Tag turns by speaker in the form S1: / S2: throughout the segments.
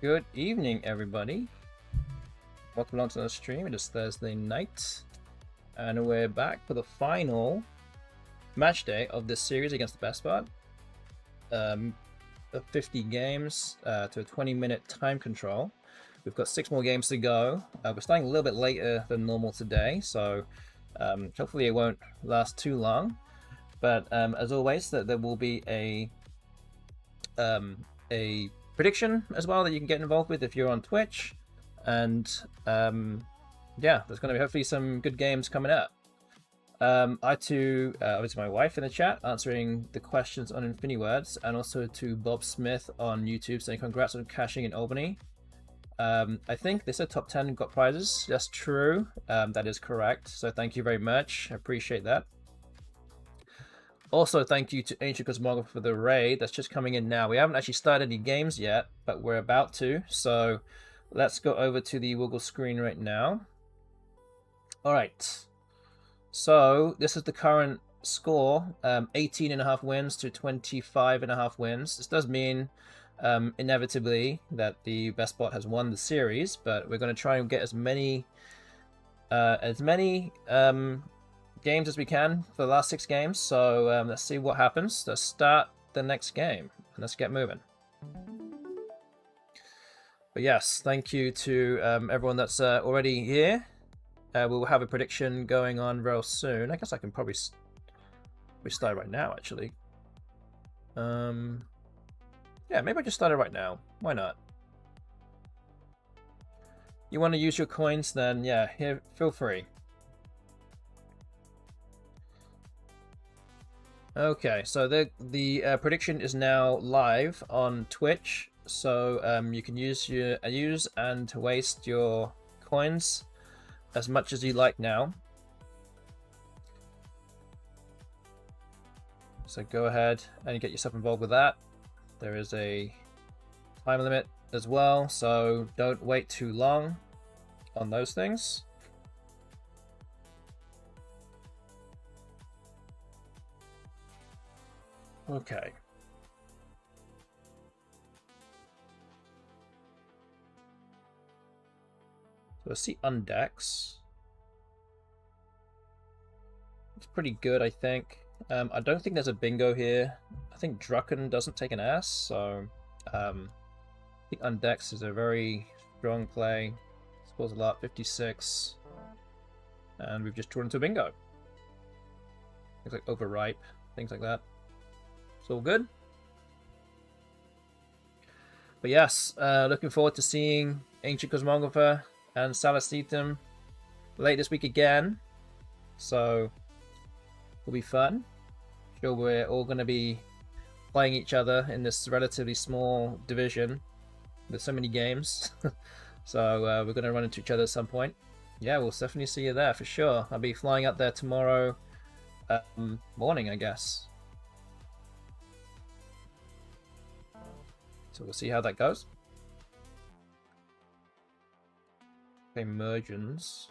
S1: Good evening, everybody. Welcome along to the stream. It is Thursday night, and we're back for the final match day of this series against the BestBot. 50 games to a 20-minute time control. We've got 6 more games to go. We're starting a little bit later than normal today, so hopefully it won't last too long. But as always, there will be a prediction as well that you can get involved with if you're on Twitch, and yeah, there's going to be hopefully some good games coming up. I to obviously my wife in the chat answering the questions on Infinity Words, and also to Bob Smith on YouTube saying congrats on cashing in Albany. I think they said top 10 got prizes. That's true. That is correct. So thank you very much. I appreciate that. Also, thank you to Ancient Cosmographer for the raid that's just coming in now. We haven't actually started any games yet, but we're about to. So let's go over to the Wiggle screen right now. All right. So this is the current score, 18.5 wins to 25.5 wins. This does mean inevitably that the BestBot has won the series, but we're going to try and get as many games as we can for the last 6 games. So let's see what happens. Let's start the next game. and let's get moving. But yes, thank you to everyone that's already here. We'll have a prediction going on real soon. I guess I can probably start right now, actually. Yeah, maybe I just started right now. Why not? You want to use your coins, then yeah, here, feel free. Okay, so the prediction is now live on Twitch, so you can use and waste your coins as much as you like now. So go ahead and get yourself involved with that. There is a time limit as well, so don't wait too long on those things. Okay. So I see Undex. It's pretty good, I think. I don't think there's a bingo here. I think Drucken doesn't take an ass, so I think Undex is a very strong play. Scores a lot, 56. And we've just drawn into a bingo. Things like Overripe, things like that. It's all good. But yes, looking forward to seeing Ancient Cosmographer and Salacetum late this week again. So it'll be fun. Sure, we're all going to be playing each other in this relatively small division with so many games. So we're going to run into each other at some point. Yeah, we'll definitely see you there for sure. I'll be flying out there tomorrow morning, I guess. So we'll see how that goes. Emergence.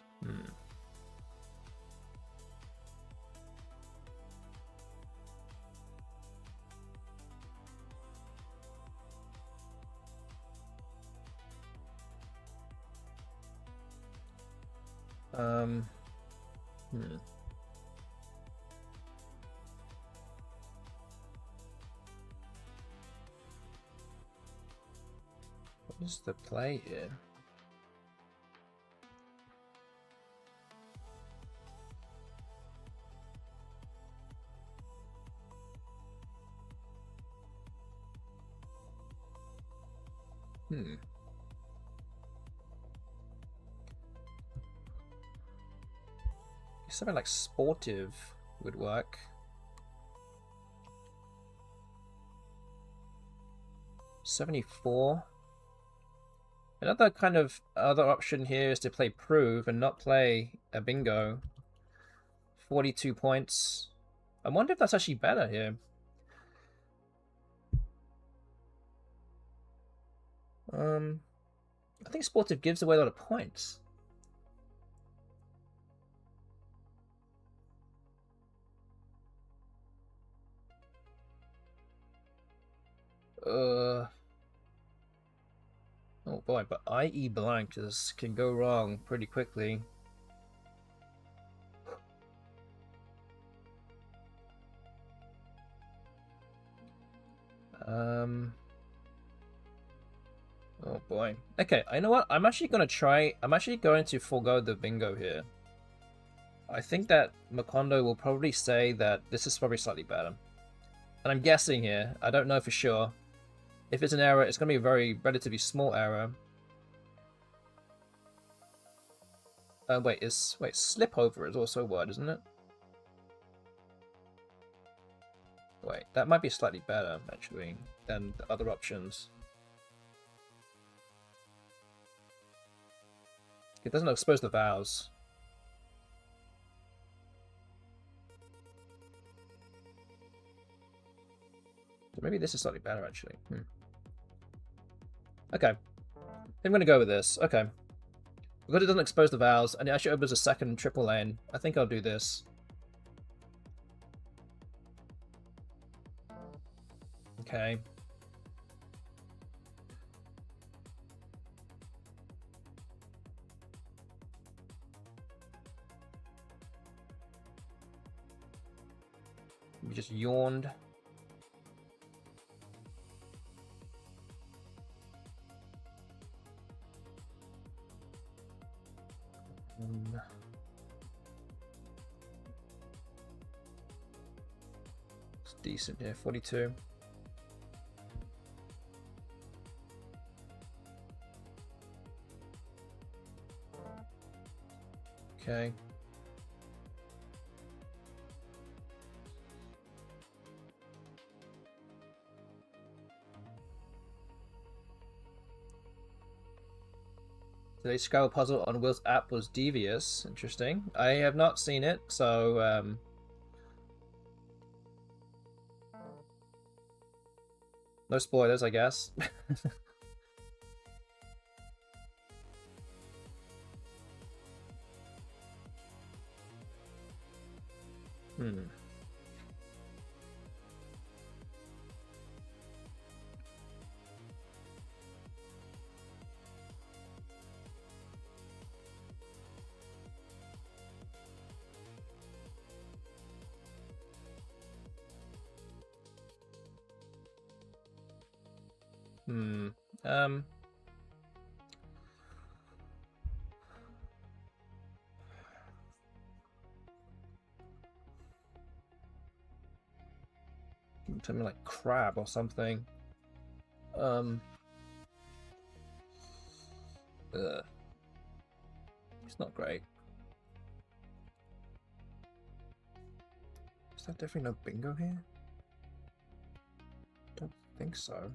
S1: What is the play here? Something like sportive would work. $74. Another kind of other option here is to play Prove and not play a bingo. 42 points. I wonder if that's actually better here. I think sportive gives away a lot of points. Oh boy, but IE blank just can go wrong pretty quickly. Oh boy. Okay, you know what? I'm actually going to forego the bingo here. I think that Macondo will probably say that this is probably slightly better. And I'm guessing here. I don't know for sure. If it's an error, it's going to be a very relatively small error. Wait, slipover is also a word, isn't it? Wait, that might be slightly better, actually, than the other options. It doesn't expose the vowels. So maybe this is slightly better, actually. Okay. I'm going to go with this. Okay. Because it doesn't expose the vowels, and it actually opens a second triple lane, I think I'll do this. Okay. We just yawned. It's decent, yeah, 42. Okay. Today's Scrabble puzzle on Will's app was devious. Interesting. I have not seen it, so no spoilers, I guess. Hmm. Hmm. Um. Something like crab or something. It's not great. Is there definitely no bingo here? Don't think so.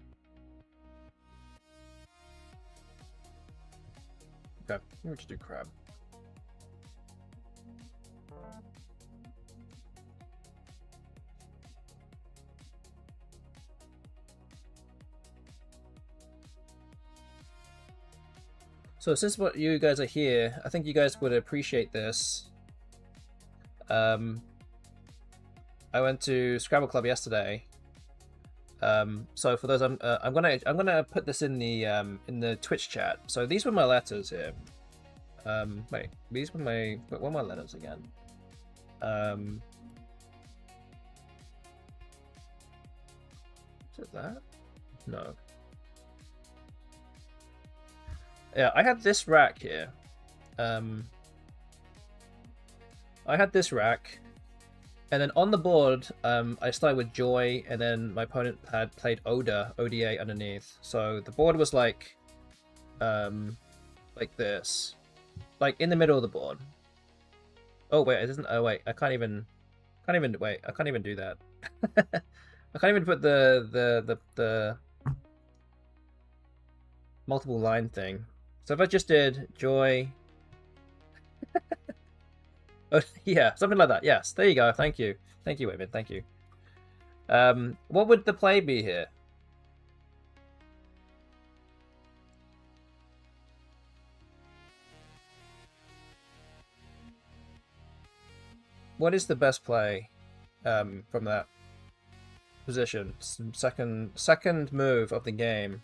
S1: Okay, we just do crab. So since what you guys are here, I think you guys would appreciate this. I went to Scrabble Club yesterday. So for those, I'm gonna put this in the Twitch chat. So these were my letters here. Wait, these were what were my letters again? Is it that? No. Yeah, I had this rack here. I had this rack, and then on the board, I started with Joy, and then my opponent had played ODA underneath. So the board was like this, like in the middle of the board. Oh wait, it isn't. Oh wait, I can't even wait. I can't even do that. I can't even put the multiple line thing. So if I just did Joy, oh yeah, something like that. Yes, there you go. Thank you, Wayman. Thank you. What would the play be here? What is the best play from that position? Second move of the game.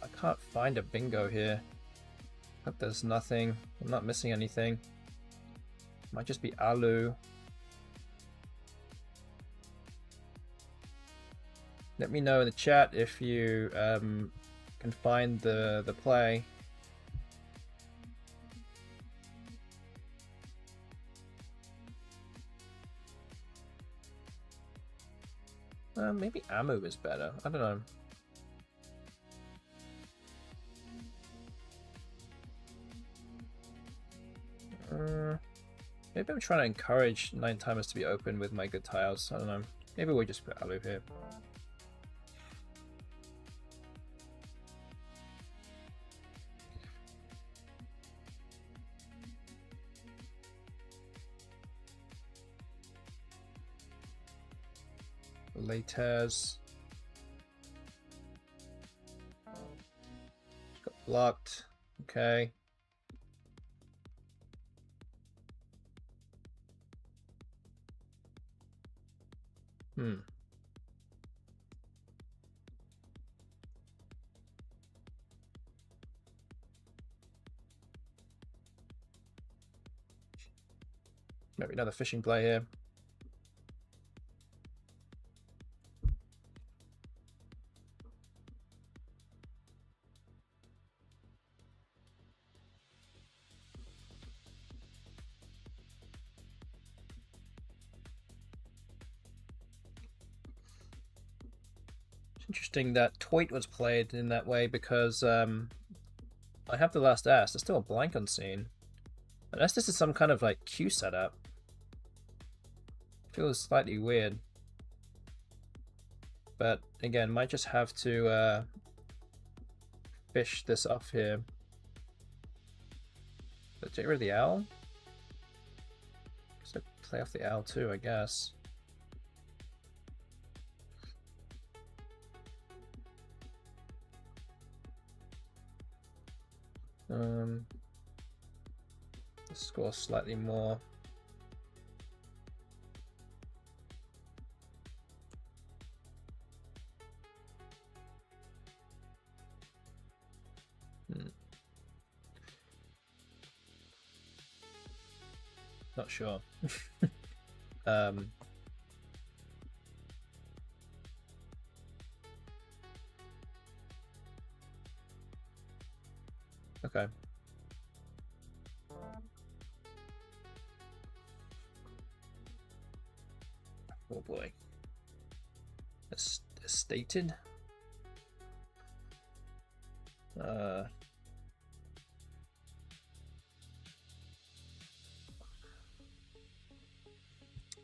S1: I can't find a bingo here. Hope there's nothing. I'm not missing anything. Might just be Alu. Let me know in the chat if you can find the play. Maybe Amu is better. I don't know. Maybe I'm trying to encourage 9-timers to be open with my good tiles. I don't know. Maybe we'll just put Alu here. Laters. Got blocked. Okay. Maybe another fishing play here. Interesting that Toit was played in that way because I have the last ass. There's still a blank on scene. Unless this is some kind of like queue setup. Feels slightly weird. But again, might just have to fish this off here. Let's get rid of the owl. So play off the owl too, I guess. Let's score slightly more. Not sure. Okay. Oh boy. Stated.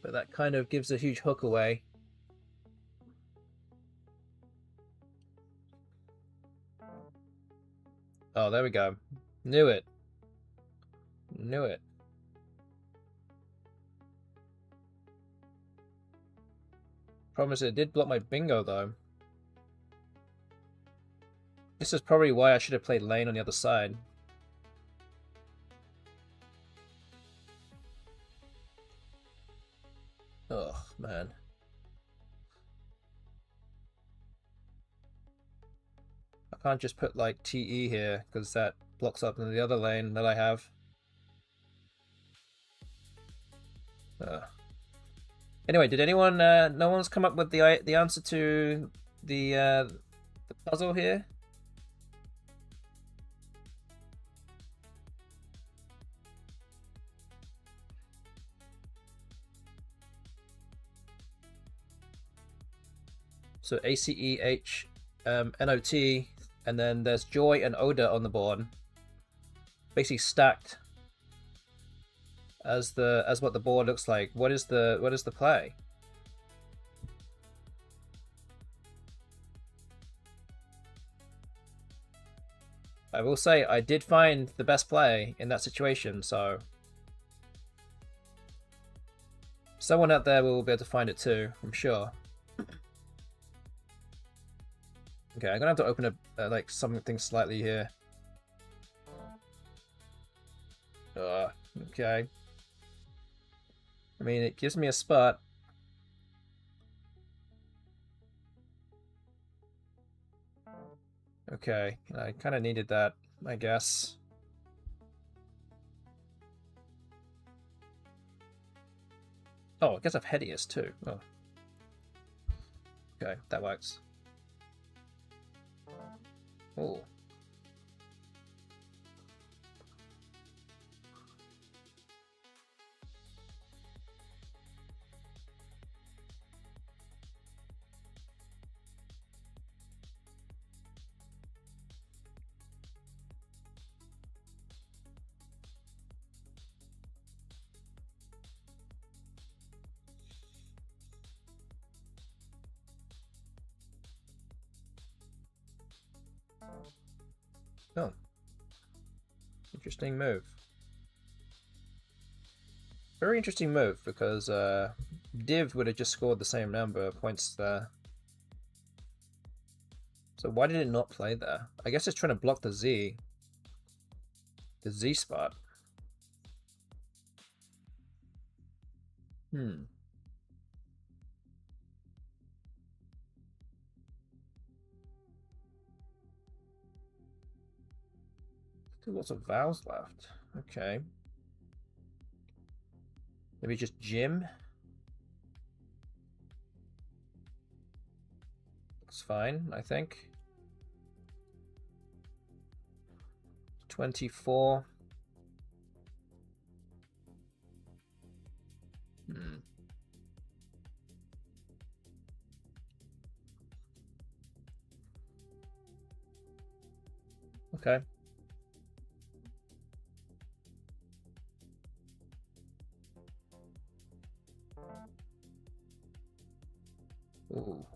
S1: But that kind of gives a huge hook away. Oh, there we go. Knew it. Knew it. Problem is it did block my bingo though. This is probably why I should have played lane on the other side. Oh, man. I can't just put like TE here because that blocks up in the other lane that I have. Anyway, did anyone? No one's come up with the answer to the puzzle here. So ACEH, NOT, and then there's Joy and Oda on the board, basically stacked as what the board looks like. What is the play? I will say I did find the best play in that situation, so someone out there will be able to find it too, I'm sure. Okay, I'm gonna have to open up like something slightly here. Okay. I mean, it gives me a spot. Okay, I kind of needed that, I guess. Oh, I guess I've Hedius too. Oh. Okay, that works. Oh. Oh. Interesting move. Very interesting move, because Div would have just scored the same number of points there. So why did it not play there? I guess it's trying to block the Z. The Z spot. Still lots of vowels left. Okay. Maybe just gym. Looks fine, I think. 24. Okay. Ooh.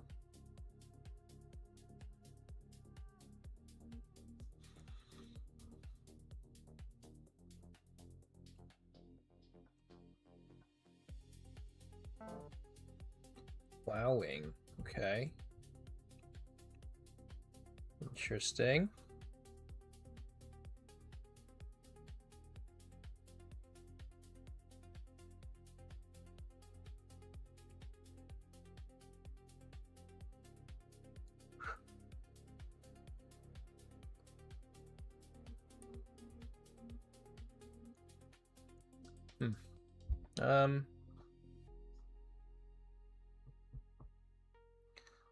S1: Wowing. Okay. Interesting.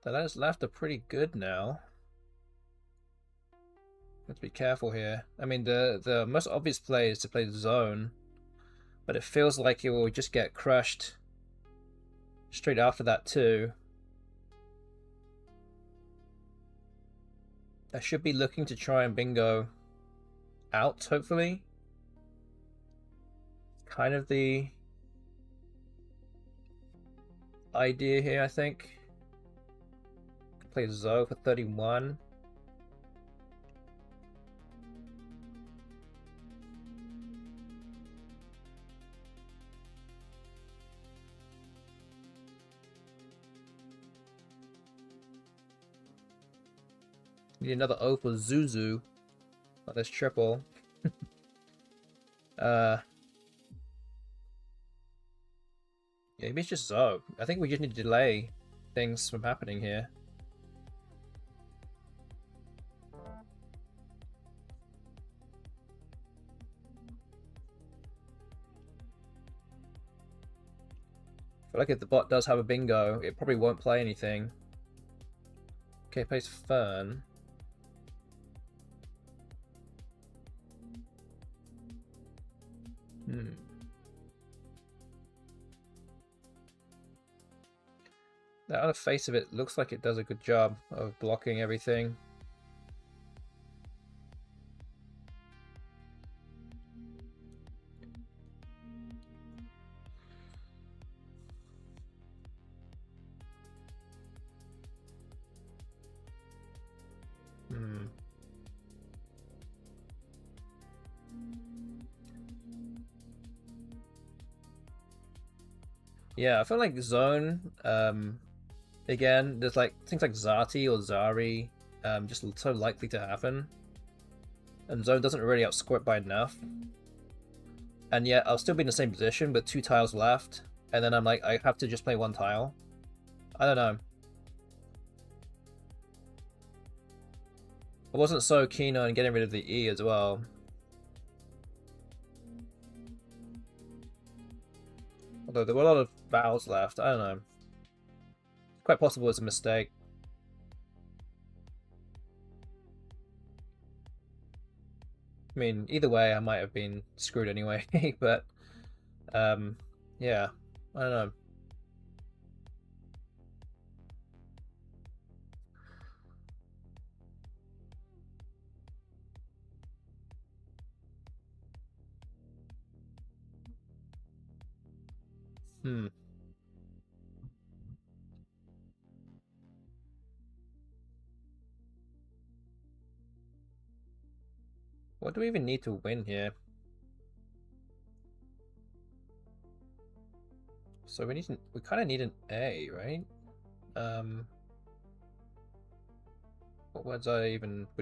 S1: The letters left are pretty good now. Have to be careful here. I mean, the most obvious play is to play the zone, but it feels like it will just get crushed straight after that too. I should be looking to try and bingo out, hopefully. Kind of the idea here, I think. Play Zoe for 31. Need another O for Zuzu. Oh, there's triple. Yeah, maybe it's just Zoe. I think we just need to delay things from happening here. I feel like if the bot does have a bingo, it probably won't play anything. Okay, plays Fern. The other face of it looks like it does a good job of blocking everything. Yeah, I feel like Zone, again, there's like things like Zati or Zari, just so likely to happen. And Zone doesn't really outscore it by enough. And yet, I'll still be in the same position with 2 tiles left. And then I'm like, I have to just play 1 tile. I don't know. I wasn't so keen on getting rid of the E as well. Although there were a lot of vowels left, I don't know. It's quite possible it's a mistake. I mean, either way, I might have been screwed anyway, but yeah, I don't know. What do we even need to win here? So we kind of need an A, right? What words would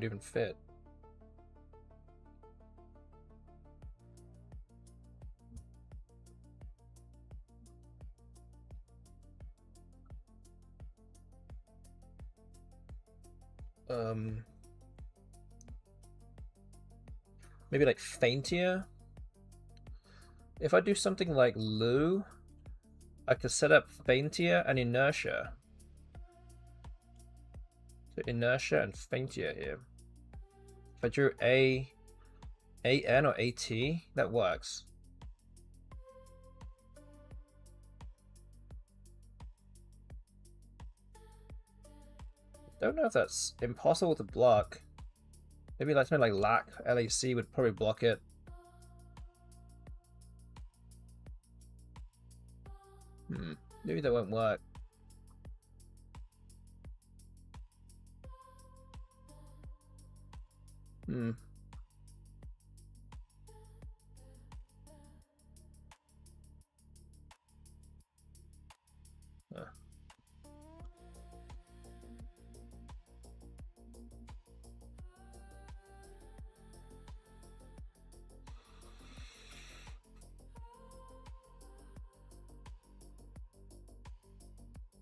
S1: even fit? Maybe like faintier? if I do something like Lou, I could set up Faintier and Inertia. So Inertia and Faintier here. If I drew AN or AT, that works. Don't know if that's impossible to block. Maybe like something like LAC would probably block it. Maybe that won't work.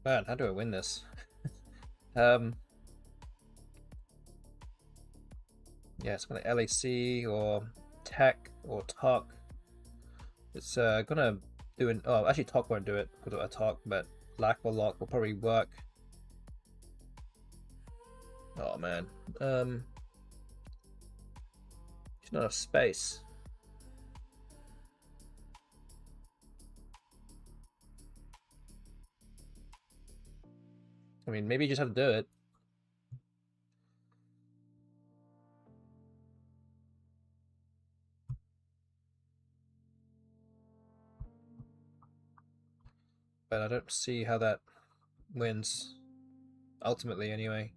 S1: Man, how do I win this? Yeah, it's gonna LAC or Tech or Talk. It's gonna do an actually Talk won't do it because of a Talk, but Lack or Lock will probably work. Oh man. There's not enough space. I mean, maybe you just have to do it. But I don't see how that wins. Ultimately, anyway.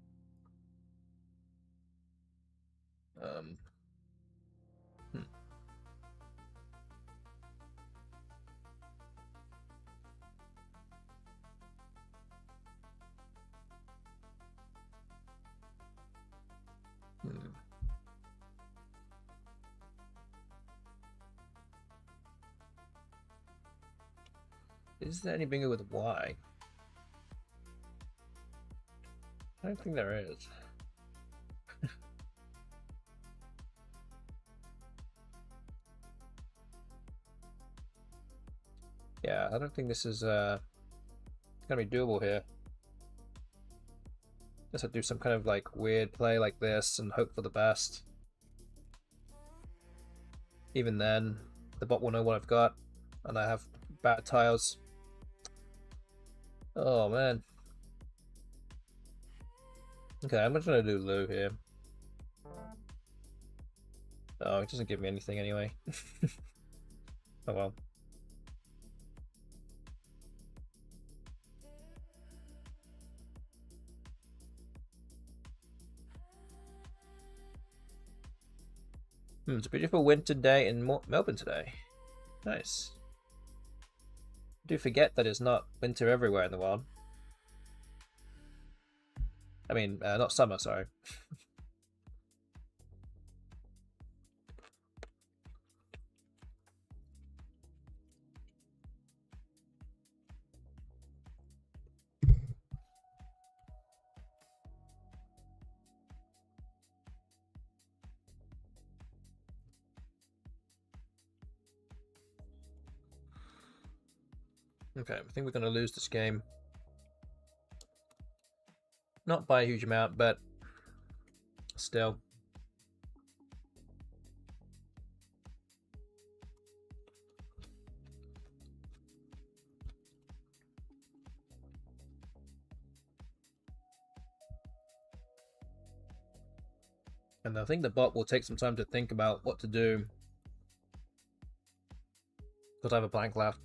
S1: Is there any bingo with Y? I don't think there is. Yeah, I don't think this is gonna be doable here. Guess I'd do some kind of like weird play like this and hope for the best. Even then, the bot will know what I've got, and I have bad tiles. Oh man. Okay, I'm just gonna do Lou here. Oh, it doesn't give me anything anyway. Oh well. It's a beautiful winter day in Melbourne today. Nice. I do forget that it's not winter everywhere in the world. I mean, not summer, sorry. Okay, I think we're going to lose this game. Not by a huge amount, but still. And I think the bot will take some time to think about what to do. Because I have a blank left.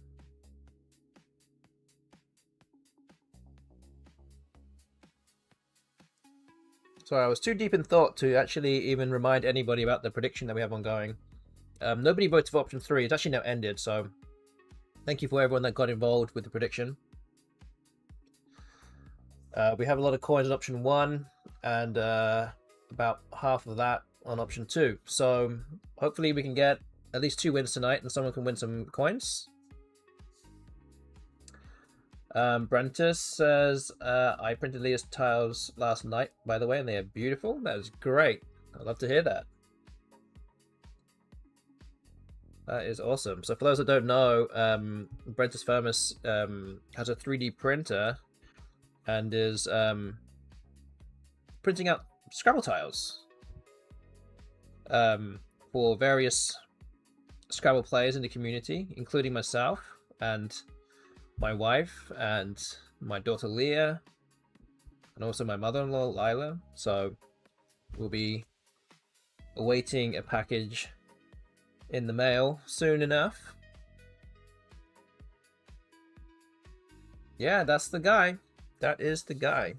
S1: Sorry, I was too deep in thought to actually even remind anybody about the prediction that we have ongoing. Nobody voted for option 3. It's actually now ended, so thank you for everyone that got involved with the prediction. We have a lot of coins on option 1 and about half of that on option 2. So hopefully we can get at least 2 wins tonight and someone can win some coins. Brentus says, I printed Leah's tiles last night, by the way, and they are beautiful. That is great. I'd love to hear that. That is awesome. So for those that don't know, Brentus Firmus has a 3D printer and is printing out Scrabble tiles for various Scrabble players in the community, including myself and my wife and my daughter Leah, and also my mother-in-law Lila. So we'll be awaiting a package in the mail soon enough. Yeah, that's the guy. That is the guy.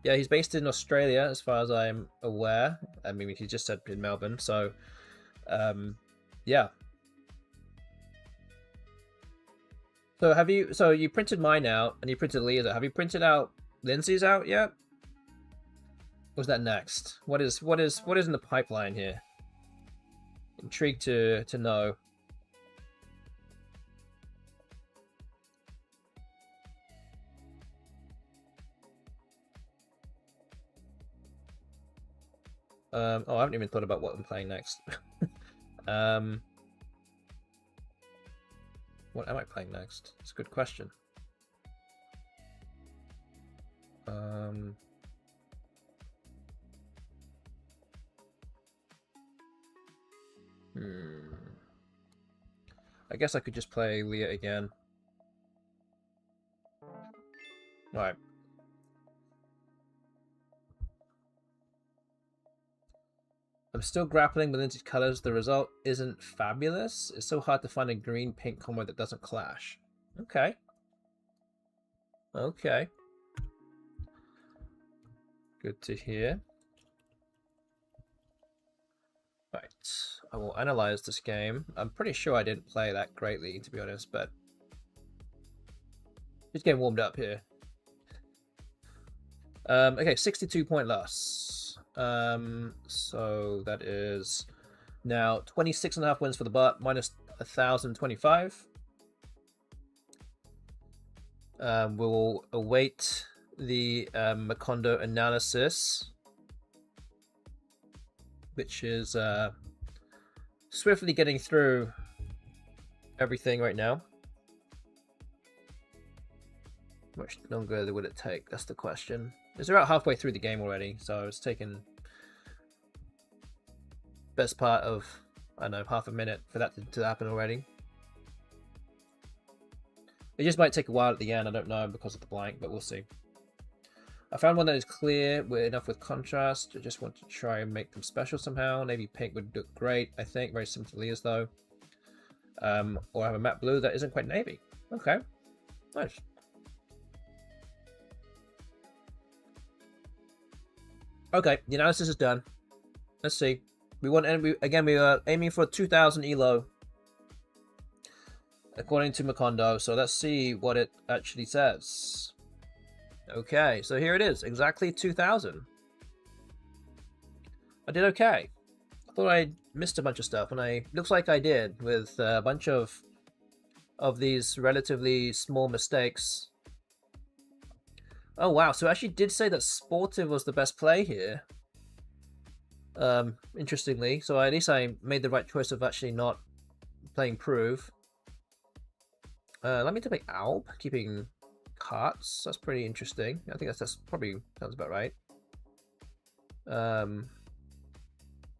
S1: Yeah, he's based in Australia, as far as I'm aware. I mean, he just said in Melbourne, so yeah. So have you? So you printed mine out, and you printed Leah's out. Have you printed out Lindsay's out yet? What's that next? What is in the pipeline here? Intrigued to know. Oh, I haven't even thought about what I'm playing next. What am I playing next? It's a good question. I guess I could just play Leah again. Alright. I'm still grappling with Lindsay's colors. The result isn't fabulous. It's so hard to find a green-pink combo that doesn't clash. Okay. Okay. Good to hear. Right. I will analyze this game. I'm pretty sure I didn't play that greatly, to be honest, but just getting warmed up here. Okay, 62-point loss. So that is now 26.5 wins for the bot, minus 1,025. We'll await the Macondo analysis, which is swiftly getting through everything right now. How much longer would it take? That's the question. It's about halfway through the game already, so it's taken best part of, I don't know, half a minute for that to happen already. It just might take a while at the end, I don't know, because of the blank, but we'll see. I found one that is clear enough with contrast. I just want to try and make them special somehow. Navy pink would look great, I think. Very similar to Leah's, though. Or have a matte blue that isn't quite navy. Okay. Nice. Okay, the analysis is done. Let's see. We are aiming for 2,000 elo, according to Macondo. So let's see what it actually says. Okay, so here it is, exactly 2,000. I did okay. I thought I missed a bunch of stuff, and looks like I did, with a bunch of these relatively small mistakes. Oh wow, so it actually did say that Sportive was the best play here. Interestingly, so at least I made the right choice of actually not playing Prove. Let me take Alb, keeping carts. That's pretty interesting. I think that's probably sounds about right.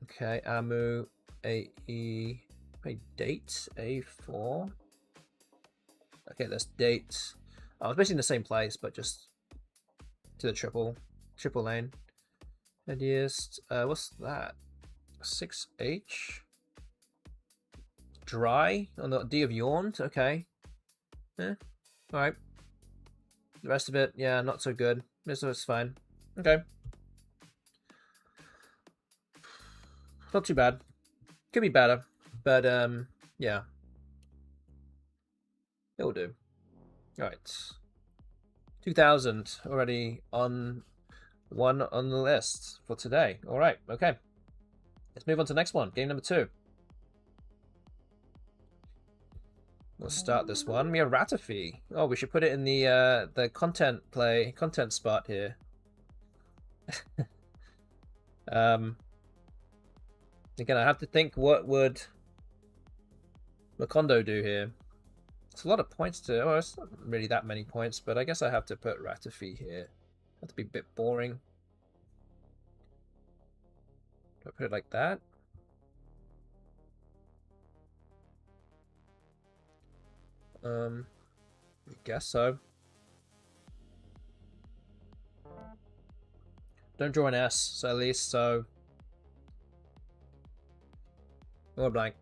S1: Okay, Amu, AE, date, A4. Okay, let's date. I was basically in the same place, but just to the triple lane. Ideas. What's that? 6H. Dry on the D of yawned. Okay. All right. The rest of it, yeah, not so good. So it's fine. Okay. Not too bad. Could be better, but yeah. It'll do. All right. 2,000 already on one on the list for today. All right. Okay. Let's move on to the next one. Game number 2. We'll start this one. We have Ratifi. Oh, we should put it in the content spot here. Again, I have to think what would Macondo do here? It's a lot of points to... Oh, it's not really that many points, but I guess I have to put Ratifi here. Have to be a bit boring. Do I put it like that? I guess so. Don't draw an S, so at least, so... Or blank.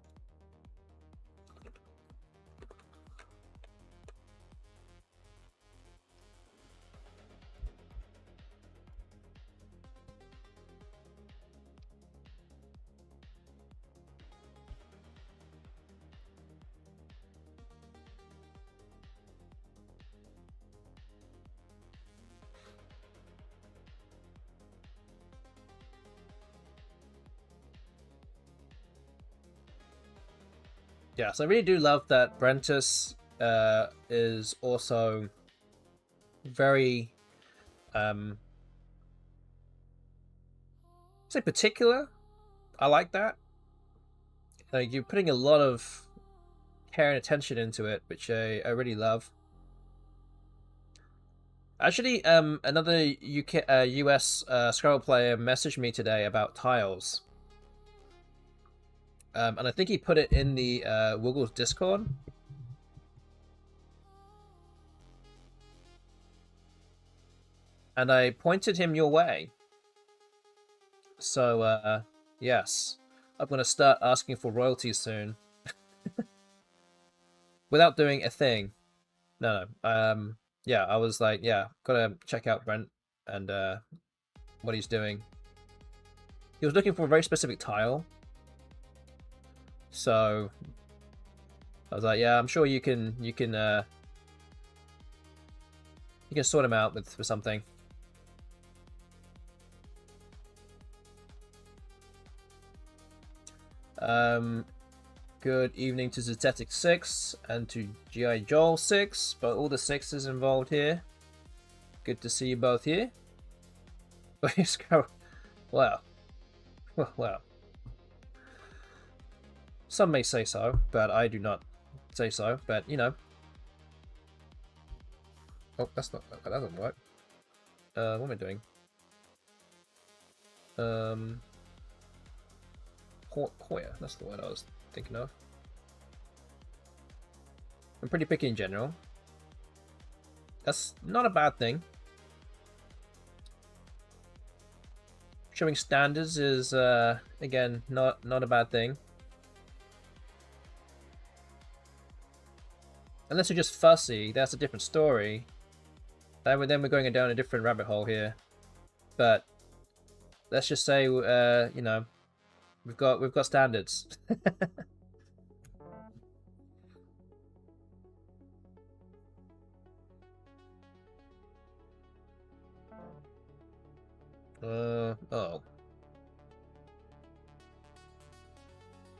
S1: Yeah, so I really do love that Brentus is also very say particular. I like that. Like, you're putting a lot of care and attention into it, which I really love. Actually, another US Scrabble player messaged me today about tiles. And I think he put it in the Wiggles Discord. And I pointed him your way. So, yes. I'm going to start asking for royalties soon. Without doing a thing. No. Yeah, I was like, yeah, gotta check out Brent and what he's doing. He was looking for a very specific tile. So I was like, yeah, I'm sure you can sort him out with something. Good evening to Zetetic 6 and to G.I. Joel 6, but all the 6s involved here. Good to see you both here. Wow. Well. Some may say so, but I do not say so, but you know. Oh, that's not, that doesn't work. What am I doing? Hoya, that's the word I was thinking of. I'm pretty picky in general. That's not a bad thing. Showing standards is, again, not a bad thing. Unless you're just fussy, that's a different story. Then we're going down a different rabbit hole here. But let's just say, you know, we've got standards. Oh.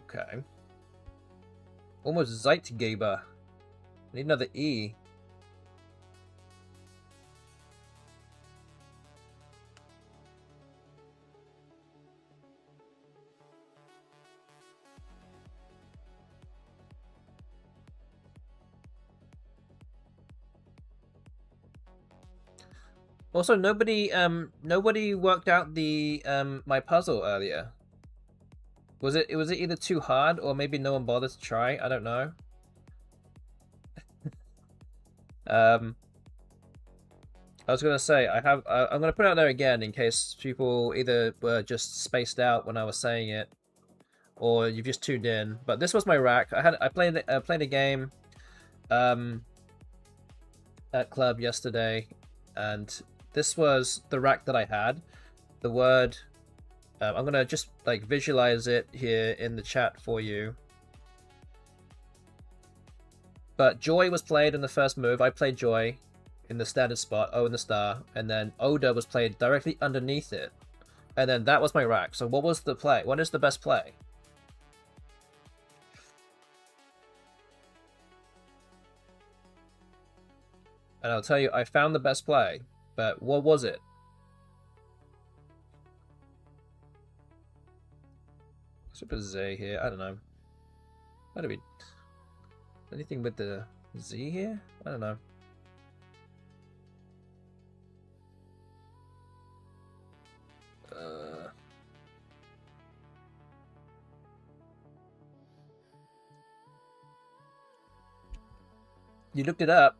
S1: Okay. Almost Zeitgeber. I need another E. Also, nobody worked out the my puzzle earlier. Was it either too hard or maybe no one bothered to try? I don't know. I was gonna say I'm gonna put it out there again in case people either were just spaced out when I was saying it, or you've just tuned in. But this was my rack. I played a game at club yesterday, and this was the rack that I had. The word, I'm gonna just like visualize it here in the chat for you. But Joy was played in the first move. I played Joy in the standard spot, O in the star, and then Oda was played directly underneath it. And then that was my rack. So what was the play? What is the best play? And I'll tell you, I found the best play, but what was it? Let's put Z here. I don't know. How do we? Anything with the Z here? I don't know. You looked it up.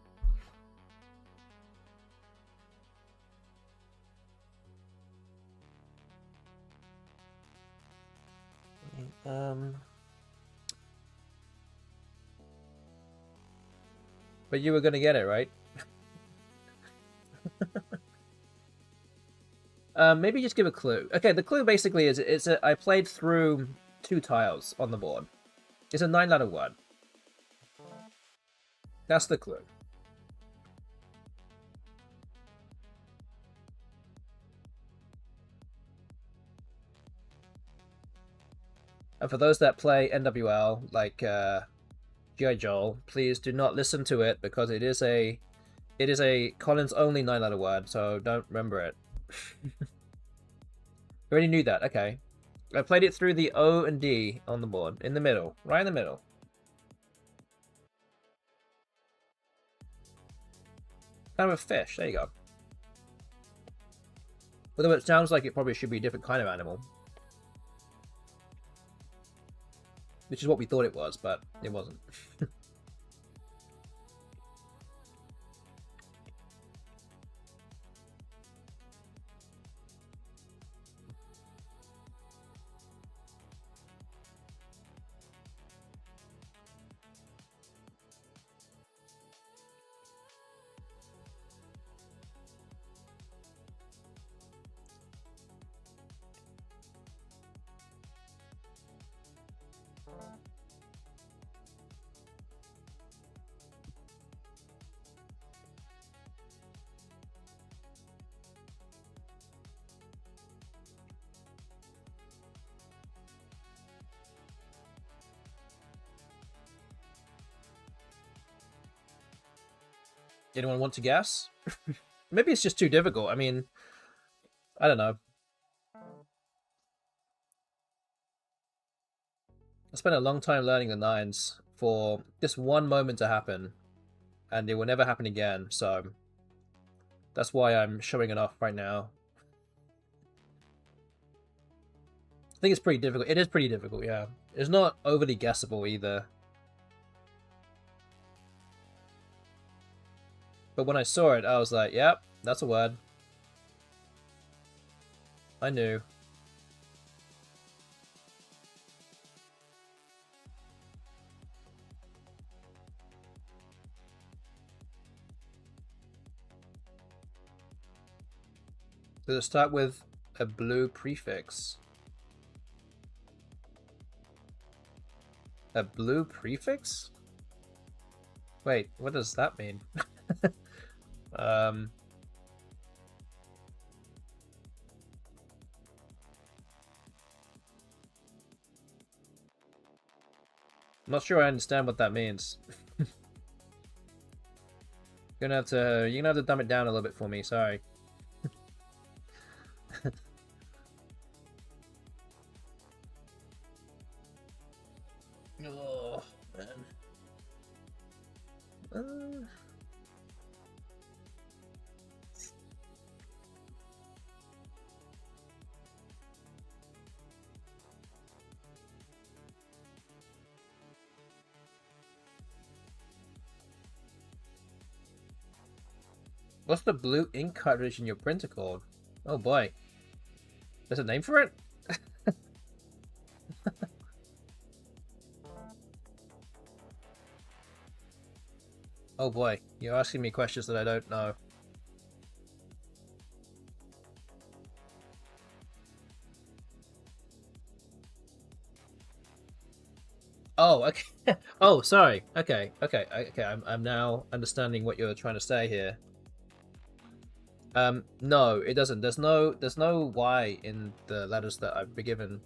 S1: But you were gonna get it, right? Maybe just give a clue. Okay, the clue basically is I played through 2 tiles on the board. It's a 9-letter word. That's the clue. And for those that play NWL, like G.I. Joel, please do not listen to it because it is a Collins only 9-letter word, so don't remember it. You already knew that, okay. I played it through the O and D on the board, in the middle, right in the middle. Kind of a fish, there you go. Although it sounds like it probably should be a different kind of animal. Which is what we thought it was, but it wasn't. Anyone want to guess? Maybe it's just too difficult. I mean, I don't know. I spent a long time learning the 9s for this one moment to happen, and it will never happen again, so that's why I'm showing it off right now. I think it's pretty difficult. It is pretty difficult, yeah. It's not overly guessable either. But when I saw it, I was like, yep, that's a word. I knew. Does it start with a blue prefix? A blue prefix? Wait, what does that mean? I'm not sure I understand what that means. You're gonna have to dumb it down a little bit for me, sorry. Oh, man. What's the blue ink cartridge in your printer called? Oh boy. There's a name for it? Oh boy, you're asking me questions that I don't know. Oh, okay. Oh, sorry. Okay. I'm now understanding what you're trying to say here. No, it doesn't. There's no Y in the letters that I've been given.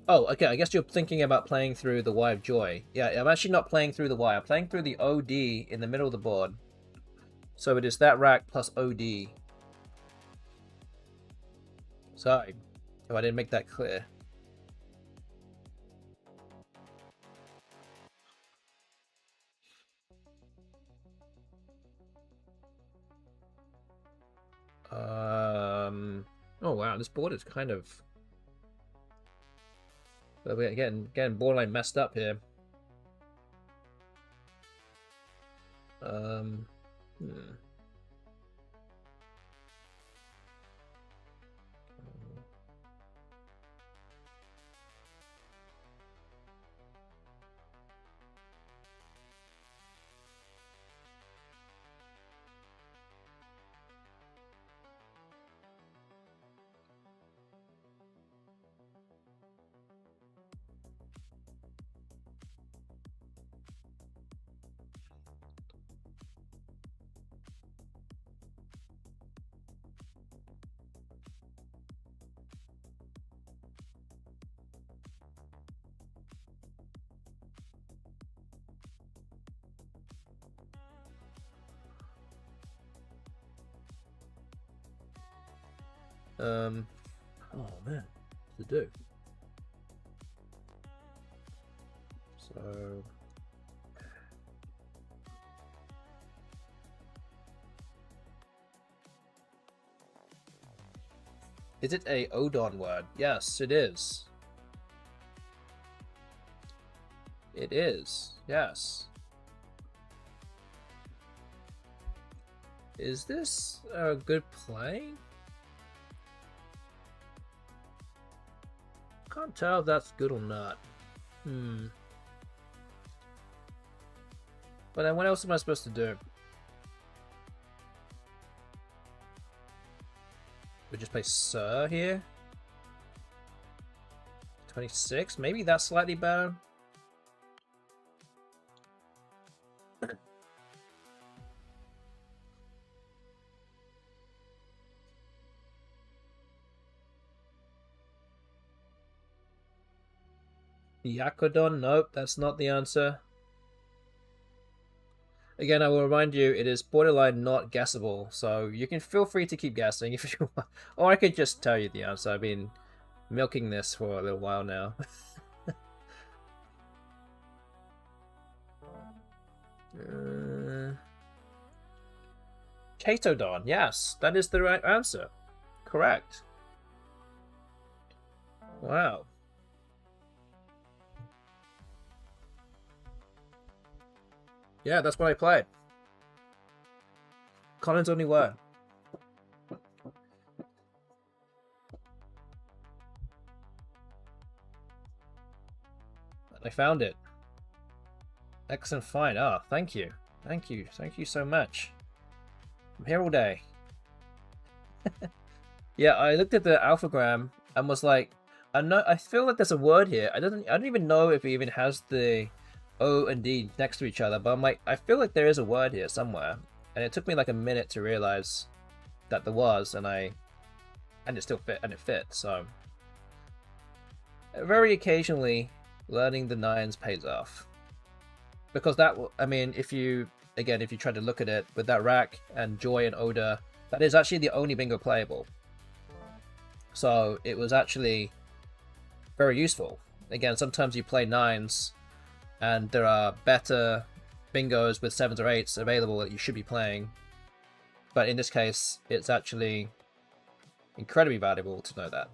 S1: Oh, okay. I guess you're thinking about playing through the Y of Joy. Yeah, I'm actually not playing through the Y. I'm playing through the OD in the middle of the board. So it is that rack plus OD. Sorry if I didn't make that clear. Oh wow, this board is kind of. We're getting borderline messed up here. Hmm. Oh man, what to do? So. Is it a Odon word? Yes, it is. It is. Yes. Is this a good play? Can't tell if that's good or not. But then what else am I supposed to do? We just play Sir here? 26? Maybe that's slightly better. Yakodon? Nope, that's not the answer. Again, I will remind you, it is borderline not guessable, so you can feel free to keep guessing if you want. Or I could just tell you the answer. I've been milking this for a little while now. Chatodon, yes, that is the right answer. Correct. Wow. Yeah, that's what I played. Colin's only word. I found it. Excellent find. Ah, thank you. Thank you. Thank you so much. I'm here all day. Yeah, I looked at the alphagram and was like, I feel like there's a word here. I don't even know if it even has the O and D next to each other, but I'm like, I feel like there is a word here somewhere. And it took me like a minute to realize that there was, and it still fit, and it fit, so. Very occasionally, learning the nines pays off. Because that, I mean, if you try to look at it with that rack and Joy and Oda, that is actually the only bingo playable. So it was actually very useful. Again, sometimes you play nines and there are better bingos with 7s or 8s available that you should be playing. But in this case, it's actually incredibly valuable to know that.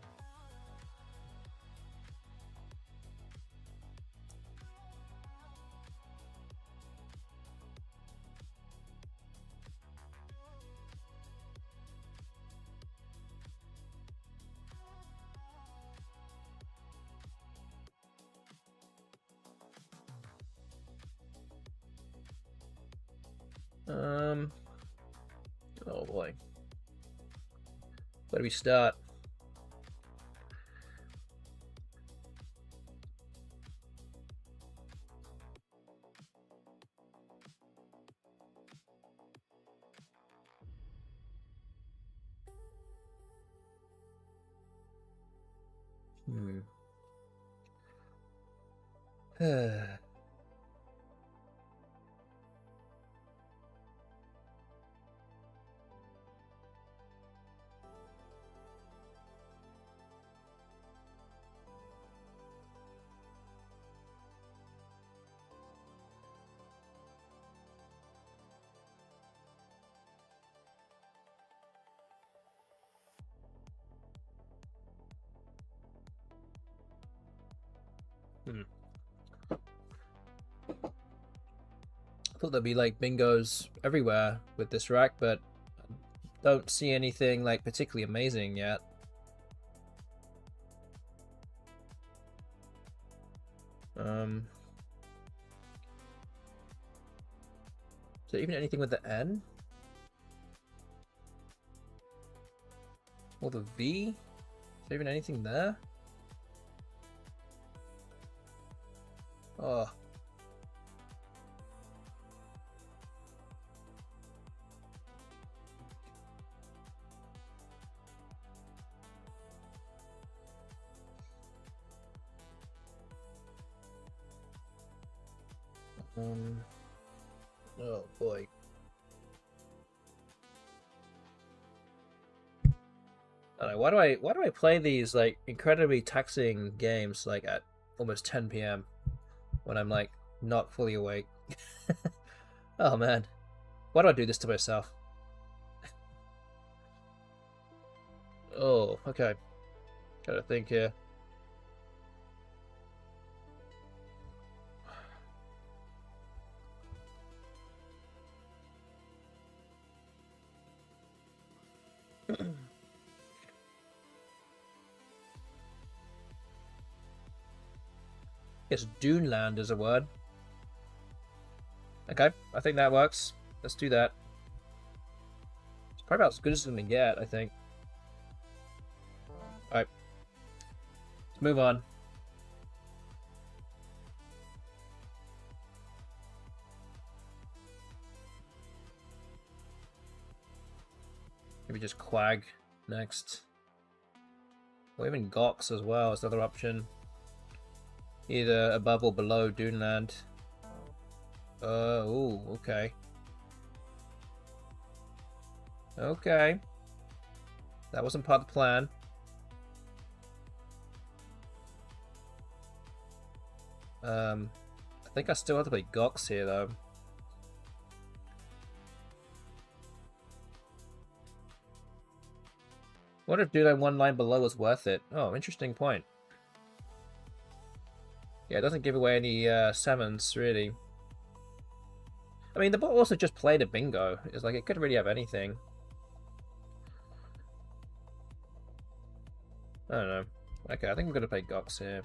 S1: Oh boy. Where do we start? I thought there'd be like bingos everywhere with this rack, but don't see anything like particularly amazing yet. Is there even anything with the N? Or the V? Is there even anything there? Oh. Oh boy. I don't know, why do I play these like incredibly taxing games like at almost 10 p.m. when I'm like not fully awake? Oh man. Why do I do this to myself? Oh, okay. Gotta think here. Yes, Duneland is a word. Okay, I think that works. Let's do that. It's probably about as good as it's gonna get, I think. Alright. Let's move on. Maybe just Quag next. Or even Gox as well is another option. Either above or below Duneland. Ooh, okay. Okay. That wasn't part of the plan. I think I still have to play Gox here though. What if Duneland one line below was worth it? Oh, interesting point. Yeah, it doesn't give away any 7s, really. I mean, the bot also just played a bingo. It's like, it could really have anything. I don't know. Okay, I think we're going to play Gox here.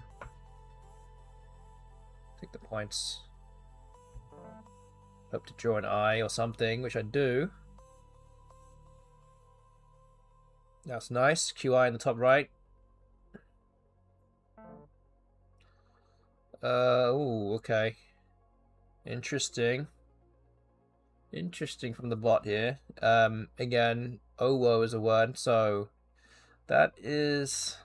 S1: Take the points. Hope to draw an eye or something, which I do. That's nice. QI in the top right. Ooh, okay. Interesting. Interesting from the bot here. Again, OWO is a word, so that is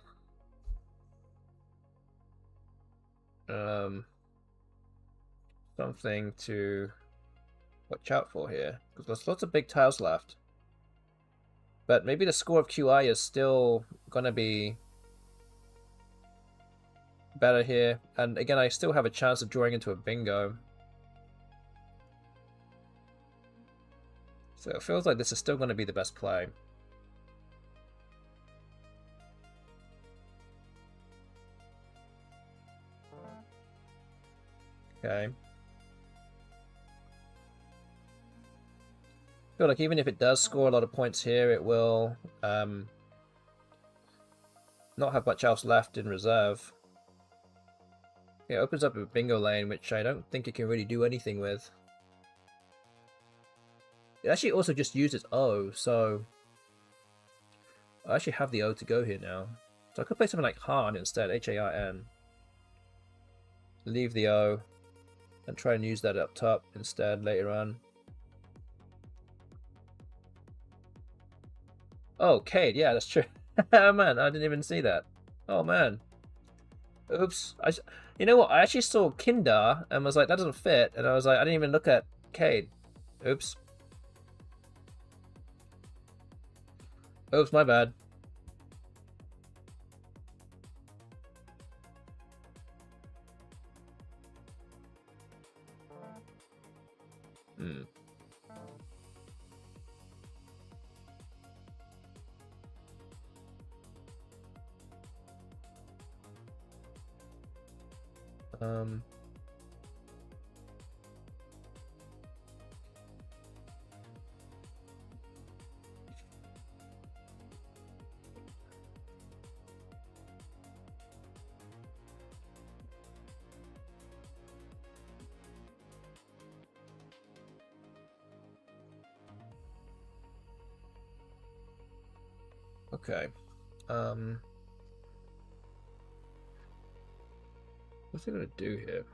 S1: something to watch out for here, because there's lots of big tiles left. But maybe the score of QI is still gonna be better here, and again I still have a chance of drawing into a bingo. So it feels like this is still going to be the best play. Okay. I feel like even if it does score a lot of points here, it will not have much else left in reserve. It opens up a bingo lane, which I don't think it can really do anything with. It actually also just uses O, so I actually have the O to go here now. So I could play something like Harn instead, H-A-R-N. Leave the O and try and use that up top instead later on. Oh, Cade, yeah, that's true. Oh man, I didn't even see that. Oh man. Oops. You know what, I actually saw Kindar and was like, that doesn't fit, and I was like, I didn't even look at Cade. Oops. Oops, my bad. Okay. What's it gonna do here?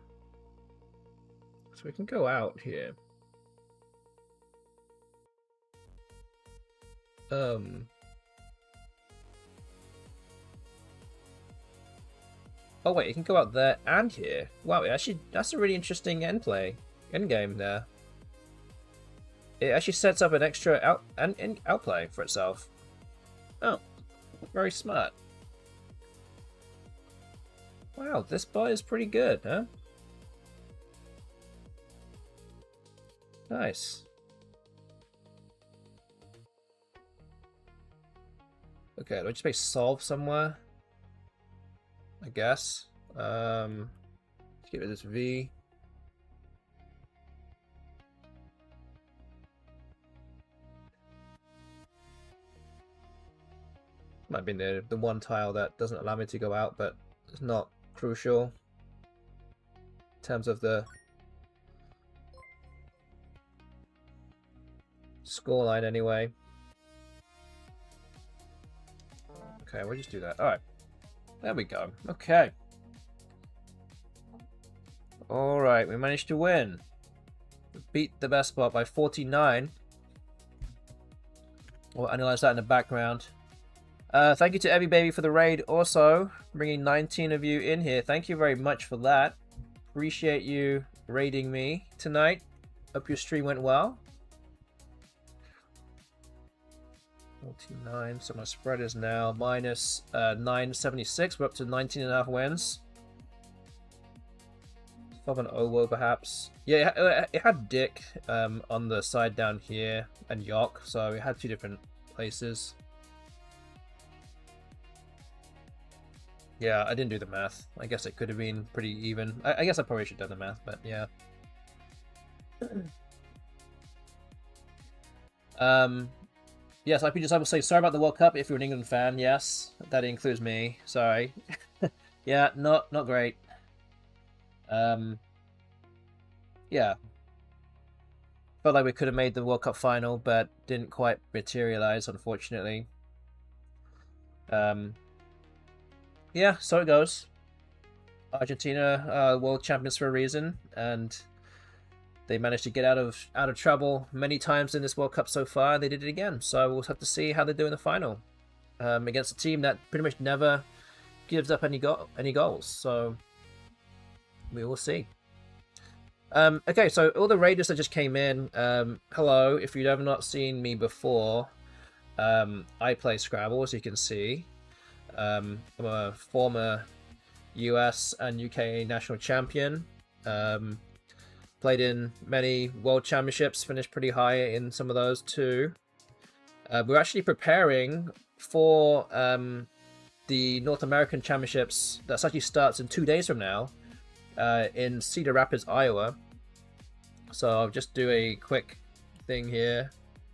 S1: So we can go out here. Oh wait, you can go out there and here. Wow, actually, that's a really interesting end game there. It actually sets up an extra outplay for itself. Oh, very smart. Wow, this bot is pretty good, huh? Nice. Okay, do I just make solve somewhere? I guess. Let's get rid of this V. Might be the one tile that doesn't allow me to go out, but it's not crucial in terms of the scoreline anyway. Okay, we'll just do that. Alright. There we go. Okay. Alright, we managed to win. We beat the BestBot by 49. We'll analyze that in the background. Thank you to Everybaby for the raid. Also, bringing 19 of you in here. Thank you very much for that. Appreciate you raiding me tonight. Hope your stream went well. 49. So my spread is now minus 976. We're up to 19.5 wins. 5 on Owo perhaps. Yeah, it had Dick on the side down here and Yok. So it had two different places. Yeah, I didn't do the math. I guess it could have been pretty even. I guess I probably should have done the math, but yeah. Yes, IP Disciple say sorry about the World Cup if you're an England fan. Yes, that includes me. Sorry. Yeah, not great. Yeah. Felt like we could have made the World Cup final, but didn't quite materialize, unfortunately. Yeah, so it goes. Argentina world champions for a reason, and they managed to get out of trouble many times in this World Cup so far. They did it again, so we'll have to see how they do in the final against a team that pretty much never gives up any goals. So we will see. Okay, so all the raiders that just came in, hello. If you've ever not seen me before, I play Scrabble, as you can see. I'm a former US and UK national champion. Played in many world championships, finished pretty high in some of those too. We're actually preparing for the North American Championships. That actually starts in 2 days from now in Cedar Rapids, Iowa. So I'll just do a quick thing here.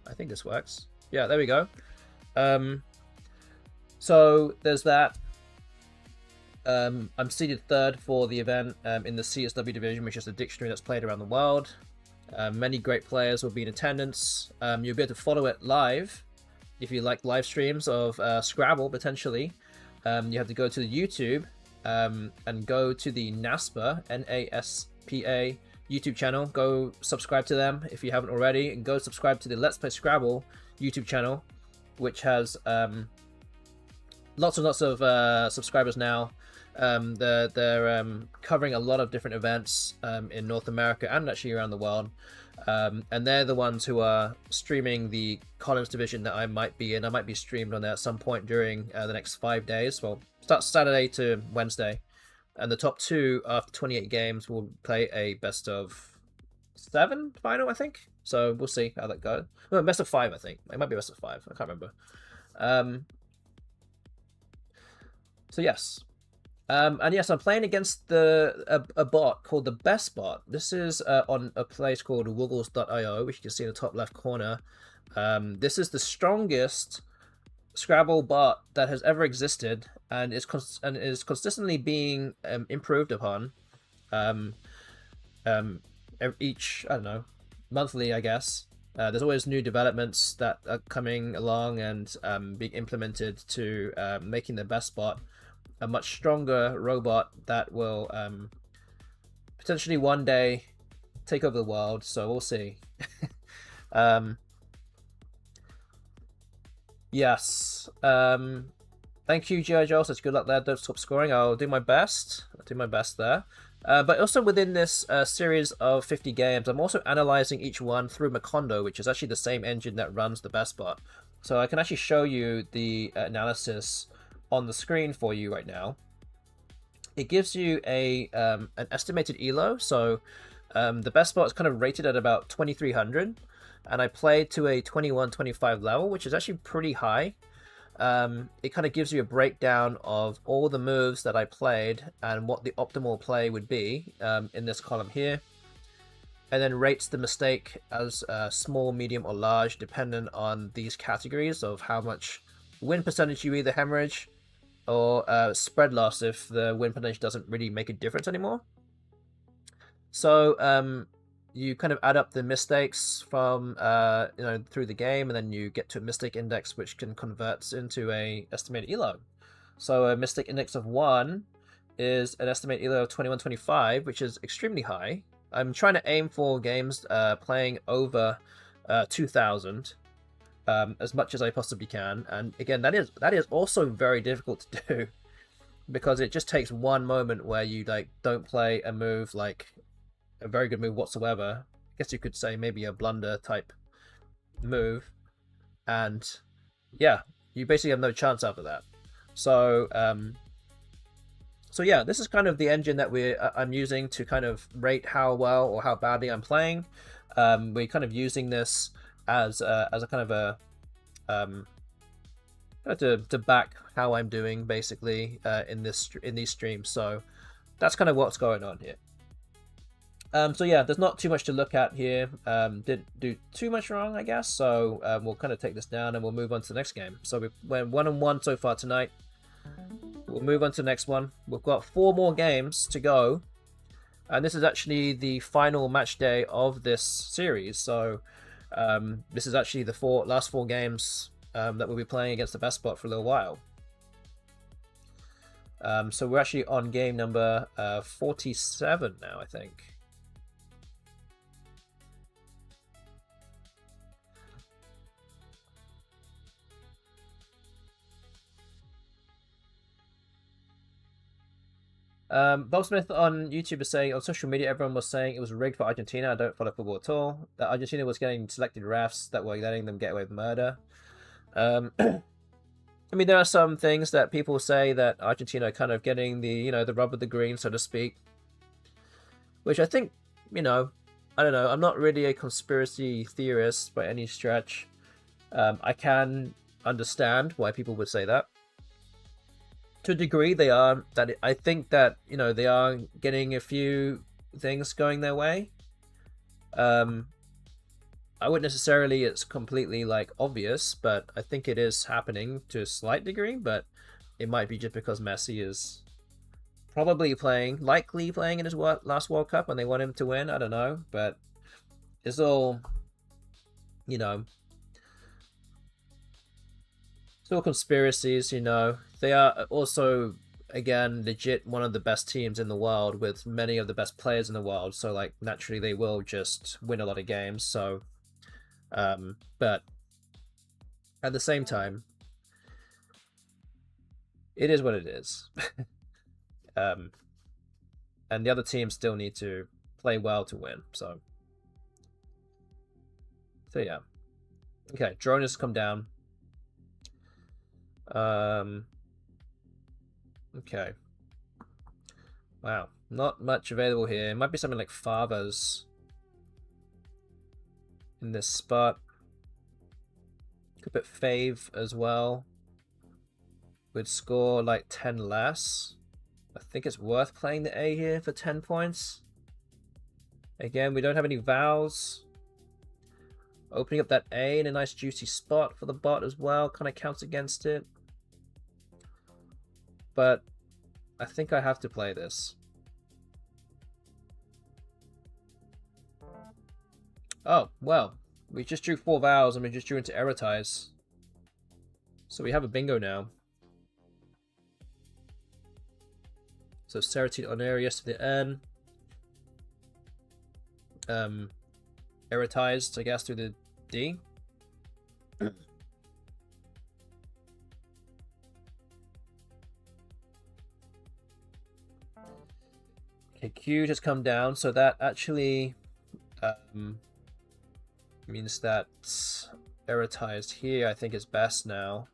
S1: I think this works. Yeah, there we go. So there's that. I'm seeded third for the event in the CSW division, which is the dictionary that's played around the world. Many great players will be in attendance. You'll be able to follow it live if you like live streams of Scrabble, potentially. You have to go to the YouTube and go to the NASPA, N-A-S-P-A YouTube channel. Go subscribe to them if you haven't already, and go subscribe to the Let's Play Scrabble YouTube channel, which has lots and lots of subscribers now. They're covering a lot of different events in North America and actually around the world. And they're the ones who are streaming the Collins division that I might be in. I might be streamed on there at some point during the next 5 days. Well, starts Saturday to Wednesday. And the top two after 28 games will play a best of 7 final, I think. So we'll see how that goes. Well, best of 5, I think. It might be best of 5. I can't remember. So yes. And yes, I'm playing against a bot called the BestBot. This is on a place called Woogles.io, which you can see in the top left corner. This is the strongest Scrabble bot that has ever existed, and is consistently being improved upon. Um, each, I don't know, monthly, I guess. There's always new developments that are coming along and being implemented to making the BestBot a much stronger robot that will potentially one day take over the world. So we'll see. Yes. Thank you, Jojo. Such good luck there. Don't stop scoring. I'll do my best. I'll do my best there. But also within this series of 50 games, I'm also analyzing each one through Macondo, which is actually the same engine that runs the BestBot. So I can actually show you the analysis on the screen for you right now. It gives you a an estimated elo. So the BestBot is kind of rated at about 2300, and I played to a 2125 level, which is actually pretty high. It kind of gives you a breakdown of all the moves that I played and what the optimal play would be in this column here, and then rates the mistake as small, medium, or large, dependent on these categories of how much win percentage you either hemorrhage or spread loss if the win percentage doesn't really make a difference anymore. So you kind of add up the mistakes from through the game, and then you get to a mistake index, which can convert into a estimated elo. So a mistake index of 1 is an estimated elo of 2125, which is extremely high. I'm trying to aim for games playing over 2000 as much as I possibly can, and again, that is also very difficult to do because it just takes one moment where you don't play a move like a very good move whatsoever. I guess you could say maybe a blunder type move, and yeah, you basically have no chance after that. So so yeah, this is kind of the engine that I'm using to kind of rate how well or how badly I'm playing. We're kind of using this as a kind of a to back how I'm doing basically in these streams. So that's kind of what's going on here. So yeah, there's not too much to look at here. Didn't do too much wrong, I guess. So we'll kind of take this down and we'll move on to the next game. So we're 1-1 so far tonight. We'll move on to the next one. We've got 4 more games to go, and this is actually the final match day of this series. So this is actually the last 4 games that we'll be playing against the BestBot for a little while. So we're actually on game number 47 now, I think. Bob Smith on YouTube is saying, on social media, everyone was saying it was rigged for Argentina. I don't follow football at all. That Argentina was getting selected refs that were letting them get away with murder. I mean, there are some things that people say that Argentina are kind of getting the rub of the green, so to speak. Which I think, I don't know. I'm not really a conspiracy theorist by any stretch. I can understand why people would say that. To a degree, they are. I think that they are getting a few things going their way. I wouldn't necessarily it's completely obvious, but I think it is happening to a slight degree. But it might be just because Messi is likely playing in his last World Cup, and they want him to win. I don't know, but it's all it's all conspiracies. They are also, again, legit one of the best teams in the world with many of the best players in the world. So, naturally, they will just win a lot of games. So, but at the same time, it is what it is. And the other teams still need to play well to win. So yeah. Okay, drone has come down. Okay. Wow, not much available here. It might be something like Favas in this spot. Could put Fave as well. Would score 10 less. I think it's worth playing the A here for 10 points. Again, we don't have any vowels. Opening up that A in a nice juicy spot for the bot as well kind of counts against it. But I think I have to play this. Oh, well, we just drew 4 vowels and we just drew into erratize. So we have a bingo now. So serotine on area, yes to the N. Erratized, I guess, through the D. Okay, Q just come down, so that actually means that erratized here I think is best now.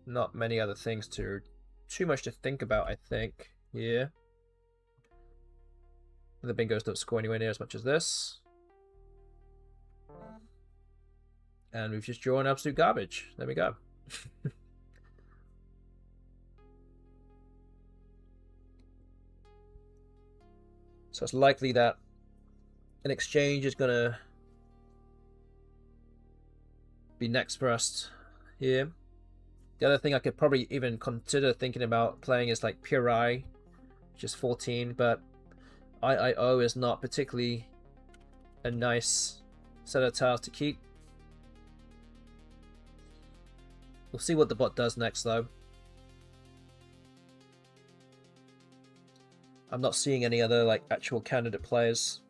S1: Not many other things too much to think about, I think. Yeah. The bingos don't score anywhere near as much as this. And we've just drawn absolute garbage. There we go. So it's likely that an exchange is gonna be next for us here. The other thing I could probably even consider thinking about playing is like Pure I, which is 14, but IIO is not particularly a nice set of tiles to keep. We'll see what the bot does next though. I'm not seeing any other like actual candidate players.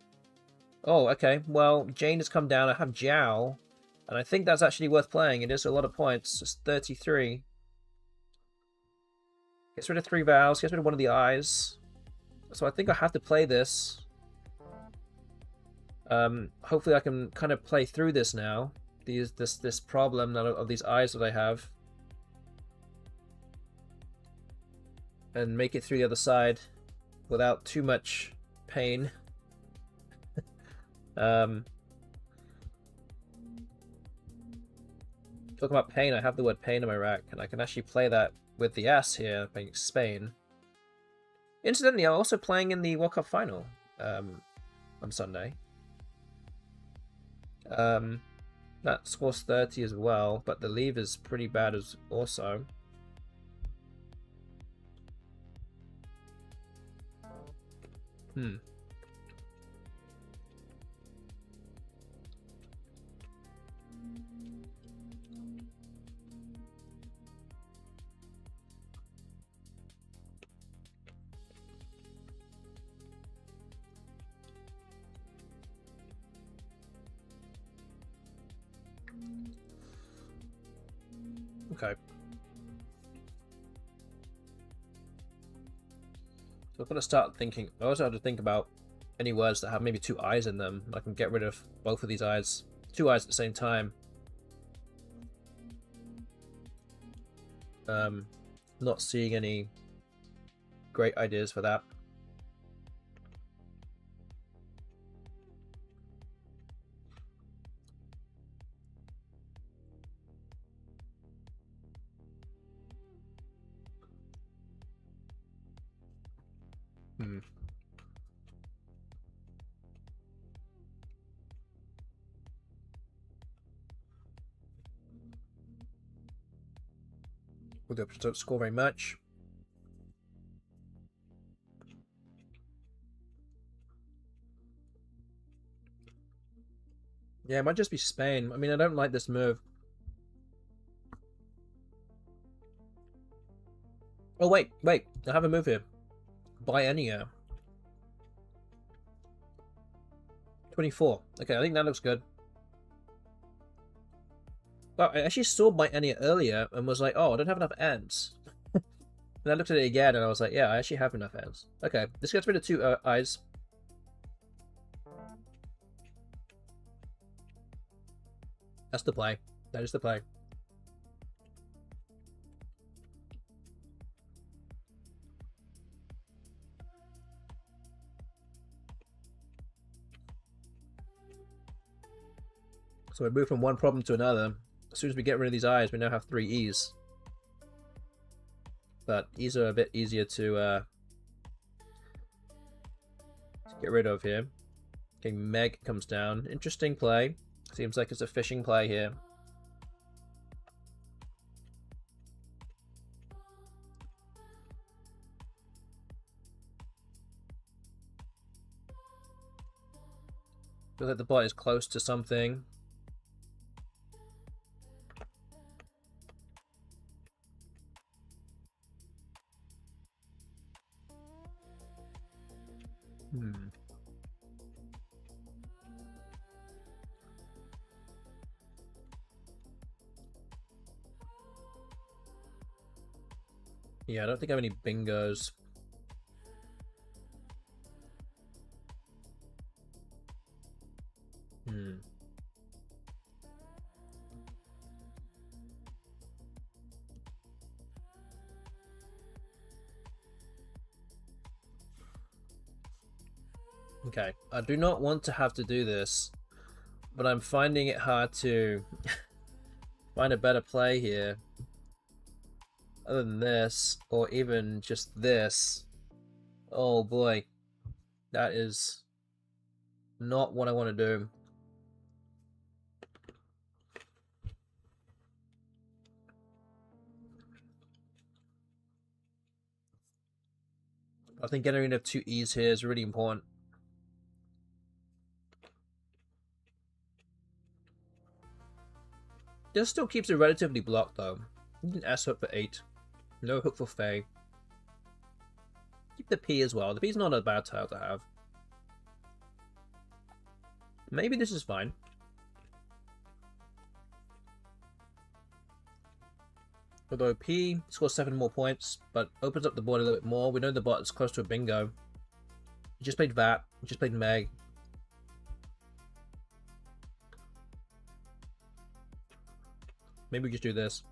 S1: Oh, okay. Well, Jane has come down. I have Jiao, and I think that's actually worth playing. It is a lot of points. It's 33. Gets rid of 3 vowels. Gets rid of one of the eyes. So I think I have to play this. Hopefully I can kind of play through this now. This problem of these eyes that I have, and make it through the other side without too much pain. Talking about pain, I have the word pain in my rack, and I can actually play that with the S here, playing Spain. Incidentally, I'm also playing in the World Cup final on Sunday. That scores 30 as well, but the leave is pretty bad as also. Okay. So I've got to start thinking. I also have to think about any words that have maybe 2 eyes in them. I can get rid of both of these eyes. 2 eyes at the same time. Not seeing any great ideas for that. Well, they don't score very much. Yeah, it might just be Spain. I mean, I don't like this move. Oh, wait. I have a move here. Biennia. 24. Okay, I think that looks good. Well, I actually saw Biennia earlier and was like, oh, I don't have enough ends. And I looked at it again and I was like, yeah, I actually have enough ends. Okay, this gets rid of 2 eyes. That's the play. That is the play. So we move from one problem to another. As soon as we get rid of these eyes, we now have 3 E's. but these are a bit easier to get rid of here. Okay, Meg comes down. Interesting play. Seems like it's a fishing play here. Feels like the bot is close to something. Yeah, I don't think I have any bingos. Okay, I do not want to have to do this, but I'm finding it hard to find a better play here. Other than this, or even just this. Oh boy, that is not what I want to do. I think getting rid of 2 E's here is really important. This still keeps it relatively blocked though. You can S hook for 8. No hook for Faye. Keep the P as well. The P's not a bad tile to have. Maybe this is fine. Although P scores 7 more points, but opens up the board a little bit more. We know the bot is close to a bingo. He just played VAT. He just played Meg. Maybe we just do this.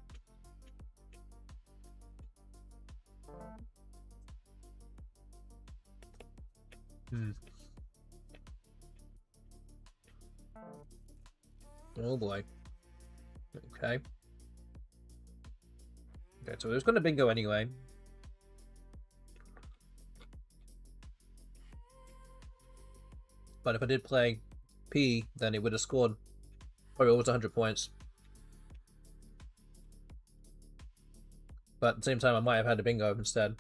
S1: Oh boy. Okay. Okay, so there's going to bingo anyway. But if I did play P, then it would have scored probably almost 100 points. But at the same time, I might have had a bingo instead.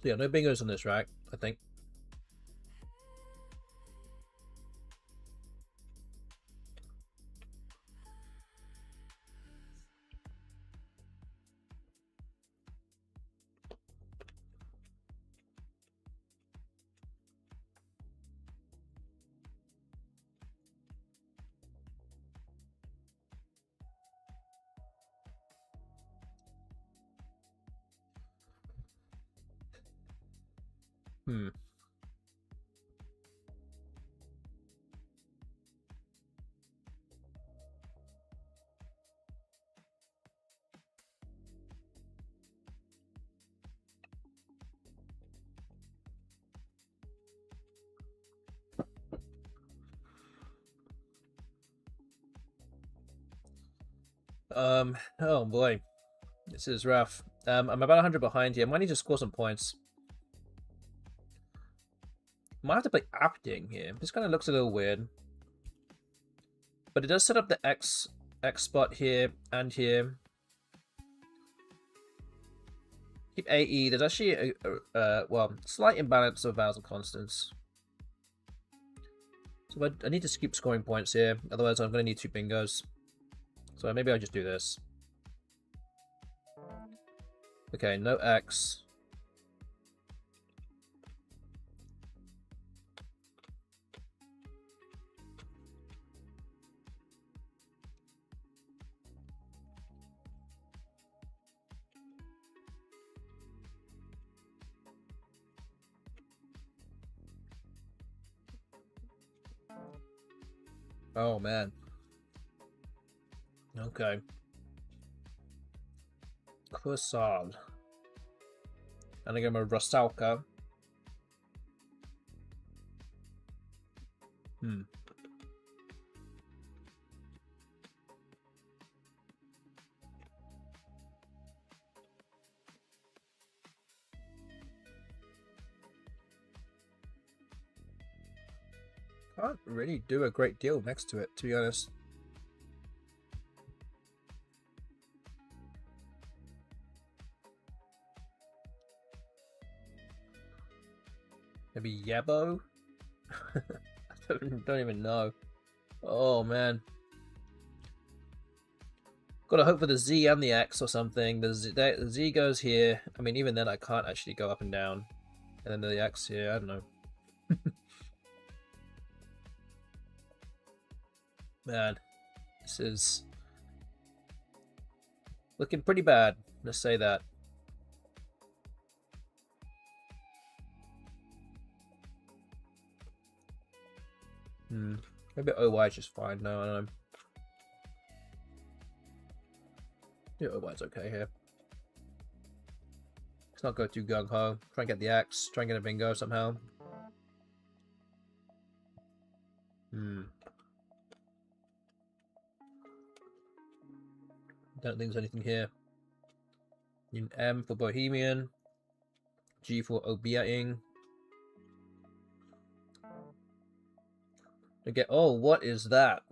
S1: So yeah, no bingos on this rack, I think. Oh boy, this is rough. I'm about 100 behind here. I might need to score some points. Might have to play acting here. This kind of looks a little weird, but it does set up the X spot here and here. Keep AE. There's actually a well, slight imbalance of vowels and constants. So I need to keep scoring points here. Otherwise, I'm going to need 2 bingos. So maybe I'll just do this. Okay, no X. Oh man. Okay. Kusal. And again, a Rusalka. Can't really do a great deal next to it, to be honest. Maybe Yabo? I don't even know. Oh man. Gotta hope for the Z and the X or something. The Z goes here. I mean, even then I can't actually go up and down. And then the X here, I don't know. Man, this is looking pretty bad. Let's say that. Maybe OY is just fine. No, I don't know. Yeah, OY's okay here. Let's not go too gung-ho. Try and get the X. Try and get a bingo somehow. Don't think there's anything here. In M for Bohemian. G for Obiaing. Okay. Oh, what is that?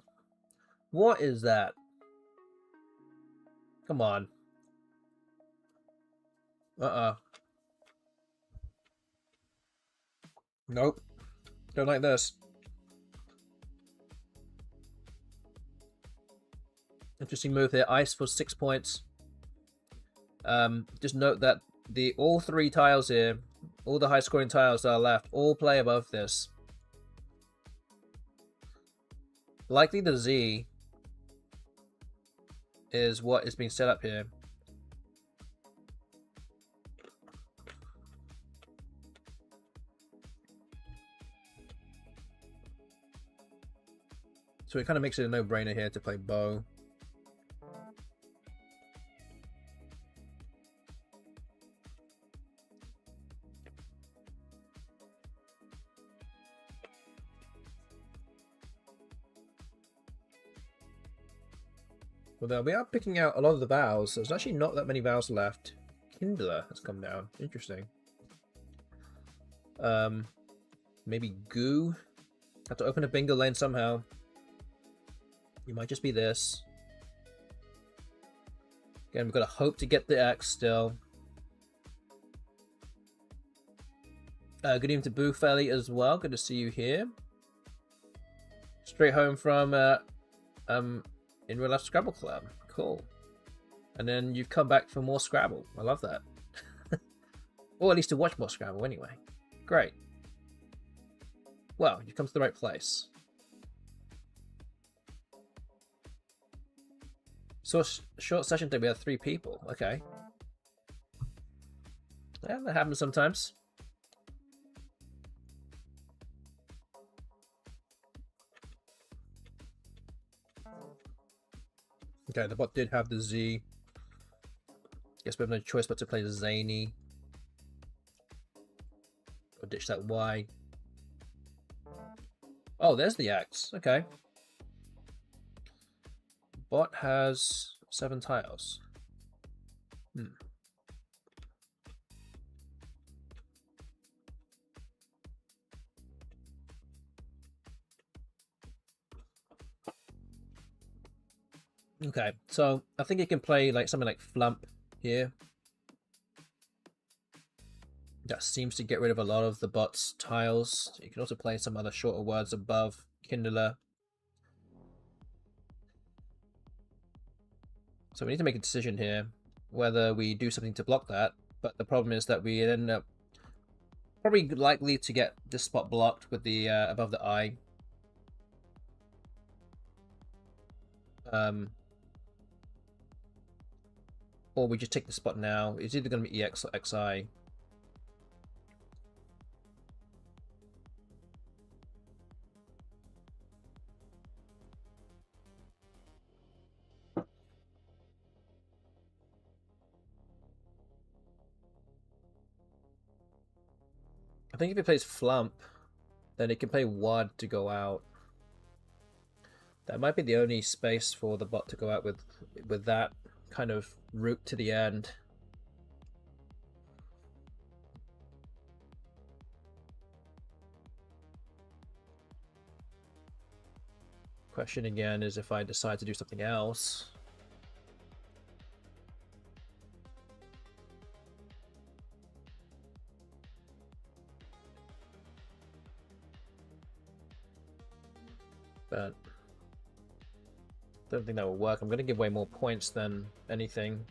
S1: What is that? Come on. Nope. Don't like this. Interesting move here. Ice for 6 points. Just note that all 3 tiles here, all the high scoring tiles that are left, all play above this. Likely the Z is what is being set up here. So it kind of makes it a no-brainer here to play Bow. Well, we are picking out a lot of the vowels. There's actually not that many vowels left. Kindler has come down. Interesting. Maybe Goo. Have to open a bingo lane somehow. You might just be this. Again, we've got to hope to get the X still. Good evening to Boo Felly as well. Good to see you here. Straight home from in Real Life Scrabble Club. Cool. And then you've come back for more Scrabble. I love that. Or at least to watch more Scrabble anyway. Great. Well, you've come to the right place. So short session today, we had 3 people. Okay. Yeah, that happens sometimes. Okay, the bot did have the Z. Guess we have no choice but to play the Zany. Or ditch that Y. Oh, there's the X. Okay. Bot has 7 tiles. Okay, so I think you can play like something like Flump here. That seems to get rid of a lot of the bot's tiles. You can also play some other shorter words above Kindler. So we need to make a decision here whether we do something to block that. But the problem is that we end up probably likely to get this spot blocked with the above the I. Or we just take the spot now. It's either going to be EX or XI. I think if he plays Flump, then he can play Wad to go out. That might be the only space for the bot to go out with that kind of route to the end. Question again is if I decide to do something else. But I don't think that will work. I'm going to give away more points than anything.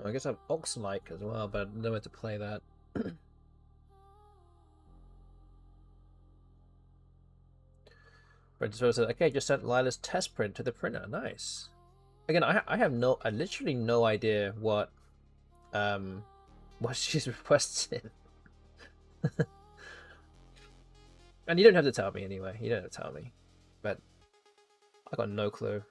S1: I guess I have Ox-like as well, but I don't know where to play that. Brent said, okay, just sent Lila's test print to the printer. Nice. Again, I literally no idea what she's requesting. And you don't have to tell me anyway. You don't have to tell me. But I got no clue.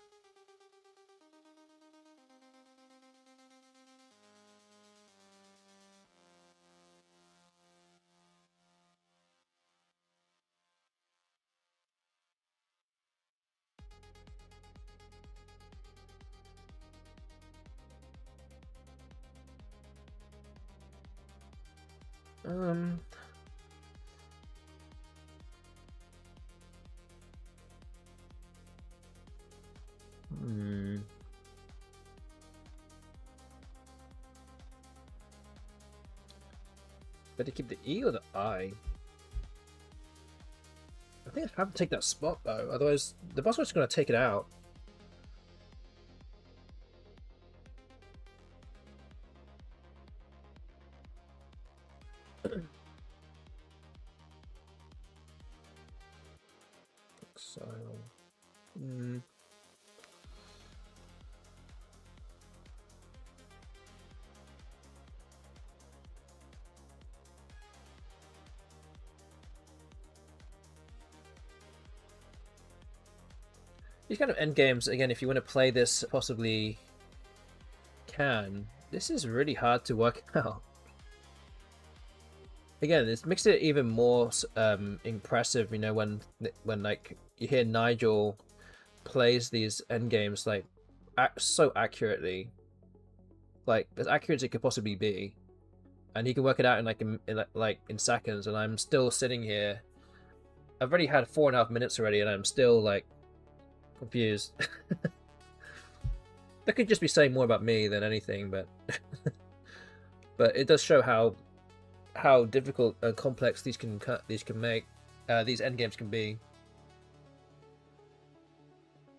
S1: Better keep the E or the I? I think I have to take that spot though, otherwise the boss is going to take it out. Exile. These kind of end games, again, if you want to play this, possibly can. This is really hard to work out. Again, this makes it even more impressive, you know, when like you hear Nigel plays these end games like so accurately, like as accurate as it could possibly be, and he can work it out in seconds. And I'm still sitting here. I've already had 4.5 minutes already, and I'm still like confused. That could just be saying more about me than anything, but but it does show how difficult and complex these end games can be.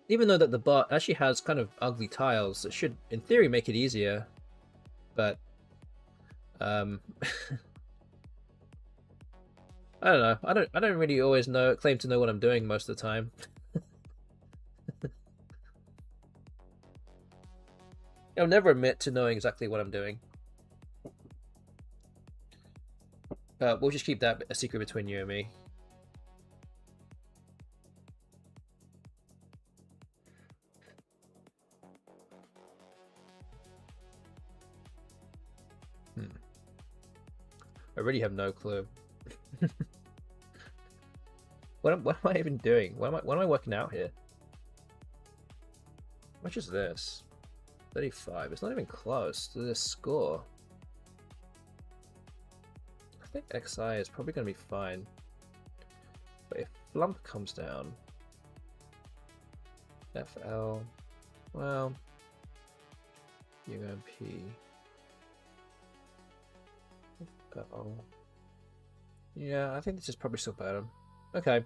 S1: Even though that the bot actually has kind of ugly tiles, it should, in theory, make it easier. But I don't know. I don't really always claim to know what I'm doing most of the time. I'll never admit to knowing exactly what I'm doing. We'll just keep that a secret between you and me. I really have no clue. What am I even doing? What am I working out here? How much is this? 35. It's not even close to this score. I think XI is probably going to be fine. But if Flump comes down... FL... Well... UMP... Uh-oh. Yeah, I think this is probably still better. Okay.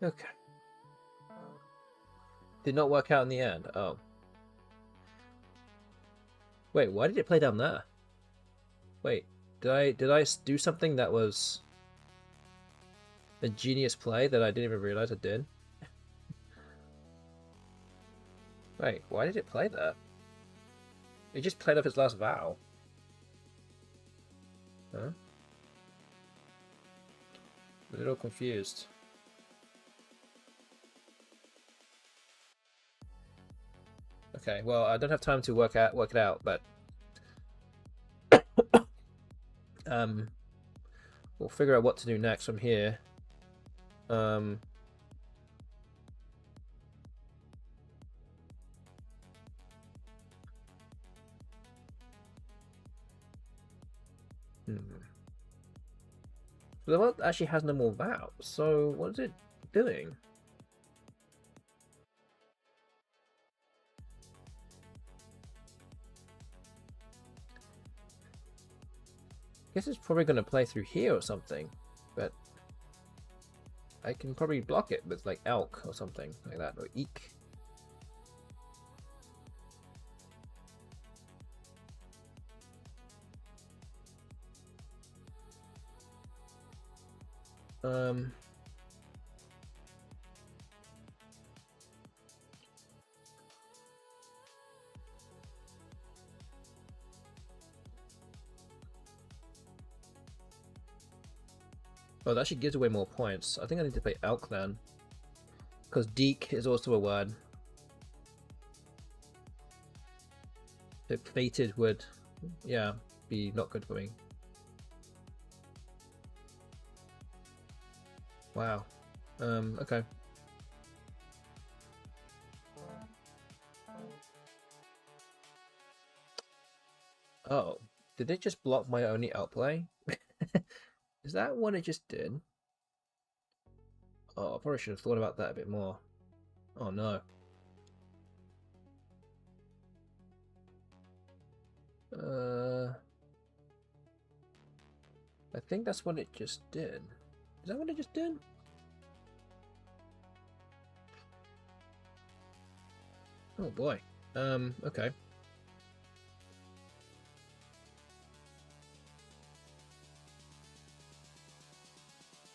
S1: Okay. Did not work out in the end. Oh. Wait, why did it play down there? Wait, did I do something that was a genius play that I didn't even realize I did? Wait, why did it play that? He just played off his last vowel. Huh? A little confused. Okay, well, I don't have time to work it out, but we'll figure out what to do next from here. The one actually has no more vowels, so what is it doing? I guess it's probably going to play through here or something, but I can probably block it with like elk or something like that, or eek. Oh, that actually gives away more points. I think I need to play elk then, because deek is also a word. So fated would, yeah, be not good for me. Wow. Okay. Oh, did it just block my only outplay? Is that what it just did? Oh, I probably should have thought about that a bit more. Oh no. I think that's what it just did. Is that what it just did? Oh boy. Okay.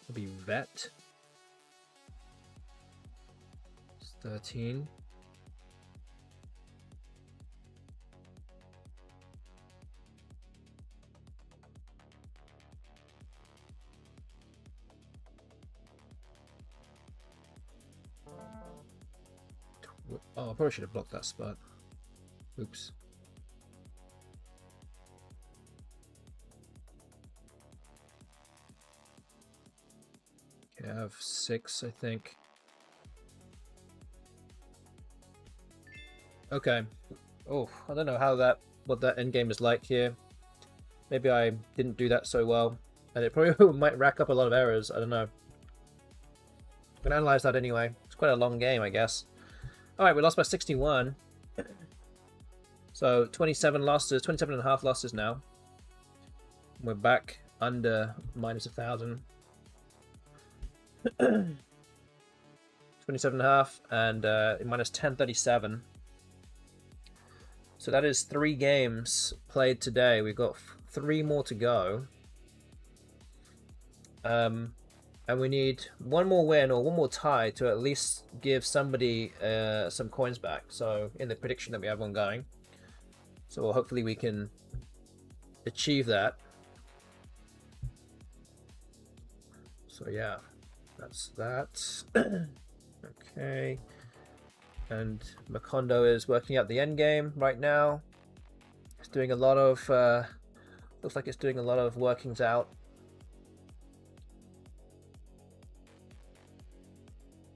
S1: It'll be vet. It's 13. Oh, I probably should have blocked that spot. Oops. Okay, I have 6, I think. Okay. Oh, I don't know how what that end game is like here. Maybe I didn't do that so well, and it probably might rack up a lot of errors. I don't know. I'm gonna analyze that anyway. It's quite a long game, I guess. Alright, we lost by 61. So 27 losses, 27 and a half losses now. We're back under minus 1,000. 27 and a half and minus 1037. So that is 3 games played today. We've got 3 more to go. And we need 1 more win or 1 more tie to at least give somebody some coins back. So in the prediction that we have ongoing. So hopefully we can achieve that. So yeah, that's that. Okay. And Macondo is working out the end game right now. It's doing a lot of looks like it's doing a lot of workings out.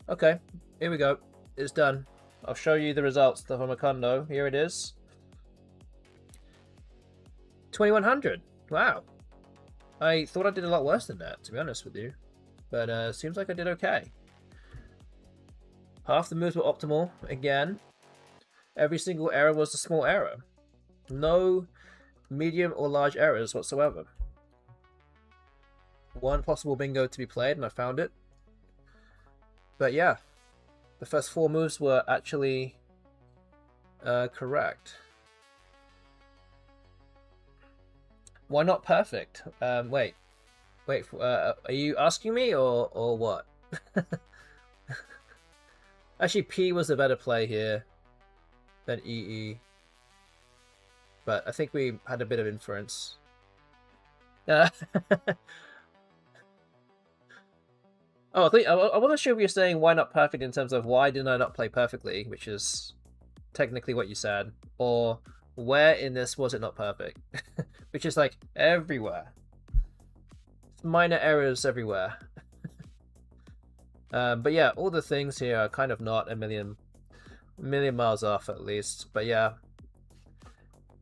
S1: Okay, here we go. It's done. I'll show you the results for Macondo. Here it is. 2100. Wow. I thought I did a lot worse than that, to be honest with you. But seems like I did okay. Half the moves were optimal. Again, every single error was a small error. No medium or large errors whatsoever. 1 possible bingo to be played, and I found it. But yeah, the first 4 moves were actually correct. Why not perfect? Wait, are you asking me or what? Actually, P was the better play here than EE. but I think we had a bit of influence. Oh, I wasn't sure if you were saying why not perfect in terms of why didn't I not play perfectly, which is technically what you said, or where in this was it not perfect, which is like everywhere. Minor errors everywhere. But yeah, all the things here are kind of not a million miles off at least. But yeah,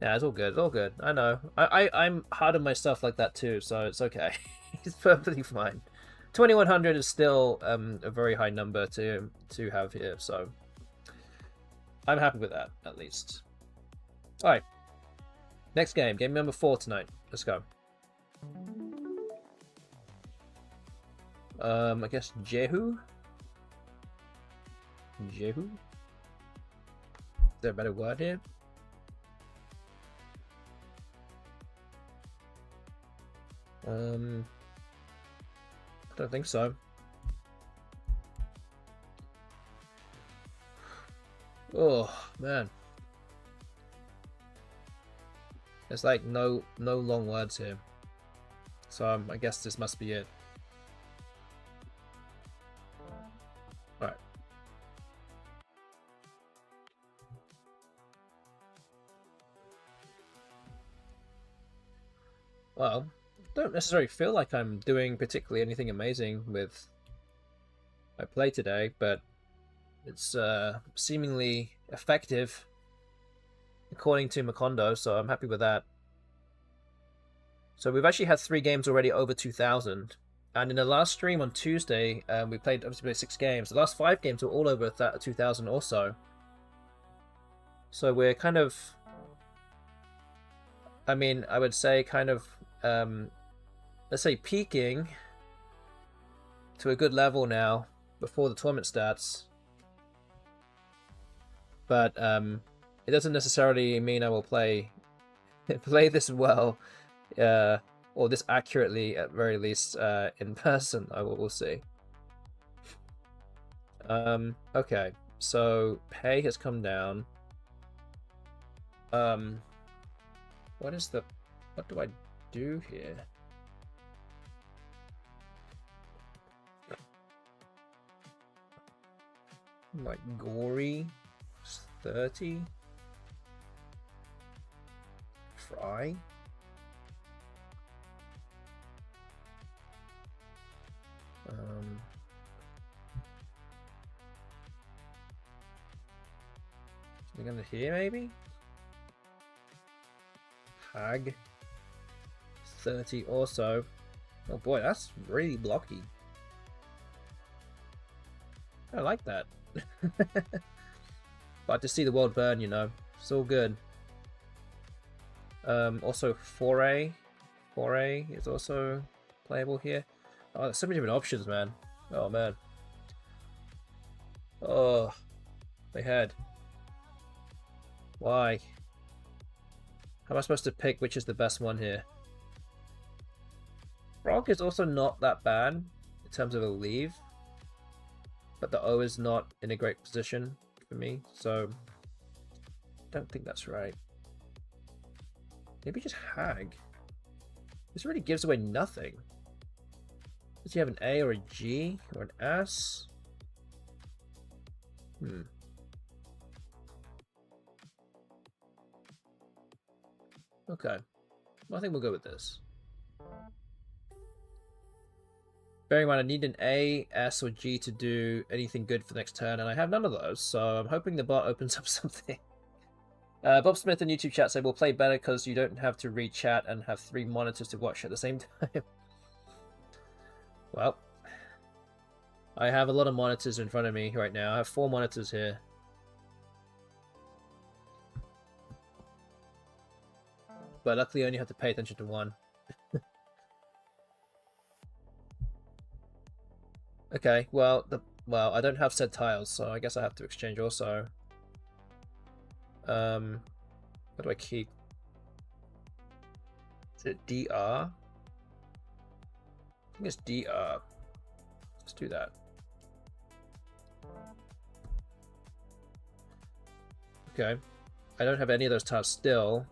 S1: it's all good. It's all good. I know. I'm hard on myself like that too, so it's okay. It's perfectly fine. 2100 is still a very high number to have here, so I'm happy with that at least. All right, next game number 4 tonight. Let's go. I guess Jehu. Is there a better word here? I don't think so. Oh man, there's like no long words here, so I guess this must be it. All right. Well, don't necessarily feel like I'm doing particularly anything amazing with my play today, but it's seemingly effective according to Macondo, so I'm happy with that. So we've actually had 3 games already over 2,000, and in the last stream on Tuesday, we played 6 games. The last 5 games were all over 2,000 also. So we're kind of, I mean, I would say kind of, let's say peaking to a good level now before the tournament starts. But it doesn't necessarily mean I will play this well, or this accurately at very least in person. We'll see. Okay, so pay has come down. What do I do here? Like gory 30. Fry. Something under here maybe? Hag 30 also. Oh boy, that's really blocky. I like that. But to see the world burn, you know, it's all good. Also foray is also playable here. Oh, there's so many different options, man. Oh man. Oh, they had. Why? How am I supposed to pick which is the best one here? Frog is also not that bad in terms of a leave, but the O is not in a great position for me, so I don't think that's right. Maybe just Hag. This really gives away nothing. Does he have an A or a G or an S? Okay. Well, I think we'll go with this. Bearing in mind, I need an A, S, or G to do anything good for the next turn, and I have none of those, so I'm hoping the bot opens up something. Bob Smith in YouTube chat said, we'll play better because you don't have to read chat and have 3 monitors to watch at the same time. Well, I have a lot of monitors in front of me right now. I have 4 monitors here. But luckily I only have to pay attention to 1. Okay, well, I don't have said tiles, so I guess I have to exchange also. What do I keep? Is it DR? I think it's DR. Let's do that. Okay. I don't have any of those tiles still.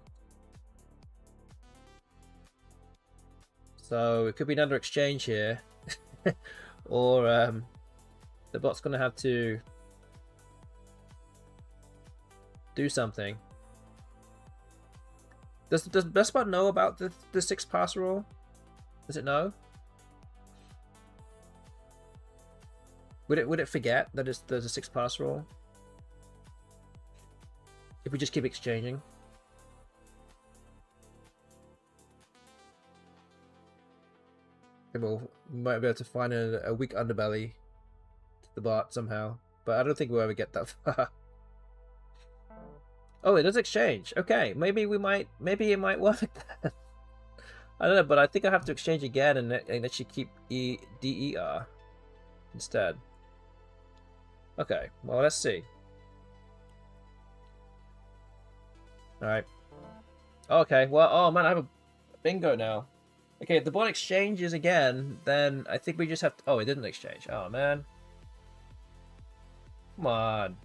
S1: So it could be another exchange here. Or the bot's going to have to do something. Does BestBot know about the 6 pass rule? Does it know? Would it forget that there's a 6 pass rule? If we just keep exchanging? We might be able to find a weak underbelly to the bot somehow, but I don't think we'll ever get that far. Oh, it does exchange. Okay, maybe it might work then. I don't know, but I think I have to exchange again and actually keep DER instead. Okay, well, let's see. Alright. Okay, well, oh man, I have a bingo now. Okay, if the bot exchanges again, then I think we just have to... Oh, it didn't exchange. Oh, man. Come on.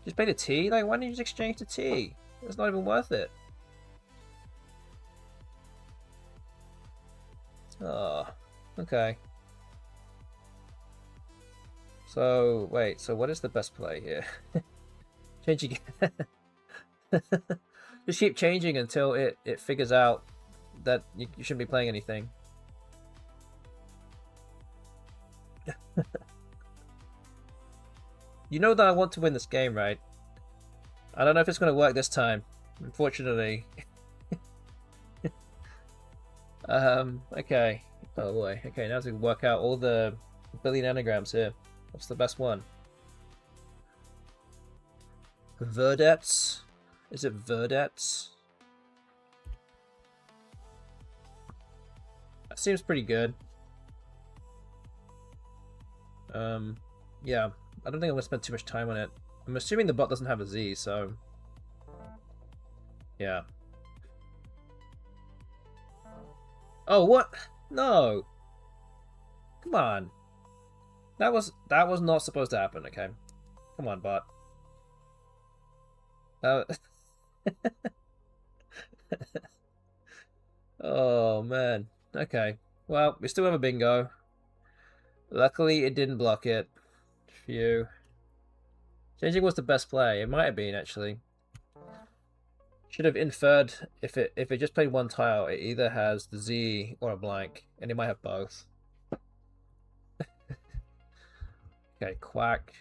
S1: Just pay the T? Like, why didn't you just exchange the T? It's not even worth it. Oh, okay. So, wait, so what is the best play here? Change again. Just keep changing until it figures out that you shouldn't be playing anything. You know that I want to win this game, right? I don't know if it's going to work this time, unfortunately. Okay. Oh boy. Okay, now to work out all the billion anagrams here. What's the best one? Verdets? Is it Verdets? That seems pretty good. Yeah. I don't think I'm going to spend too much time on it. I'm assuming the bot doesn't have a Z, so... Yeah. Oh, what? No! Come on. That was not supposed to happen, okay? Come on, bot. Oh, man. Okay. Well, we still have a bingo. Luckily, it didn't block it. Phew. Changing was the best play. It might have been, actually. Should have inferred if it just played one tile, it either has the Z or a blank, and it might have both. Okay, quack.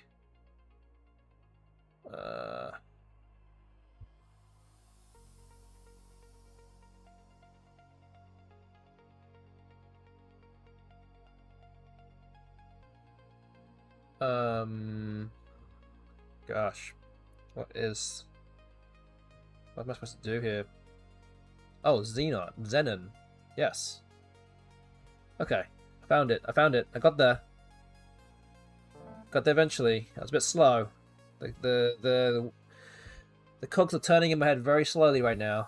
S1: Gosh, what am I supposed to do here? Oh, Zenon. Yes. Okay, I found it. I got there. Got there eventually. I was a bit slow. The cogs are turning in my head very slowly right now.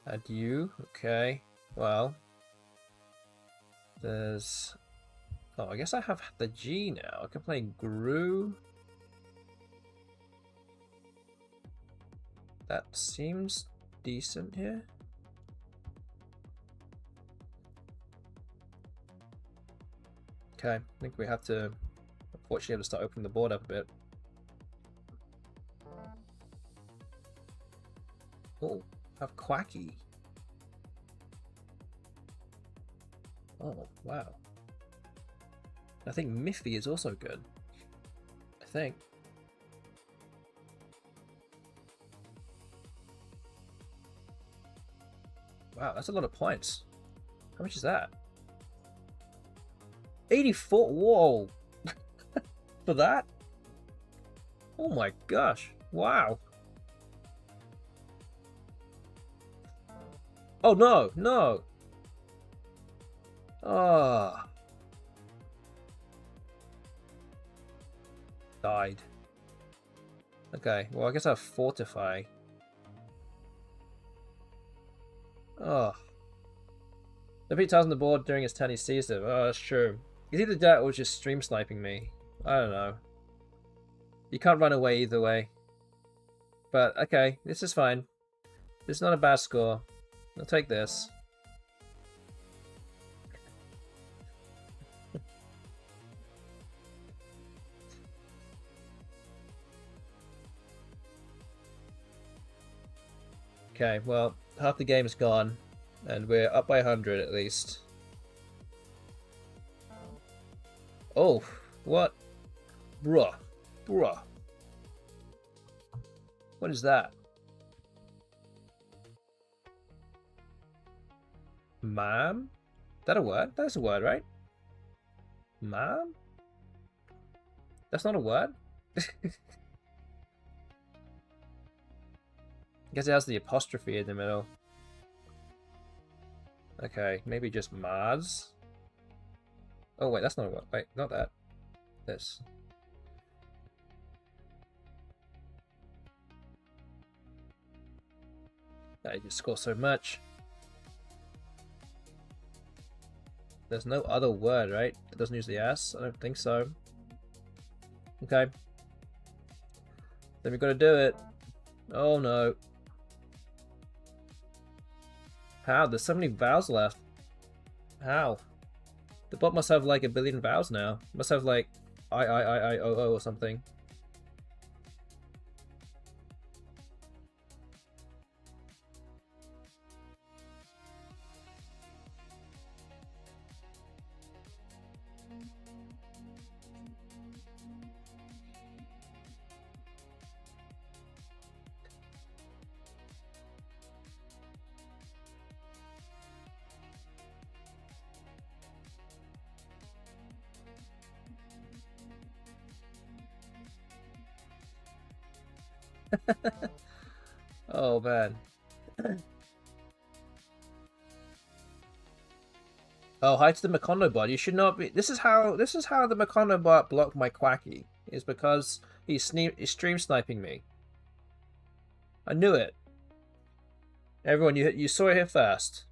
S1: Adieu. Okay. Well, there's... Oh, I guess I have the G now. I can play Gru. That seems decent here. Okay, I think we have to, unfortunately, have to start opening the board up a bit. Oh, have Quacky. Oh, wow. I think Miffy is also good. I think. Wow, that's a lot of points. How much is that? 84? Whoa! For that? Oh my gosh. Wow. Oh no, no! Ah. Died. Okay, well I guess I'll fortify. Oh. Nobody tells on the board during his turn he sees them. Oh, that's true. He's either dead or just stream sniping me. I don't know. You can't run away either way. But, okay, this is fine. This is not a bad score. I'll take this. Okay, well, half the game's gone, and we're up by 100 at least. Oh, what? Bruh. Bruh. What is that? Ma'am? Is that a word? That's a word, right? Ma'am? That's not a word? I guess it has the apostrophe in the middle. Okay, maybe just Mars. Oh wait, that's not a word. Wait, not that. This. I just score so much. There's no other word, right? It doesn't use the S? I don't think so. Okay. Then we gotta do it. Oh no. How? There's so many vowels left. How? The bot must have like a billion vowels now. Must have like I, or something. Oh man. Oh, hi to the Macondo bot. You should not be. This is how the Macondo bot blocked my Quacky. Is because he's stream sniping me. I knew it. Everyone, you saw it here first.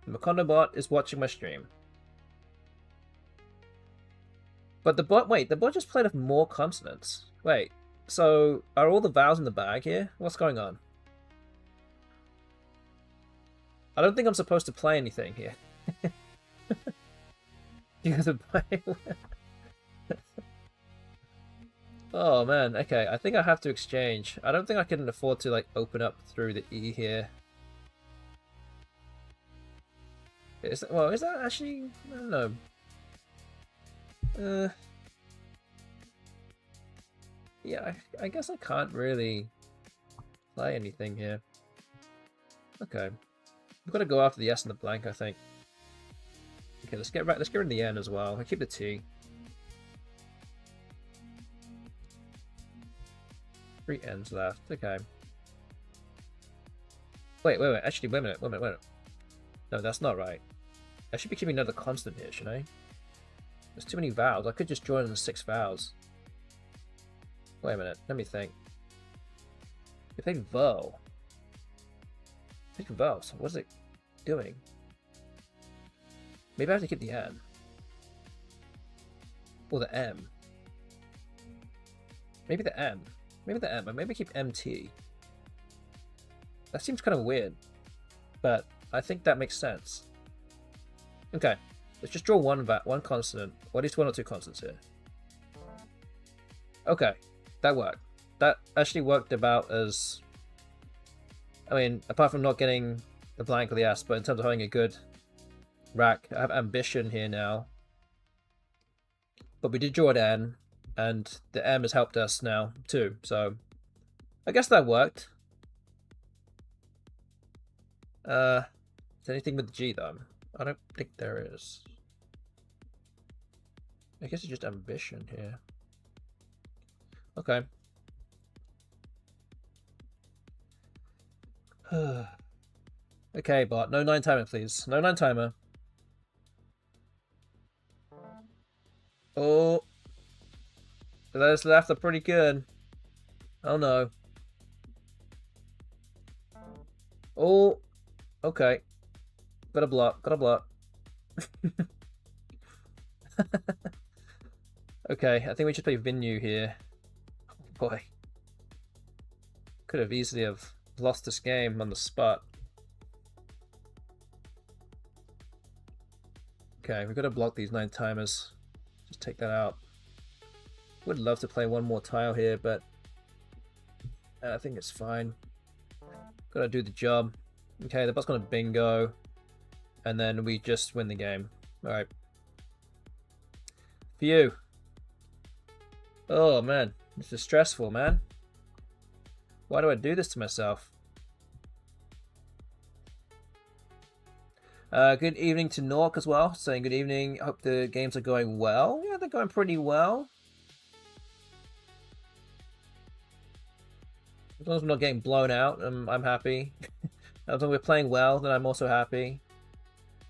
S1: The Macondo bot is watching my stream. But the bot, wait, the bot just played with more consonants. Wait, so are all the vowels in the bag here? What's going on? I don't think I'm supposed to play anything here. You have to play. Oh man, okay, I think I have to exchange. I don't think I can afford to like open up through the E here. Is that actually, I don't know. Yeah, I guess I can't really play anything here. Okay. We've got to go after the S and the blank, I think. Okay, let's get rid of the N as well. I'll keep the T. 3 N's left. Okay. Wait. Actually, wait a minute. No, that's not right. I should be keeping another constant here, shouldn't I? There's too many vowels. I could just join the 6 vowels. Wait a minute. Let me think. If they vowel. Pick vowels. What's it doing? Maybe I have to keep the N. Or the M. Maybe the M. Maybe the M. Or maybe keep MT. That seems kind of weird. But I think that makes sense. Okay. Let's just draw one consonant. Or at least 1 or 2 consonants here. Okay. That worked. That actually worked about as... I mean, apart from not getting the blank or the S, but in terms of having a good rack, I have ambition here now. But we did draw an N, and the M has helped us now too, so I guess that worked. Is there anything with G though? I don't think there is. I guess it's just ambition here. Okay. Okay, bot. No 9 timer, please. No 9 timer. Oh. The letters left are pretty good. Oh no. Oh. Okay. Gotta block. Gotta block. Okay, I think we should play Vinu here. Oh boy. Could have easily have lost this game on the spot. Okay, we've got to block these 9 timers. Just take that out. Would love to play one more tile here, but I think it's fine. Gotta do the job. Okay, the bot's gonna bingo. And then we just win the game. Alright. Phew. Oh man, this is stressful, man. Why do I do this to myself? Good evening to Nork as well, saying good evening. Hope the games are going well. Yeah, they're going pretty well. As long as we're not getting blown out, I'm happy. As long as we're playing well, then I'm also happy.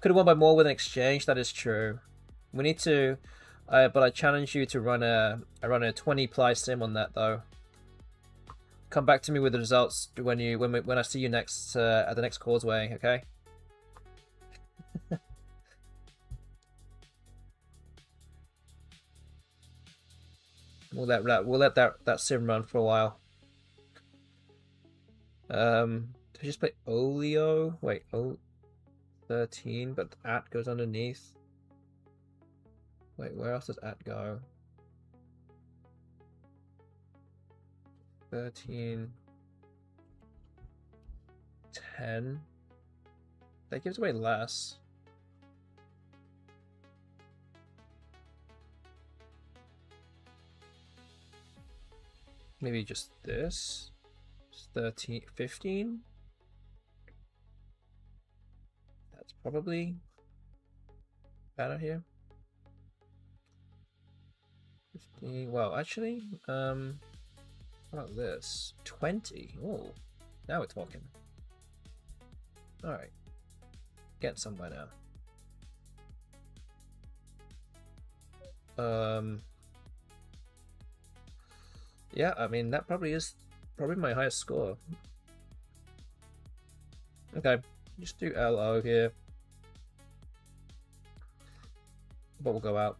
S1: Could have won by more with an exchange, that is true. We need to, but I challenge you to run a 20-ply sim on that though. Come back to me with the results when I see you next at the next causeway, okay? We'll let that sim run for a while. Did I just play Olio? Wait, 13, but at goes underneath. Wait, where else does at go? 13, 10. That gives away less. Maybe just this. 13, 15. That's probably better here. 15. Well, actually, how about this? 20. Oh, now we're talking. All right, get somewhere now. Yeah, I mean that probably is my highest score. Okay, just do LO here. But we'll go out.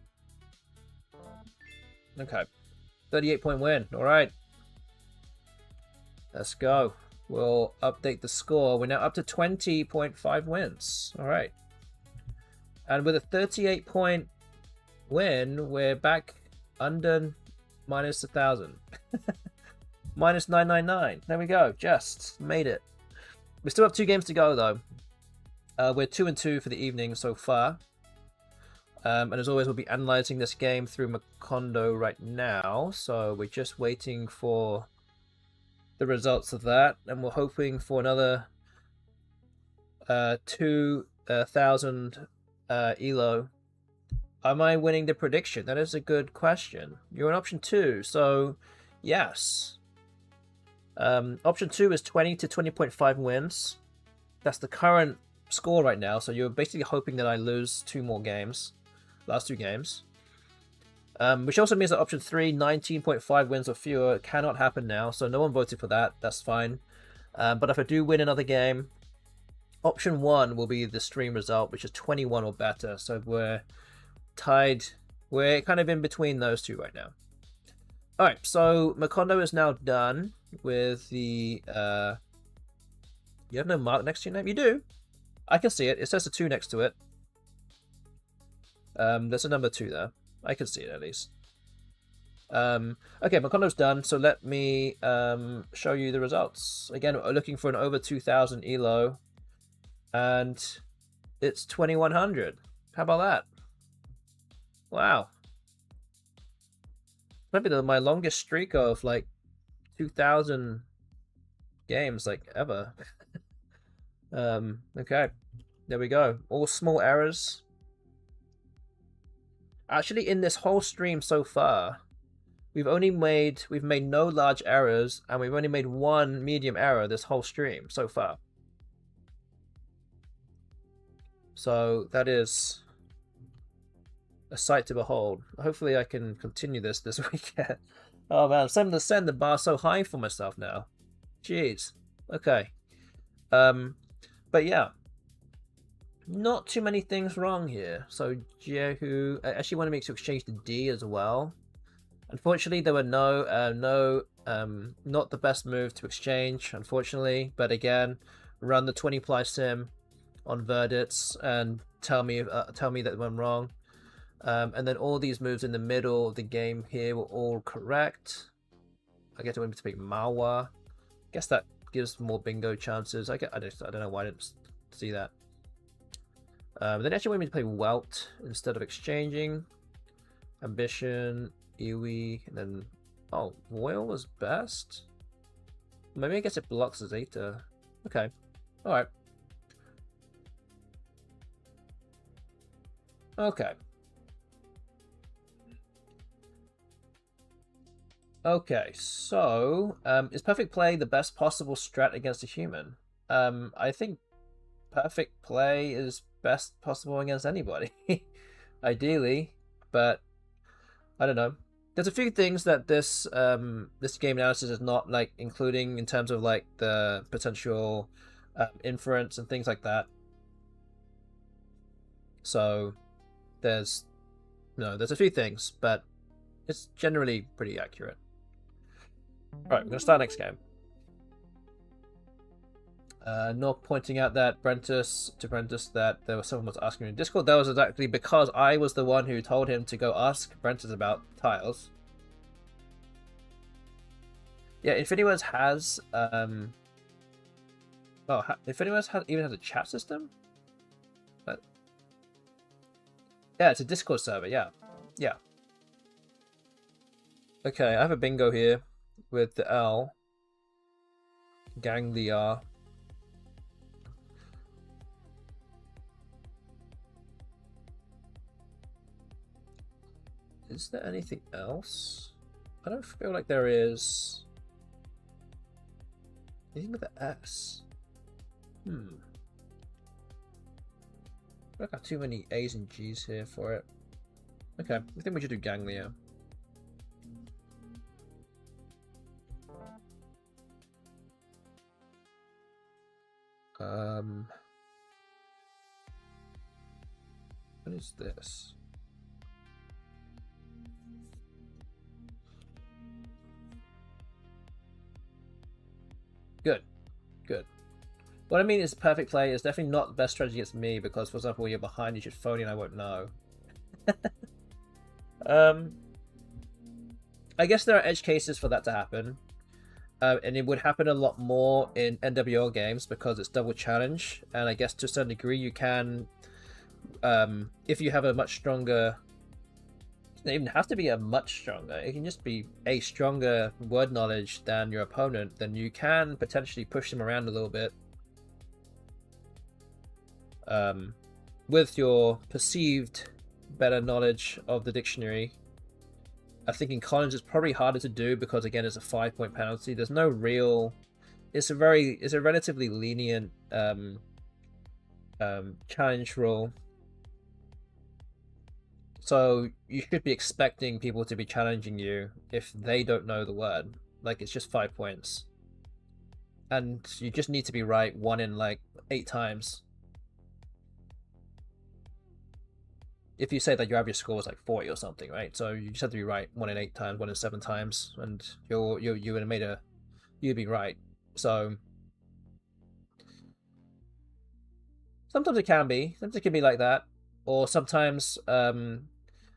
S1: Okay, 38-point win. All right, let's go. We'll update the score. We're now up to 20.5 wins. All right, and with a 38-point win, we're back under minus 1,000. Minus 999. There we go. Just made it. We still have 2 games to go though. We're 2-2 for the evening so far. And as always, we'll be analyzing this game through Macondo right now. So we're just waiting for the results of that, and we're hoping for another 2,000 elo. Am I winning the prediction? That is a good question. You're in option 2, so yes. Option 2 is 20 to 20.5 wins. That's the current score right now, so you're basically hoping that I lose 2 more games. Last 2 games. Which also means that option 3, 19.5 wins or fewer, cannot happen now, so no one voted for that. That's fine. But if I do win another game, option 1 will be the stream result, which is 21 or better. So we're tied. We're kind of in between those 2 right now. Alright, so Macondo is now done with the... You have no mark next to your name? You do. I can see it. It says a 2 next to it. There's a number 2 there. I can see it at least. Okay, Macondo's done, so let me show you the results. Again, we're looking for an over 2,000 elo, and it's 2,100. How about that? Wow. Maybe my longest streak of like 2,000 games like ever. Okay, there we go. All small errors. Actually, in this whole stream so far, we've made no large errors, and we've only made 1 medium error this whole stream so far. So that is a sight to behold. Hopefully I can continue this weekend. Oh man, I'm starting to set the bar so high for myself now. Jeez. Okay. But yeah, not too many things wrong here. So Jehu actually wanted me to exchange the D as well. Unfortunately, there were not the best move to exchange, unfortunately. But again, run the 20-ply sim on verdicts and tell me that it went wrong. And then all these moves in the middle of the game here were all correct. I guess I went to pick Malwa. Guess that gives more bingo chances. I don't know why I didn't see that. Then actually wanted me to play Welt instead of exchanging. Ambition, Iwi, and then Royal was best. Maybe I guess it blocks Zeta. Okay, all right. Okay. Okay, so is perfect play the best possible strat against a human? I think perfect play is best possible against anybody, ideally, but I don't know. There's a few things that this this game analysis is not like including in terms of like the potential inference and things like that. So there's a few things, but it's generally pretty accurate. Right, we're gonna start next game. Not pointing out that Brentus that there was someone was asking me in Discord. That was exactly because I was the one who told him to go ask Brentus about tiles. Yeah, Infiniverse has Infiniverse even has a chat system. But yeah, it's a Discord server. Yeah. Okay, I have a bingo here with the L. Gang the R. Is there anything else? I don't feel like there is. Anything with the S? I got too many A's and G's here for it. Okay, I think we should do Ganglia. What is this? Good. What I mean is perfect play is definitely not the best strategy against me because, for example, when you're behind, you should phone and I won't know. I guess there are edge cases for that to happen. And it would happen a lot more in NWL games because it's double challenge. And I guess to a certain degree you can, if you have a much stronger... It doesn't even have to be a much stronger. It can just be a stronger word knowledge than your opponent. Then you can potentially push them around a little bit. With your perceived better knowledge of the dictionary. I think in college it's probably harder to do because again it's a 5-point penalty. There's no real. It's a relatively lenient challenge rule. So you should be expecting people to be challenging you if they don't know the word. Like it's just 5 points, and you just need to be right 1 in like 8 times. If you say that your average score was like 40 or something, right? So you just have to be right 1 in 8 times, 1 in 7 times, and you'd be right. So sometimes it can be like that, or sometimes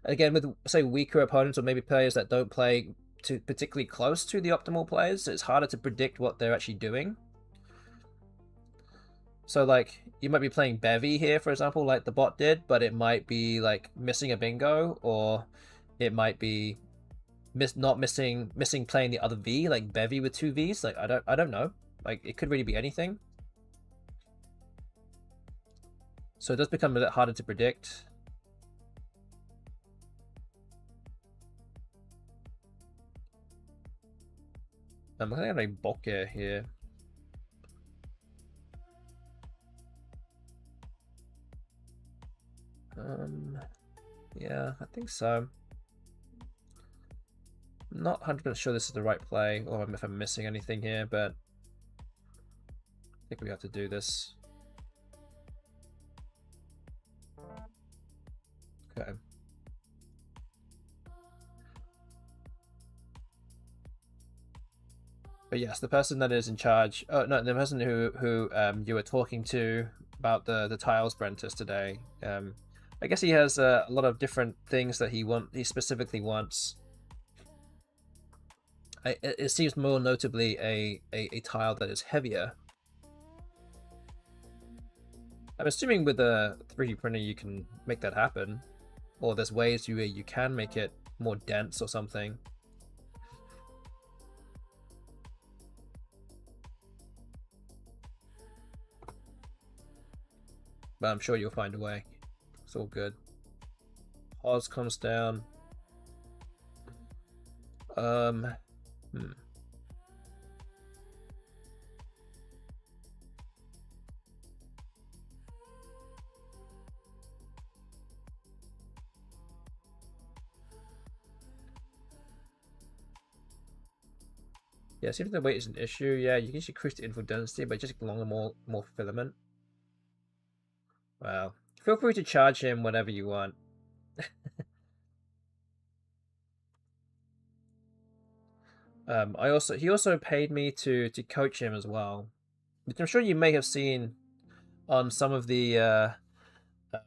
S1: again with say weaker opponents or maybe players that don't play to particularly close to the optimal players, it's harder to predict what they're actually doing. So like you might be playing Bevy here, for example, like the bot did, but it might be like missing a bingo, or it might be missing playing the other V, like Bevy with 2 Vs. Like I don't know. Like it could really be anything. So it does become a bit harder to predict. I'm gonna have a Bokeh here. Yeah, I think so. I'm not 100% sure this is the right play, or if I'm missing anything here, but I think we have to do this. But yes, the person that is in charge. Oh no, the person who you were talking to about the tiles Brentus today. I guess he has a lot of different things that he specifically wants. It seems more notably a tile that is heavier. I'm assuming with a 3D printer you can make that happen, or there's ways where you can make it more dense or something. But I'm sure you'll find a way. It's all good. Oz comes down. Yeah, see if the weight is an issue. Yeah, you can just increase the infill density, but just longer, more filament. Wow. Feel free to charge him whatever you want. He also paid me to coach him as well, which I'm sure you may have seen on some of the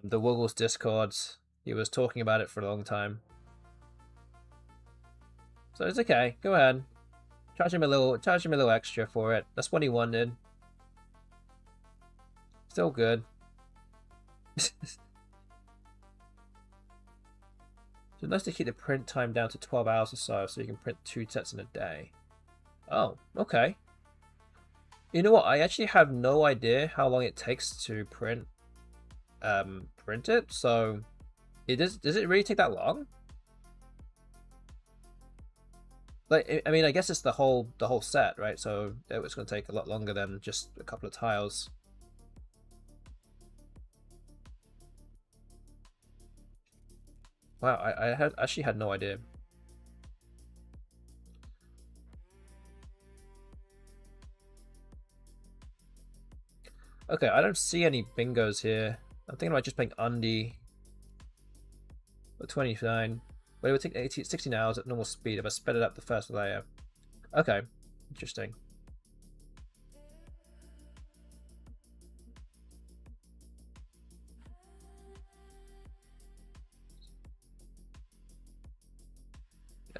S1: Woggles Discords. He was talking about it for a long time. So it's okay. Go ahead. Charge him a little extra for it. That's what he wanted. Still good. So nice to keep the print time down to 12 hours or so you can print 2 sets in a day. Oh, okay. You know what? I actually have no idea how long it takes to print it. So does it really take that long? Like, I mean, I guess it's the whole set, right? So it's going to take a lot longer than just a couple of tiles. Wow, I actually had no idea. Okay, I don't see any bingos here. I'm thinking about just playing Undy for 29. But it would take 16 hours at normal speed if I sped it up the first layer. Okay, interesting.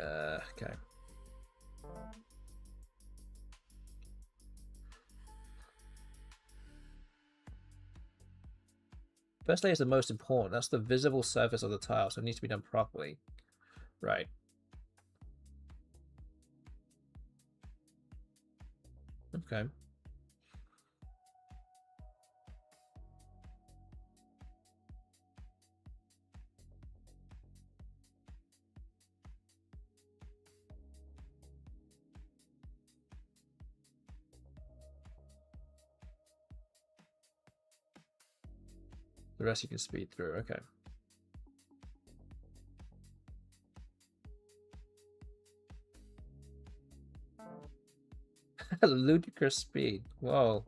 S1: Okay. First layer is the most important. That's the visible surface of the tile, so it needs to be done properly. Right. Okay. The rest you can speed through. Okay. Ludicrous speed. Whoa.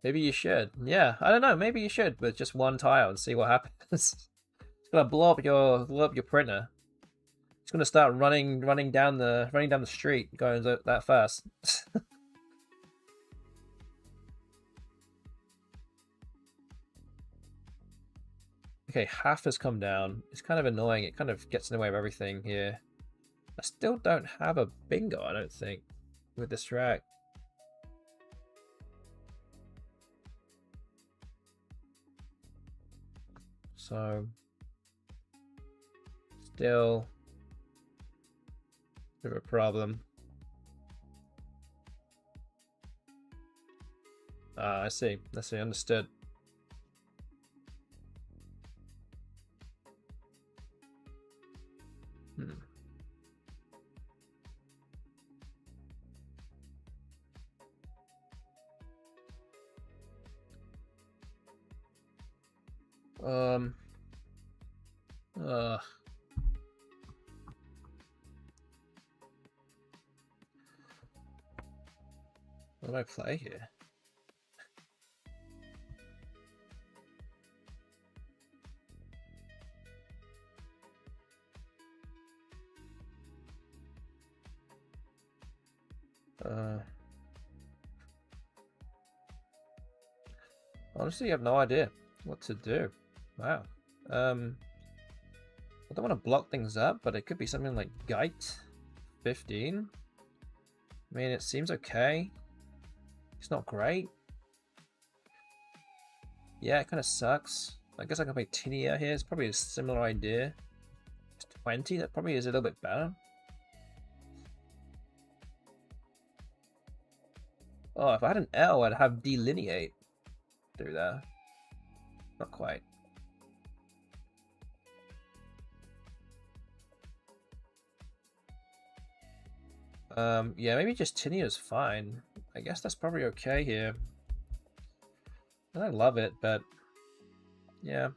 S1: Maybe you should. Yeah, I don't know. Maybe you should with just one tile and see what happens. It's gonna blow up your printer. It's gonna start running down the street, going that fast. Okay, half has come down. It's kind of annoying. It kind of gets in the way of everything here. I still don't have a bingo, I don't think, with this track. So, still a bit of a problem. I see. Understood. What do I play here? Honestly, I have no idea what to do. Wow. I don't want to block things up, but it could be something like Gite 15. I mean, it seems okay. It's not great. Yeah, it kind of sucks. I guess I can play Tinny out here. It's probably a similar idea. It's 20. That probably is a little bit better. Oh, if I had an L, I'd have Delineate through there. Not quite. Yeah, maybe just Tinny is fine. I guess that's probably okay here. I don't love it, but yeah.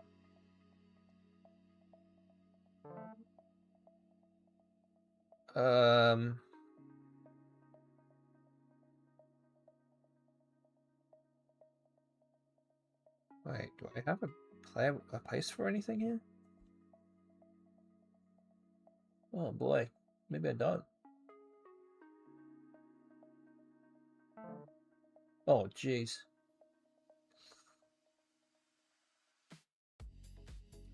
S1: Wait, do I have a place for anything here? Oh boy, maybe I don't. Oh jeez.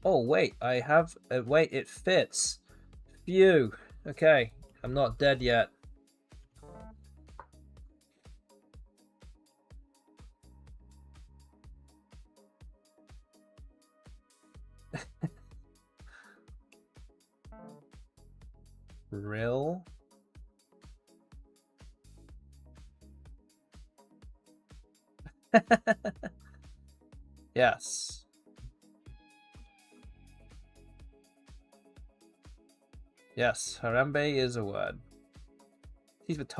S1: Oh wait, I have. Wait, it fits. Phew. Okay, I'm not dead yet. Real? Yes. Yes, Harambe is a word. He's with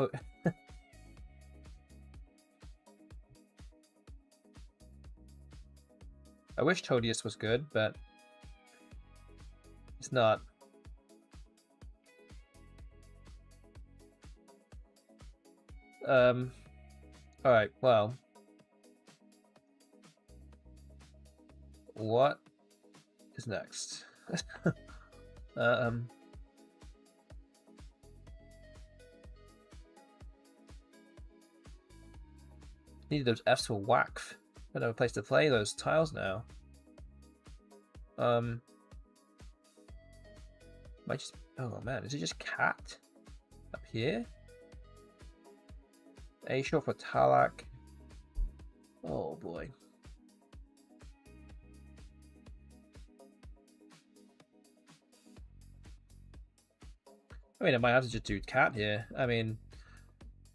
S1: I wish Todius was good, but it's not. Alright, well. What is next? Needed those Fs for WACF. I don't have a place to play those tiles now. Might just. Oh man, is it just cat up here? A short for Talak. Oh boy. I mean, I might have to just do cat here. I mean,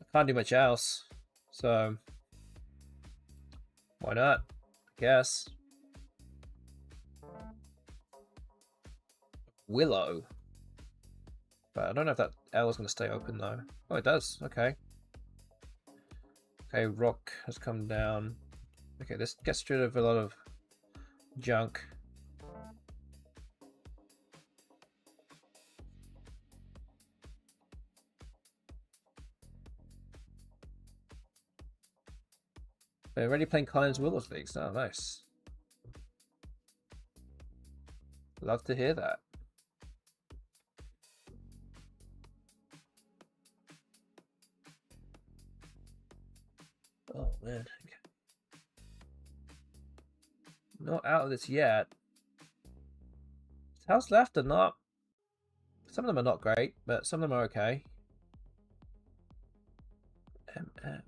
S1: I can't do much else, so why not? I guess. Willow. But I don't know if that L is going to stay open though. Oh, it does. Okay. Okay, rock has come down. Okay, this gets rid of a lot of junk. They're already playing Collins Willows Leagues. Oh, nice. Love to hear that. Oh man. Not out of this yet. House left are not. Some of them are not great, but some of them are okay. Man.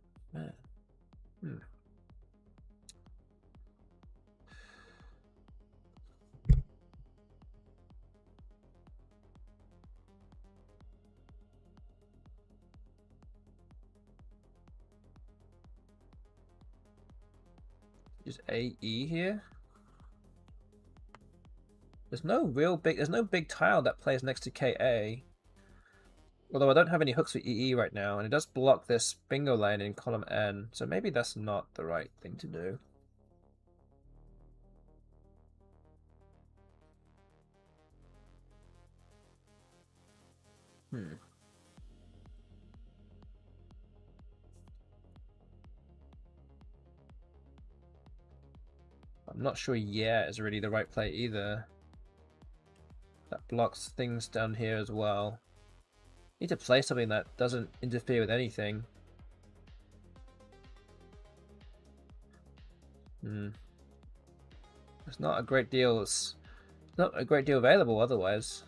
S1: Just AE here. There's no big tile that plays next to KA. Although I don't have any hooks for EE right now, and it does block this bingo lane in column N, so maybe that's not the right thing to do. I'm not sure yeah is really the right play either. That blocks things down here as well. Need to play something that doesn't interfere with anything. There's not a great deal. It's not a great deal available otherwise.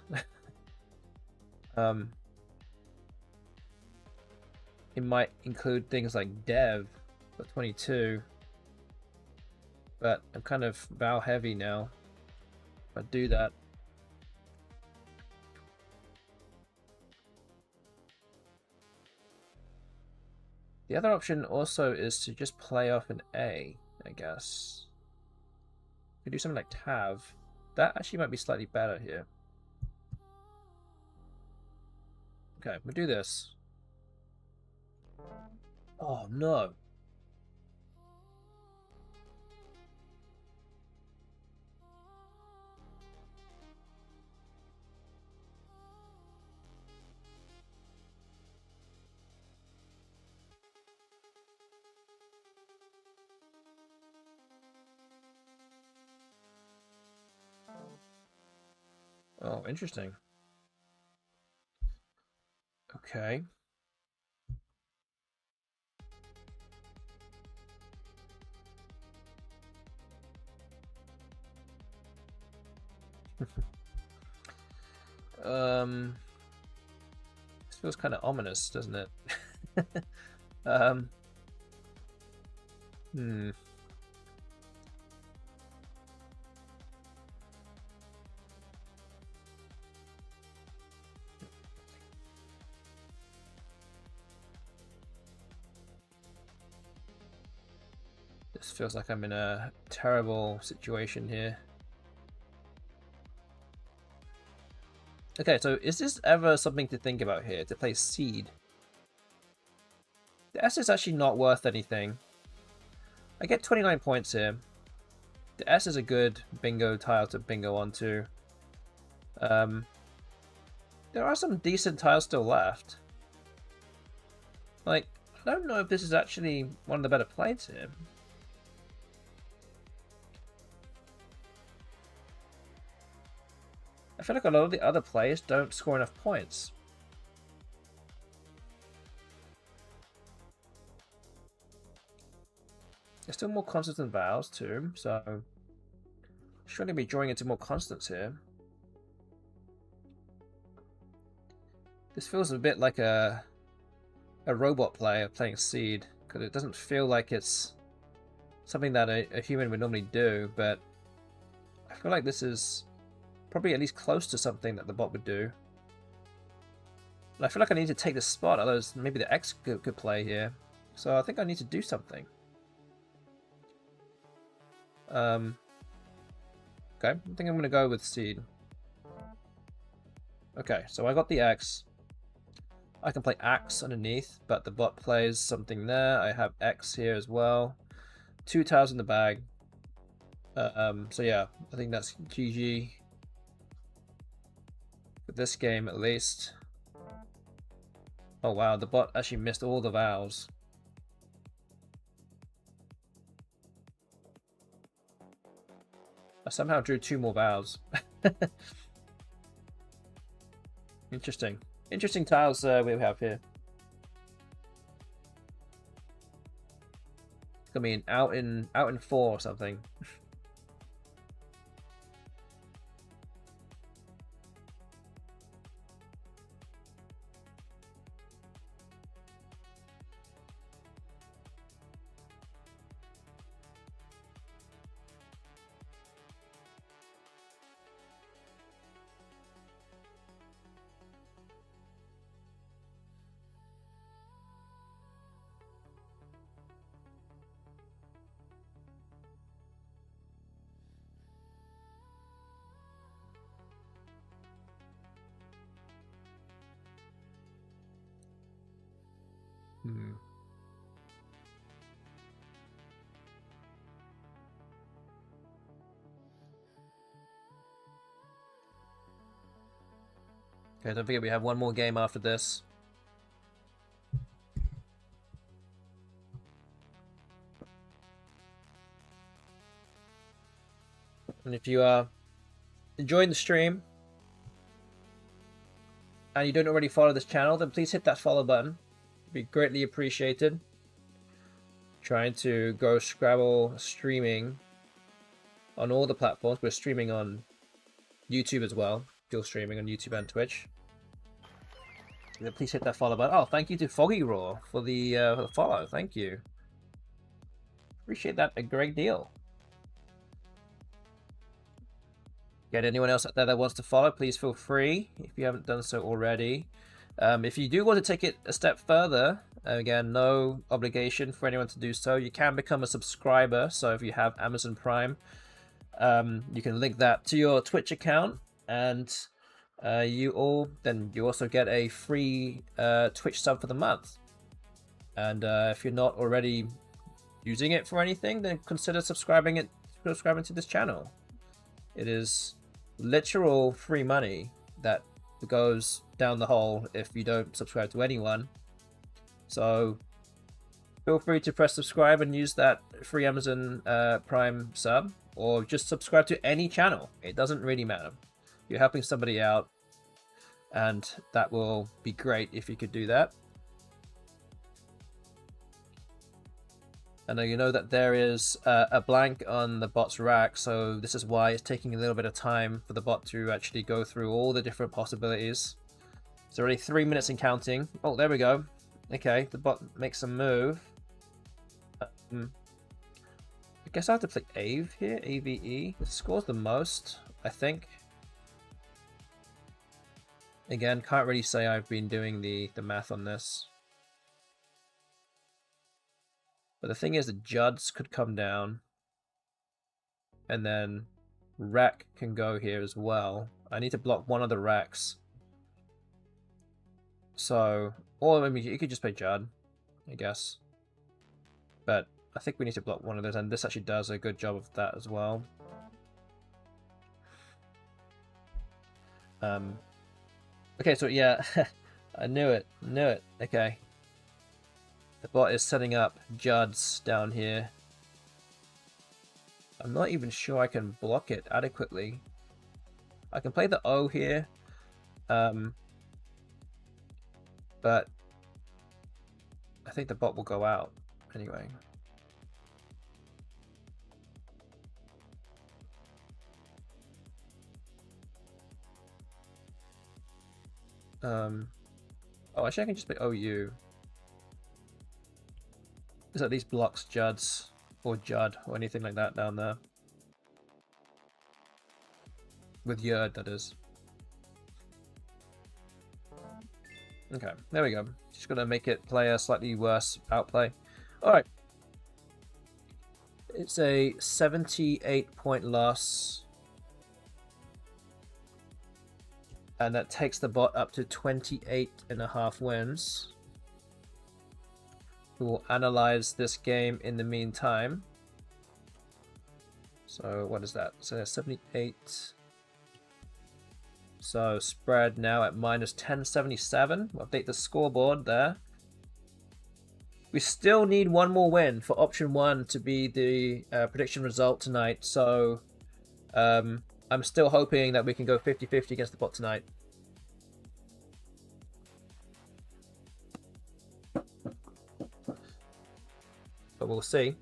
S1: It might include things like Dev for 22, but I'm kind of Val heavy now. If I do that. The other option also is to just play off an A, I guess. We do something like Tav. That actually might be slightly better here. Okay, we'll do this. Oh no. Oh, interesting. Okay. This feels kind of ominous, doesn't it? Hmm. This feels like I'm in a terrible situation here. Okay, so is this ever something to think about here, to play Seed? The S is actually not worth anything. I get 29 points here. The S is a good bingo tile to bingo onto. There are some decent tiles still left. Like, I don't know if this is actually one of the better plays here. I feel like a lot of the other players don't score enough points. There's still more constants than vowels too, so should to be drawing into more constants here. This feels a bit like a robot player playing Seed, because it doesn't feel like it's something that a human would normally do, but I feel like this is probably at least close to something that the bot would do. And I feel like I need to take the spot, otherwise maybe the X could play here. So I think I need to do something. Okay, I think I'm going to go with Seed. Okay, so I got the X. I can play Axe underneath, but the bot plays something there. I have X here as well. 2 tiles in the bag. So yeah, I think that's GG. For this game at least. Oh wow, the bot actually missed all the vowels. I somehow drew 2 more vowels. Interesting. Interesting tiles we have here. It's gonna be an out in 4 or something. Okay, don't forget we have one more game after this. And if you are enjoying the stream and you don't already follow this channel, then please hit that follow button. It'd be greatly appreciated. trying to grow Scrabble streaming on all the platforms. We're streaming on YouTube as well. Still streaming on YouTube and Twitch. Please hit that follow button. Oh, thank you to Foggy Raw for the follow. Thank you. Appreciate that a great deal. Get anyone else out there that wants to follow, please feel free if you haven't done so already. If you do want to take it a step further, again, no obligation for anyone to do so. You can become a subscriber. So if you have Amazon Prime, you can link that to your Twitch account, and you also get a free Twitch sub for the month. And if you're not already using it for anything, then consider subscribing to this channel. It is literal free money that goes down the hole if you don't subscribe to anyone. So feel free to press subscribe and use that free Amazon Prime sub, or just subscribe to any channel. It doesn't really matter. You're helping somebody out, and that will be great if you could do that. And you know that there is a blank on the bot's rack, so this is why it's taking a little bit of time for the bot to actually go through all the different possibilities. It's already 3 minutes and counting. Oh, there we go. Okay, the bot makes a move. I guess I have to play Ave here, AVE. It scores the most, I think. Again, can't really say I've been doing the math on this. But the thing is, the Judds could come down, and then Rack can go here as well. I need to block one of the Racks. So, or I mean, you could just play Judd, I guess. But I think we need to block one of those, and this actually does a good job of that as well. Okay, so yeah, I knew it. Okay. The bot is setting up Judds down here. I'm not even sure I can block it adequately. I can play the O here. But I think the bot will go out anyway. Oh, actually I can just play OU. This at least blocks Judds or Judd or anything like that down there. With Yerd, that is. Okay, there we go. Just gonna make it play a slightly worse outplay. Alright. It's a 78-point loss. And that takes the bot up to 28.5 wins. We will analyze this game in the meantime. So what is that? So 78. So spread now at minus 1077. We'll update the scoreboard there. We still need one more win for option 1 to be the prediction result tonight. So I'm still hoping that we can go 50-50 against the bot tonight. But we'll see.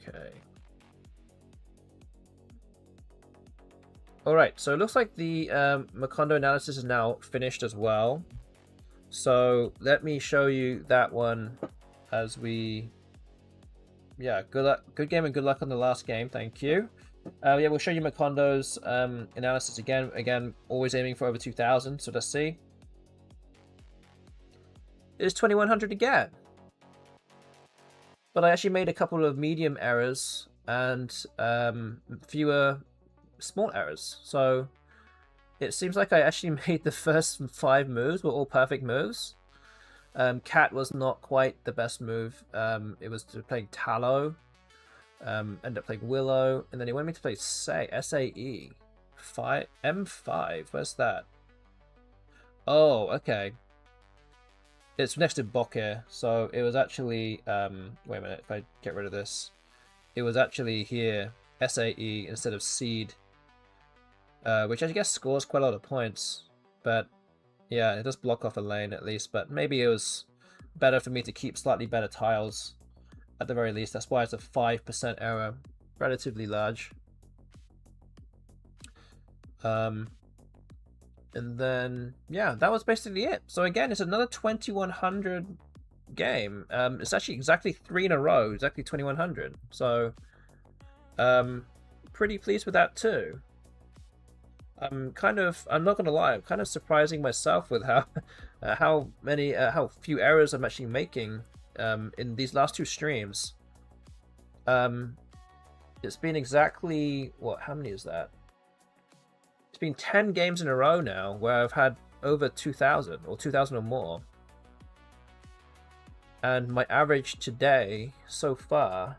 S1: Okay. Alright, so it looks like the Macondo analysis is now finished as well. So let me show you that one as we... Yeah, good luck, good game and good luck on the last game, thank you. Yeah, we'll show you Macondo's analysis again. Again, always aiming for over 2,000, so let's see. It's 2,100 again. But I actually made a couple of medium errors and fewer small errors. So it seems like I actually made the first 5 moves were all perfect moves. Cat was not quite the best move. It was to play Tallow. Ended up playing Willow, and then he wanted me to play SAE. M5, where's that? Oh, okay. It's next to Bokeh, so it was actually, wait a minute, if I get rid of this. It was actually here, SAE instead of Seed. which I guess scores quite a lot of points. But yeah, it does block off a lane at least. But maybe it was better for me to keep slightly better tiles at the very least. That's why it's a 5% error, relatively large. And then yeah, that was basically it. So again, it's another 2100 game. It's actually exactly 3 in a row, exactly 2100. So pretty pleased with that too. I'm not gonna lie, I'm kind of surprising myself with how how few errors I'm actually making in these last 2 streams. It's been exactly how many is that? It's been 10 games in a row now where I've had over 2000 or 2000 or more. And my average today so far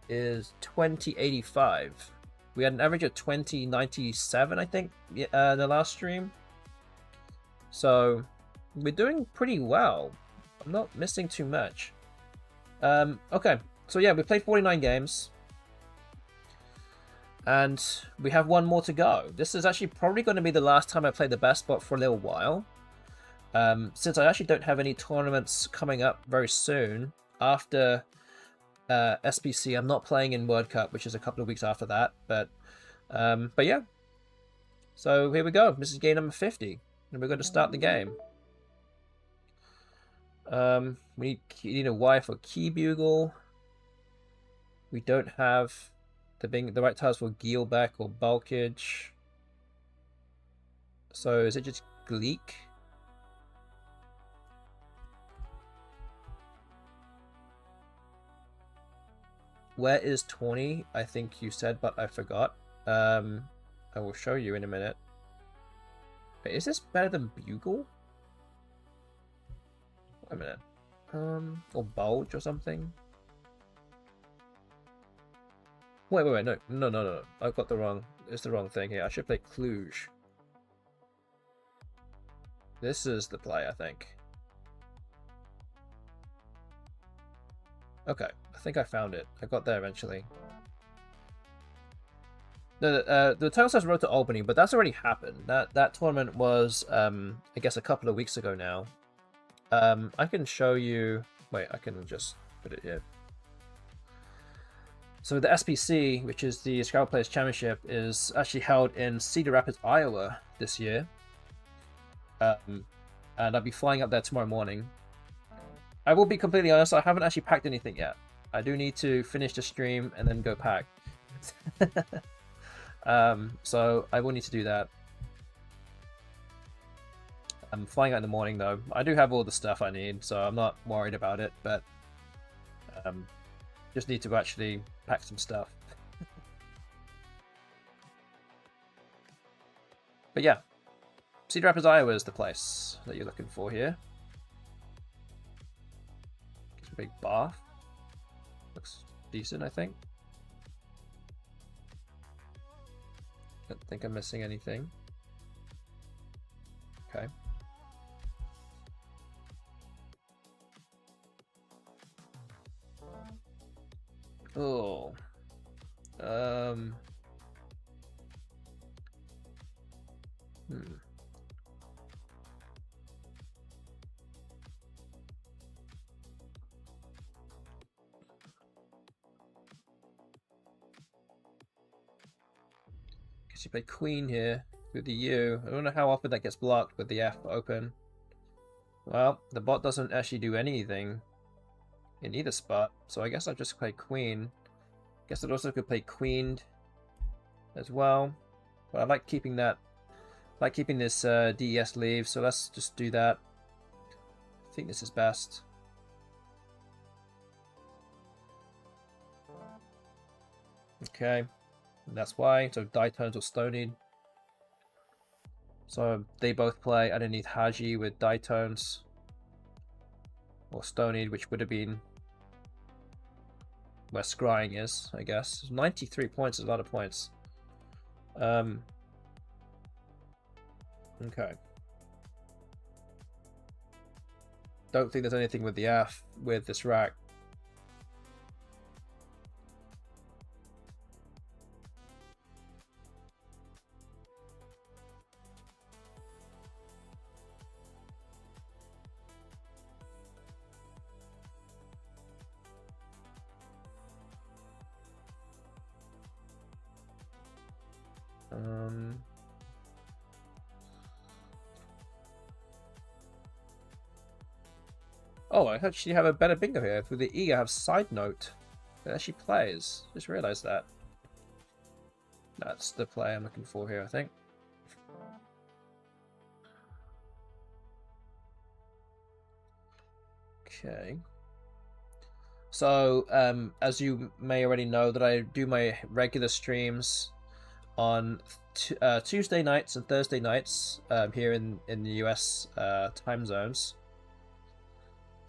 S1: is 2085. We had an average of 2097, I think, in the last stream. So we're doing pretty well. I'm not missing too much. Okay, so yeah, we played 49 games. And we have 1 more to go. This is actually probably going to be the last time I play the BestBot for a little while. Since I actually don't have any tournaments coming up very soon after SPC. I'm not playing in World Cup, which is a couple of weeks after that. But yeah. So here we go. This is game number 50. And we're going to start the game. We need a Y for key bugle. We don't have the right tiles for Gielbeck or Bulkage. So is it just Gleek? Where is Tawny? I think you said, but I forgot. I will show you in a minute. Wait, is this better than Bugle? Wait a minute. Or Bulge or something? Wait, no. I've got it's the wrong thing here. I should play Cluj. This is the play, I think. Okay, I think I found it. I got there eventually. The title says Road to Albany, but that's already happened. That tournament was, I guess, a couple of weeks ago now. I can show you... Wait, I can just put it here. So the SPC, which is the Scrabble Players Championship, is actually held in Cedar Rapids, Iowa this year. And I'll be flying up there tomorrow morning. I will be completely honest, I haven't actually packed anything yet. I do need to finish the stream and then go pack. So I will need to do that. I'm flying out in the morning though. I do have all the stuff I need, so I'm not worried about it, but just need to actually pack some stuff. But yeah, Cedar Rapids, Iowa is the place that you're looking for here. It's a big bath. Looks decent, I think. Don't think I'm missing anything. Okay. Oh. Guess you play Queen here with the U. I don't know how often that gets blocked with the F open. Well, the bot doesn't actually do anything in either spot, so I guess I'll just play Queen. Guess I also could play Queened as well, but I like keeping that. I like keeping this DES leave, so let's just do that. I think this is best. Okay, and that's why. So die turns or stonied. So they both play underneath Haji with die turns or stonied, which would have been where scrying is, I guess. 93 points is a lot of points. Okay. Don't think there's anything with the F with this rack. Oh, I actually have a better bingo here. Through the E, I have side note. It actually plays. Just realized that. That's the play I'm looking for here, I think. Okay. So, as you may already know, that I do my regular streams on Tuesday nights and Thursday nights here in the US time zones.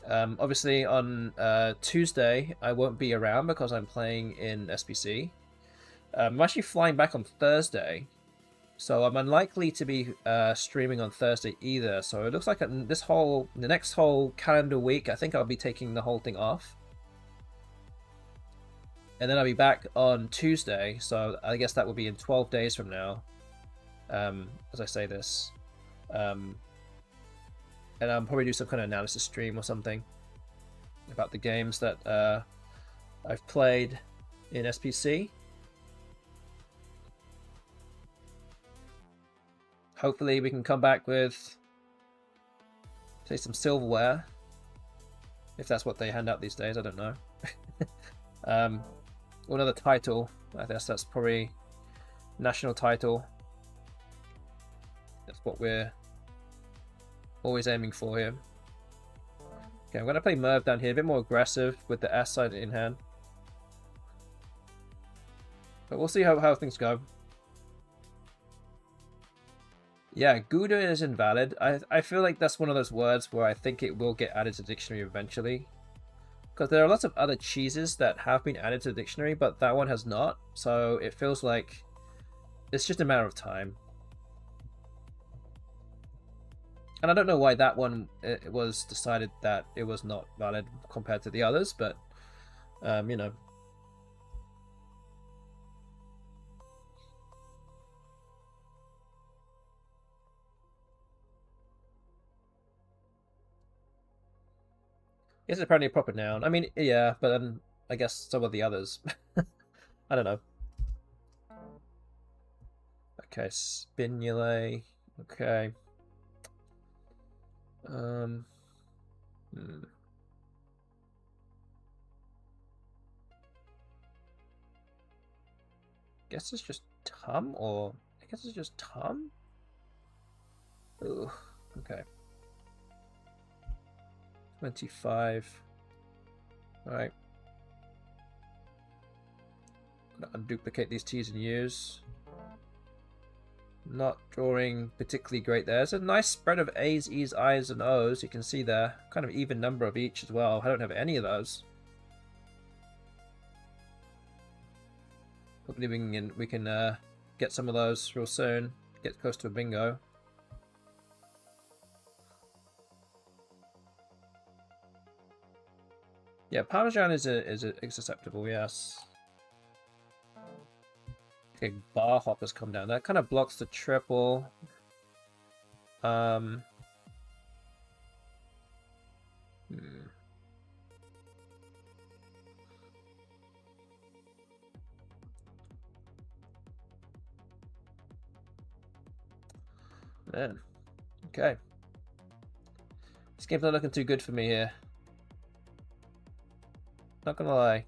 S1: Obviously, on Tuesday, I won't be around because I'm playing in SPC. I'm actually flying back on Thursday, so I'm unlikely to be streaming on Thursday either. So it looks like the next whole calendar week, I think I'll be taking the whole thing off. And then I'll be back on Tuesday, so I guess that will be in 12 days from now, as I say this. And I'll probably do some kind of analysis stream or something about the games that I've played in SPC. Hopefully we can come back with, say, some silverware. If that's what they hand out these days, I don't know. Or another title. I guess that's probably national title. That's what we're always aiming for here. Okay, I'm going to play Merv down here, a bit more aggressive with the S side in hand. But we'll see how things go. Yeah, Gouda is invalid. I feel like that's one of those words where I think it will get added to the dictionary eventually. Because there are lots of other cheeses that have been added to the dictionary, but that one has not. So it feels like it's just a matter of time. And I don't know why that one it was decided that it was not valid compared to the others, but you know. It's apparently a proper noun. I mean, yeah, but then I guess some of the others. I don't know. Okay, spinule. Okay. Guess it's just tum, or I guess it's just tum. Ooh, okay. 25. Alright. Unduplicate these T's and U's. Not drawing particularly great there. There's a nice spread of A's, E's, I's, and O's. You can see there. Kind of even number of each as well. I don't have any of those. Hopefully we can get some of those real soon. Get close to a bingo. Yeah, Parmesan is acceptable, yes. Okay, bar hop has come down. That kind of blocks the triple. Man. Okay. This game's not looking too good for me here. Not gonna lie.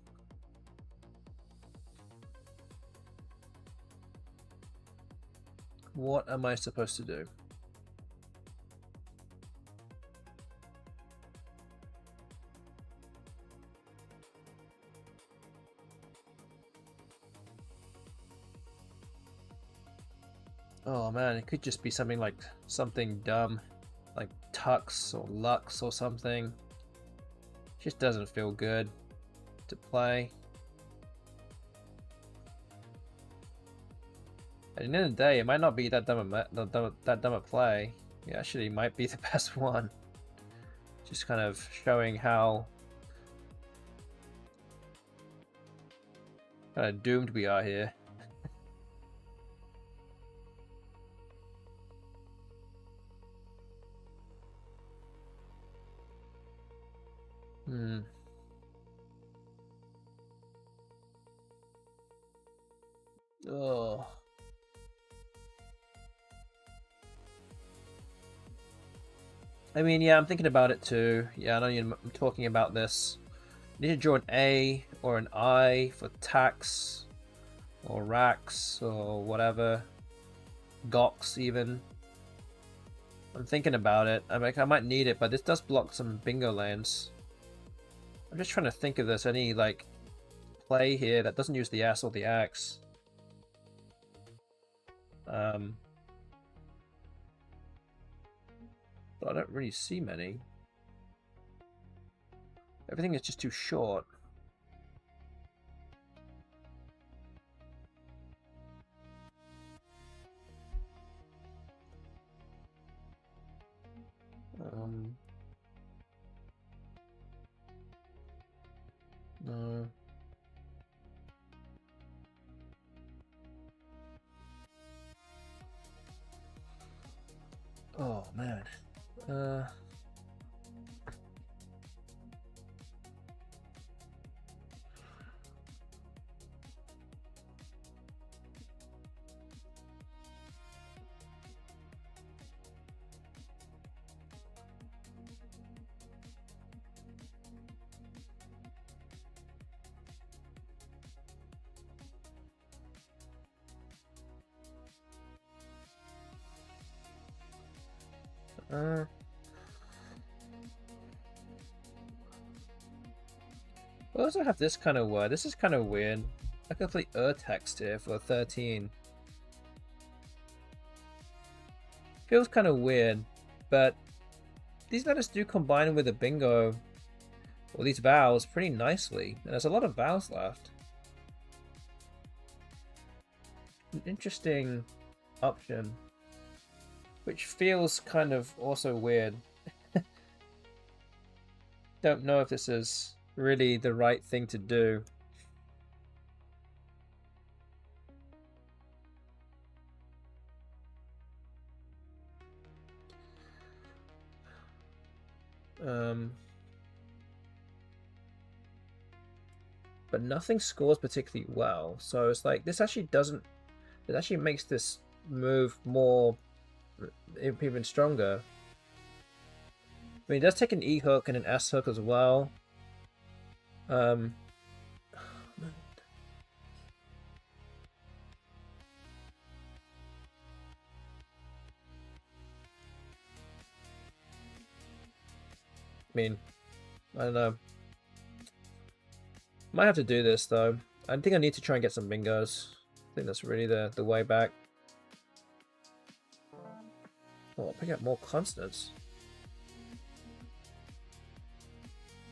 S1: What am I supposed to do? Oh man, it could just be something like something dumb, like Tux or Lux or something. Just doesn't feel good to play. At the end of the day, it might not be that dumb a play. It actually might be the best one. Just kind of showing how kind of doomed we are here. Oh. I mean, yeah, I'm thinking about it too. Yeah, I know you're talking about this. You need to draw an A or an I for tax or racks or whatever. Gox even. I'm thinking about it. I might need it, but this does block some bingo lands. I'm just trying to think if there's any like play here that doesn't use the S or the axe. But I don't really see many. Everything is just too short. No. Oh man. We also have this kind of word. This is kind of weird. I could play text here for 13. Feels kind of weird, but these letters do combine with the bingo, or these vowels, pretty nicely. And there's a lot of vowels left. An interesting option, which feels kind of also weird. Don't know if this is really the right thing to do. But nothing scores particularly well, so it's like this actually doesn't. It actually makes this move more even stronger. I mean, it does take an E hook and an S hook as well. I mean, I don't know. Might have to do this though. I think I need to try and get some bingos. I think that's really the way back. Oh, I'll pick up more consonants.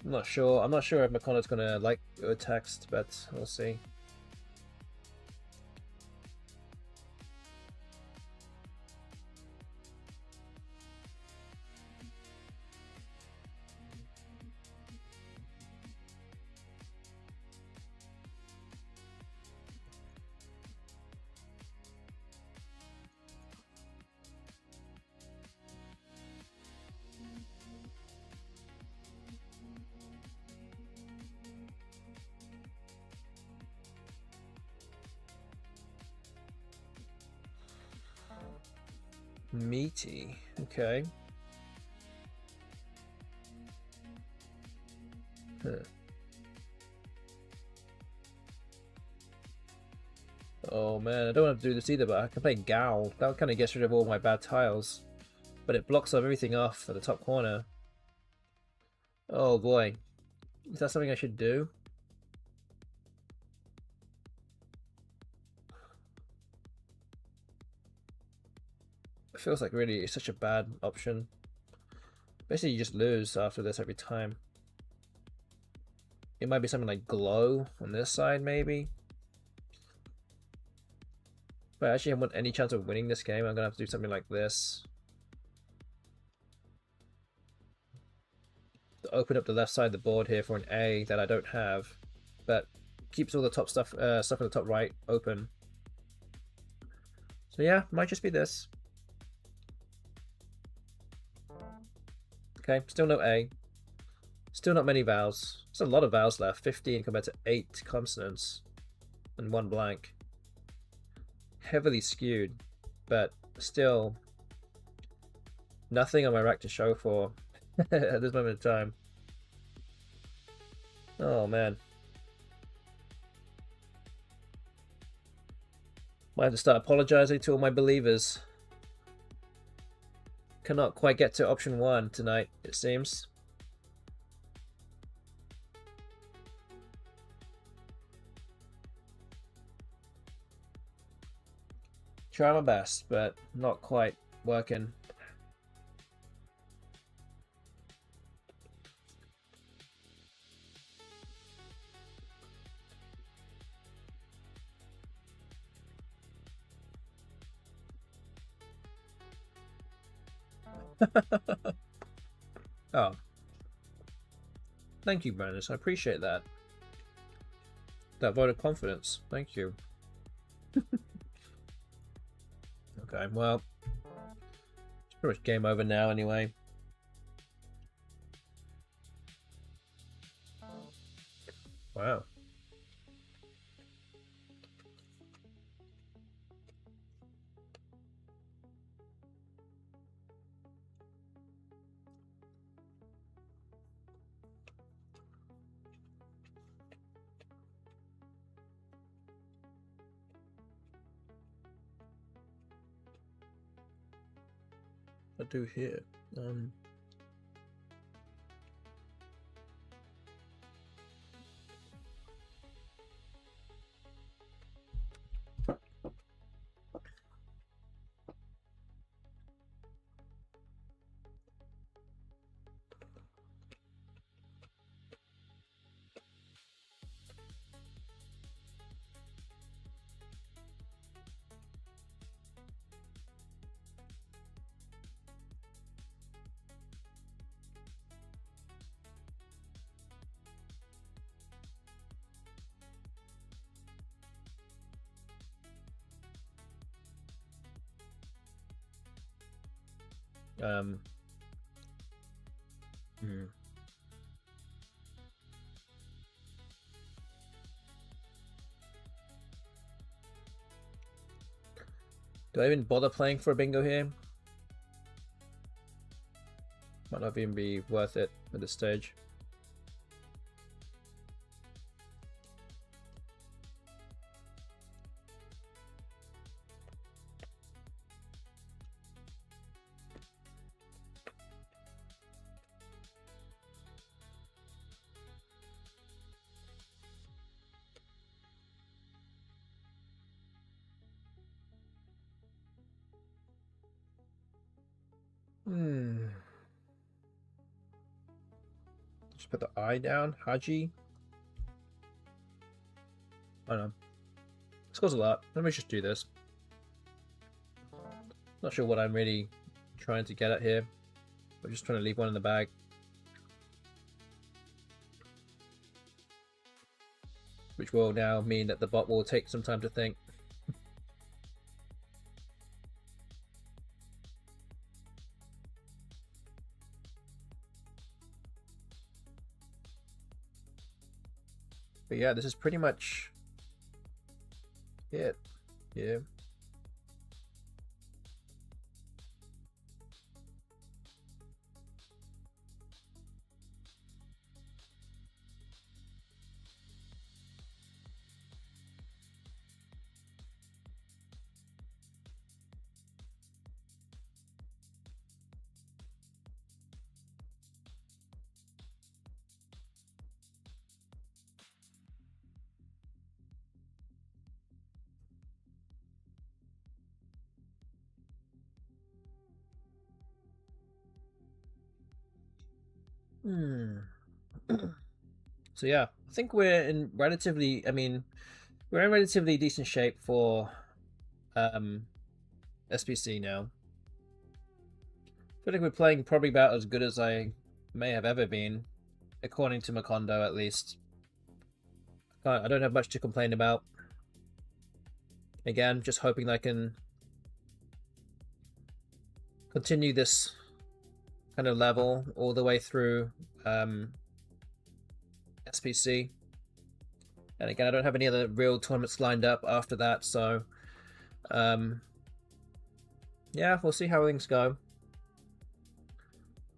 S1: I'm not sure. I'm not sure if McConnell's gonna like a text, but we'll see. Meaty. Okay. Huh. Oh man, I don't want to do this either, but I can play Gal. That kind of gets rid of all my bad tiles. But it blocks everything off at the top corner. Oh boy. Is that something I should do? It feels like really it's such a bad option. Basically you just lose after this every time. It might be something like Glow on this side maybe. But I actually haven't any chance of winning this game. I'm gonna have to do something like this. To open up the left side of the board here for an A that I don't have. But keeps all the top stuff in the top right open. So yeah, might just be this. Okay, still no A. Still not many vowels. There's a lot of vowels left. 15 compared to 8 consonants. And 1 blank. Heavily skewed. But still nothing on my rack to show for at this moment in time. Oh man. Might have to start apologizing to all my believers. Cannot quite get to option 1 tonight, it seems. Try my best, but not quite working. Oh. Thank you, Brandis. I appreciate that. That vote of confidence. Thank you. Okay, well, it's pretty much game over now anyway. Wow. I do here. Do I even bother playing for a bingo here? Might not even be worth it at this stage. Just put the I down. Haji. I don't know. This goes a lot. Let me just do this. Not sure what I'm really trying to get at here. I'm just trying to leave one in the bag. Which will now mean that the bot will take some time to think. But yeah, this is pretty much it. Yeah. So yeah, I think we're in relatively decent shape for SPC now. I feel like we're playing probably about as good as I may have ever been, according to Macondo at least. I don't have much to complain about. Again, just hoping that I can continue this kind of level all the way through SPC. And again, I don't have any other real tournaments lined up after that, so yeah, we'll see how things go.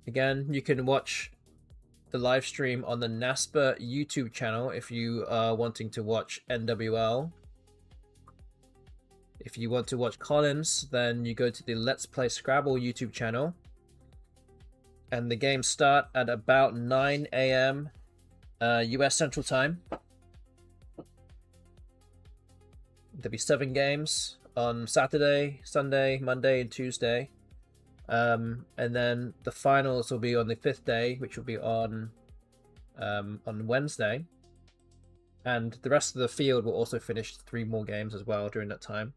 S1: Again, you can watch the live stream on the NASPA YouTube channel if you are wanting to watch NWL. If you want to watch Collins, then you go to the Let's Play Scrabble YouTube channel. And the games start at about 9 AM US Central Time. There'll be 7 games on Saturday, Sunday, Monday, and Tuesday. And then the finals will be on the 5th day, which will be on Wednesday. And the rest of the field will also finish 3 more games as well during that time.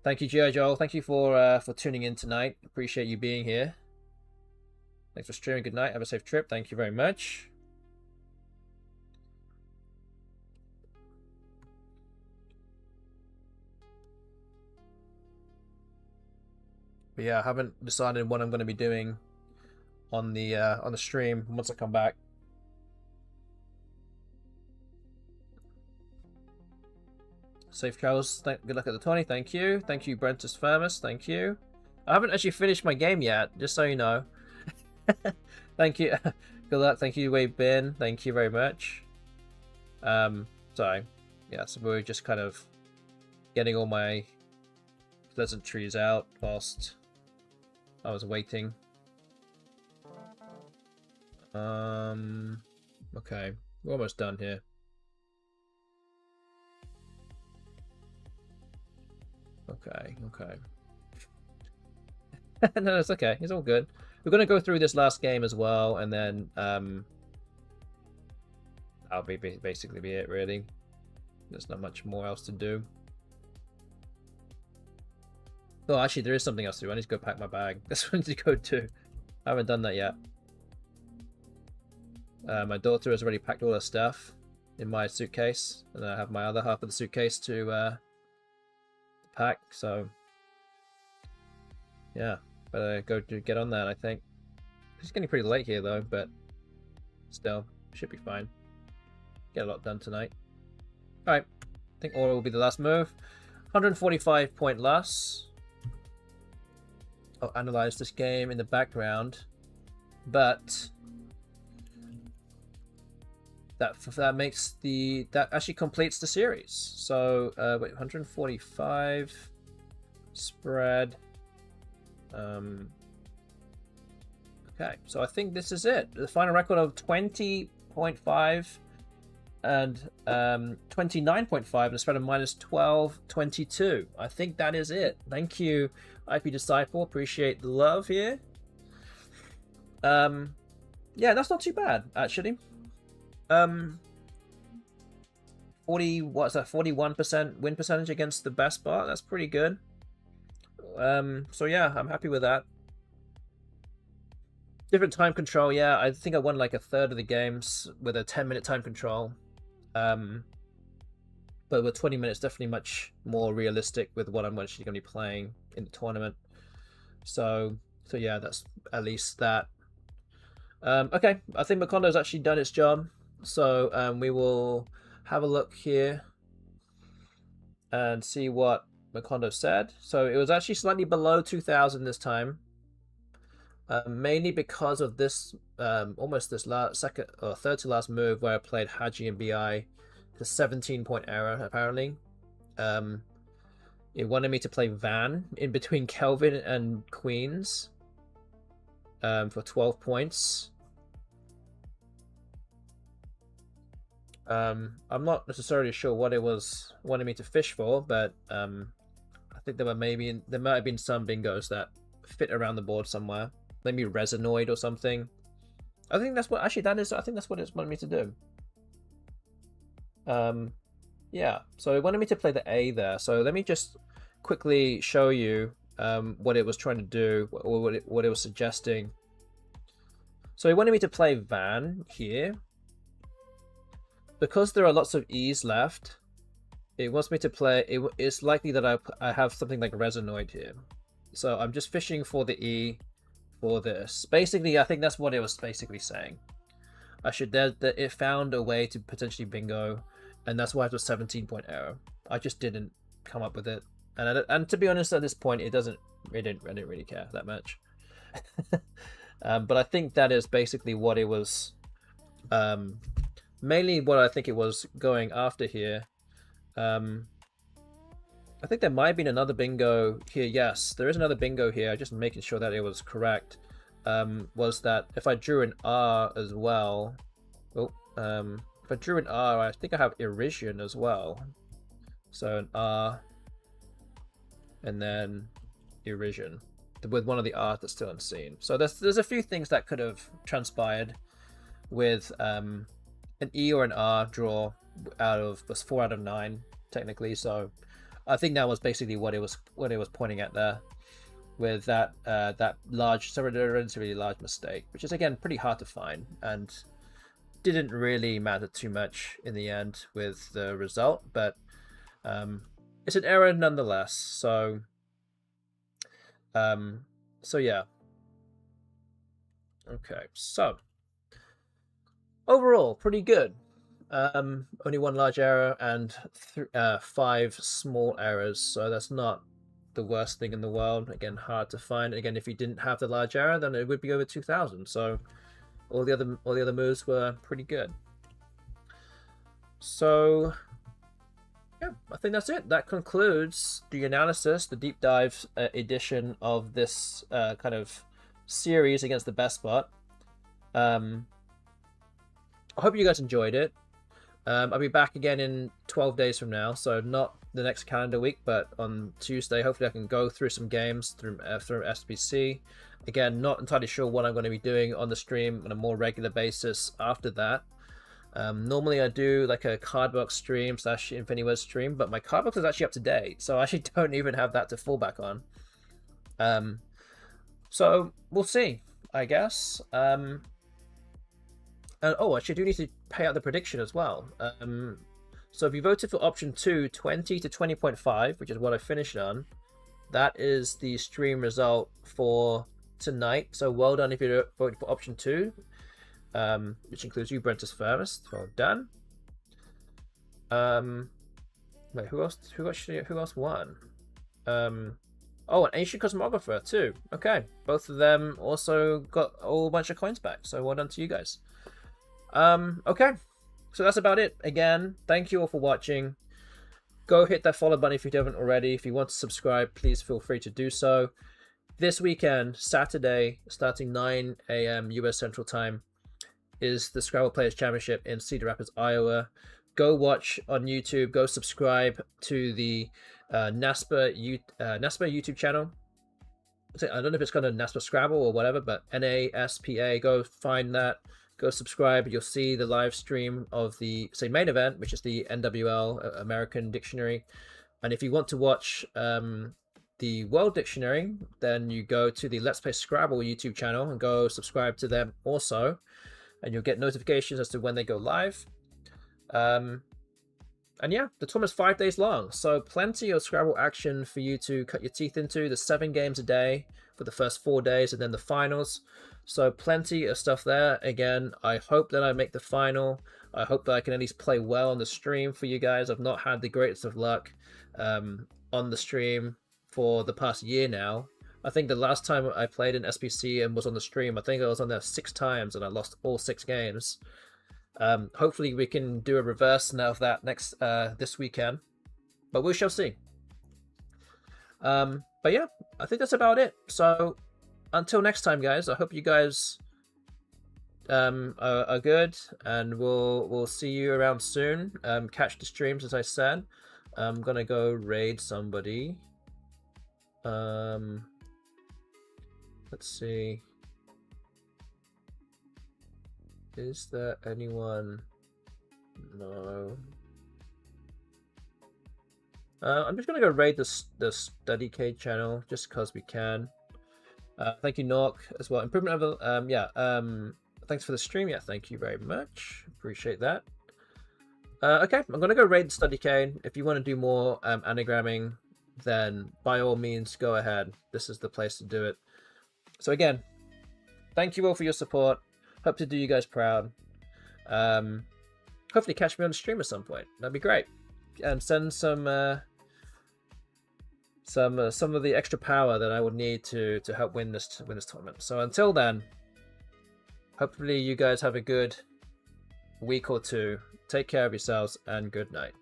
S1: Thank you, G.I. Joel. Thank you for tuning in tonight. Appreciate you being here. Thanks for streaming. Good night. Have a safe trip. Thank you very much. But yeah, I haven't decided what I'm going to be doing on the stream once I come back. Safe travels. Good luck at the 20. Thank you. Thank you, Brentus Firmus. Thank you. I haven't actually finished my game yet, just so you know. Thank you. Good luck. Thank you, Wade Bin. Thank you very much. So yeah, so we're just kind of getting all my pleasantries out whilst I was waiting. Okay, we're almost done here. Okay. No, it's okay. It's all good. We're going to go through this last game as well, and then that'll basically be it, really. There's not much more else to do. Oh, actually, there is something else to do. I need to go pack my bag. That's what I need to go do. I haven't done that yet. My daughter has already packed all her stuff in my suitcase, and I have my other half of the suitcase to pack, so yeah, better go to get on that, I think. It's getting pretty late here though, but still, should be fine. Get a lot done tonight. Alright, I think Aura will be the last move. 145 point loss. I'll analyze this game in the background, but that makes that actually completes the series. So wait, 145 spread. Okay, so I think this is it. The final record of 20.5 and 29.5 and a spread of minus 12.22. I think that is it. Thank you, IP Disciple. Appreciate the love here. Yeah, that's not too bad actually. 41% win percentage against the BestBot. That's pretty good. So yeah, I'm happy with that. Different time control. Yeah, I think I won like a third of the games with a 10-minute time control. But with 20 minutes, definitely much more realistic with what I'm actually going to be playing in the tournament. So yeah, that's at least that. Okay, I think Makondo's actually done its job. So we will have a look here and see what Makondo said. So it was actually slightly below 2,000 this time, mainly because of this almost this second or third to last move where I played Haji and Bi. The 17-point error apparently. It wanted me to play Van in between Kelvin and Queens for 12 points. I'm not necessarily sure what it was wanting me to fish for, but I think there might have been some bingos that fit around the board somewhere. Maybe Resinoid or something. I think that's what I think that's what it's wanted me to do. Yeah, so it wanted me to play the A there. So let me just quickly show you what it was trying to do, or what it was suggesting. So it wanted me to play Van here. Because there are lots of E's left, it wants me to play. It's likely that I have something like Resinoid here. So I'm just fishing for the E for this. Basically, I think that's what it was basically saying. It found a way to potentially bingo, and that's why it was 17-point error. I just didn't come up with it, and to be honest, at this point, I didn't really care that much. But I think that is basically what it was, mainly what I think it was going after here. I think there might have been another bingo here. Yes, there is another bingo here. Just making sure that it was correct. Was that if I drew an R as well? Oh, if I drew an R, I think I have Erision as well. So an R, and then Erision, with one of the R's that's still unseen. So there's a few things that could have transpired with an E or an R draw out of 4 out of 9 technically. So I think that was basically what it was pointing at there, with that relatively large mistake, which is again pretty hard to find and didn't really matter too much in the end with the result, but it's an error nonetheless. So yeah. Okay, so overall pretty good. Only 1 large error and 5 small errors, so that's not the worst thing in the world. Again, hard to find. Again, if you didn't have the large error, then it would be over 2,000. So all the other moves were pretty good. So yeah, I think that's it. That concludes the analysis, the deep dive edition of this kind of series against the BestBot. I hope you guys enjoyed it. I'll be back again in 12 days from now, so not the next calendar week, but on Tuesday. Hopefully I can go through some games through SPC. Again, not entirely sure what I'm going to be doing on the stream on a more regular basis after that. Normally I do like a cardbox stream / InfiniWords stream, but my cardbox is actually up to date, so I actually don't even have that to fall back on. So we'll see, I guess. Oh, actually, I do need to pay out the prediction as well. So if you voted for option 2, 20 to 20.5, which is what I finished on, that is the stream result for tonight. So well done if you voted for option 2, which includes you, Brentus First. Well done. Wait, who else won? Oh, an Ancient Cosmographer too. Okay, both of them also got a whole bunch of coins back. So well done to you guys. Okay, so that's about it. Again, thank you all for watching. Go hit that follow button if you haven't already. If you want to subscribe, please feel free to do so. This weekend, Saturday, starting 9 a.m. US Central Time, is the Scrabble Players Championship in Cedar Rapids, Iowa. Go watch on YouTube. Go subscribe to the NASPA YouTube channel. I don't know if it's called a NASPA Scrabble or whatever, but NASPA. Go find that. Go subscribe. You'll see the live stream of the main event, which is the NWL American Dictionary. And if you want to watch the World Dictionary, then you go to the Let's Play Scrabble YouTube channel and go subscribe to them also, and you'll get notifications as to when they go live. And yeah, the tournament's 5 days long, so plenty of Scrabble action for you to cut your teeth into. There's 7 games a day for the first 4 days, and then the finals. So plenty of stuff there. Again, I hope that I make the final. I hope that I can at least play well on the stream for you guys. I've not had the greatest of luck on the stream for the past year now. I think the last time I played in SPC and was on the stream, I think I was on there 6 times and I lost all 6 games. Hopefully we can do a reverse now of that this weekend, but we shall see. But yeah, I think that's about it. So until next time, guys, I hope you guys are good, and we'll see you around soon. Catch the streams, as I said. I'm gonna go raid somebody. Let's see. Is there anyone? No. I'm just gonna go raid the Study K channel just because we can. Thank you, Nork, as well. Improvement of thanks for the stream. Yeah, thank you very much. Appreciate that. Okay, I'm gonna go raid Study K. If you want to do more anagramming, then by all means go ahead. This is the place to do it. So again, thank you all for your support. Hope to do you guys proud. Hopefully catch me on the stream at some point. That'd be great. And send some some of the extra power that I would need to help win this tournament. So until then, hopefully you guys have a good week or two. Take care of yourselves and good night.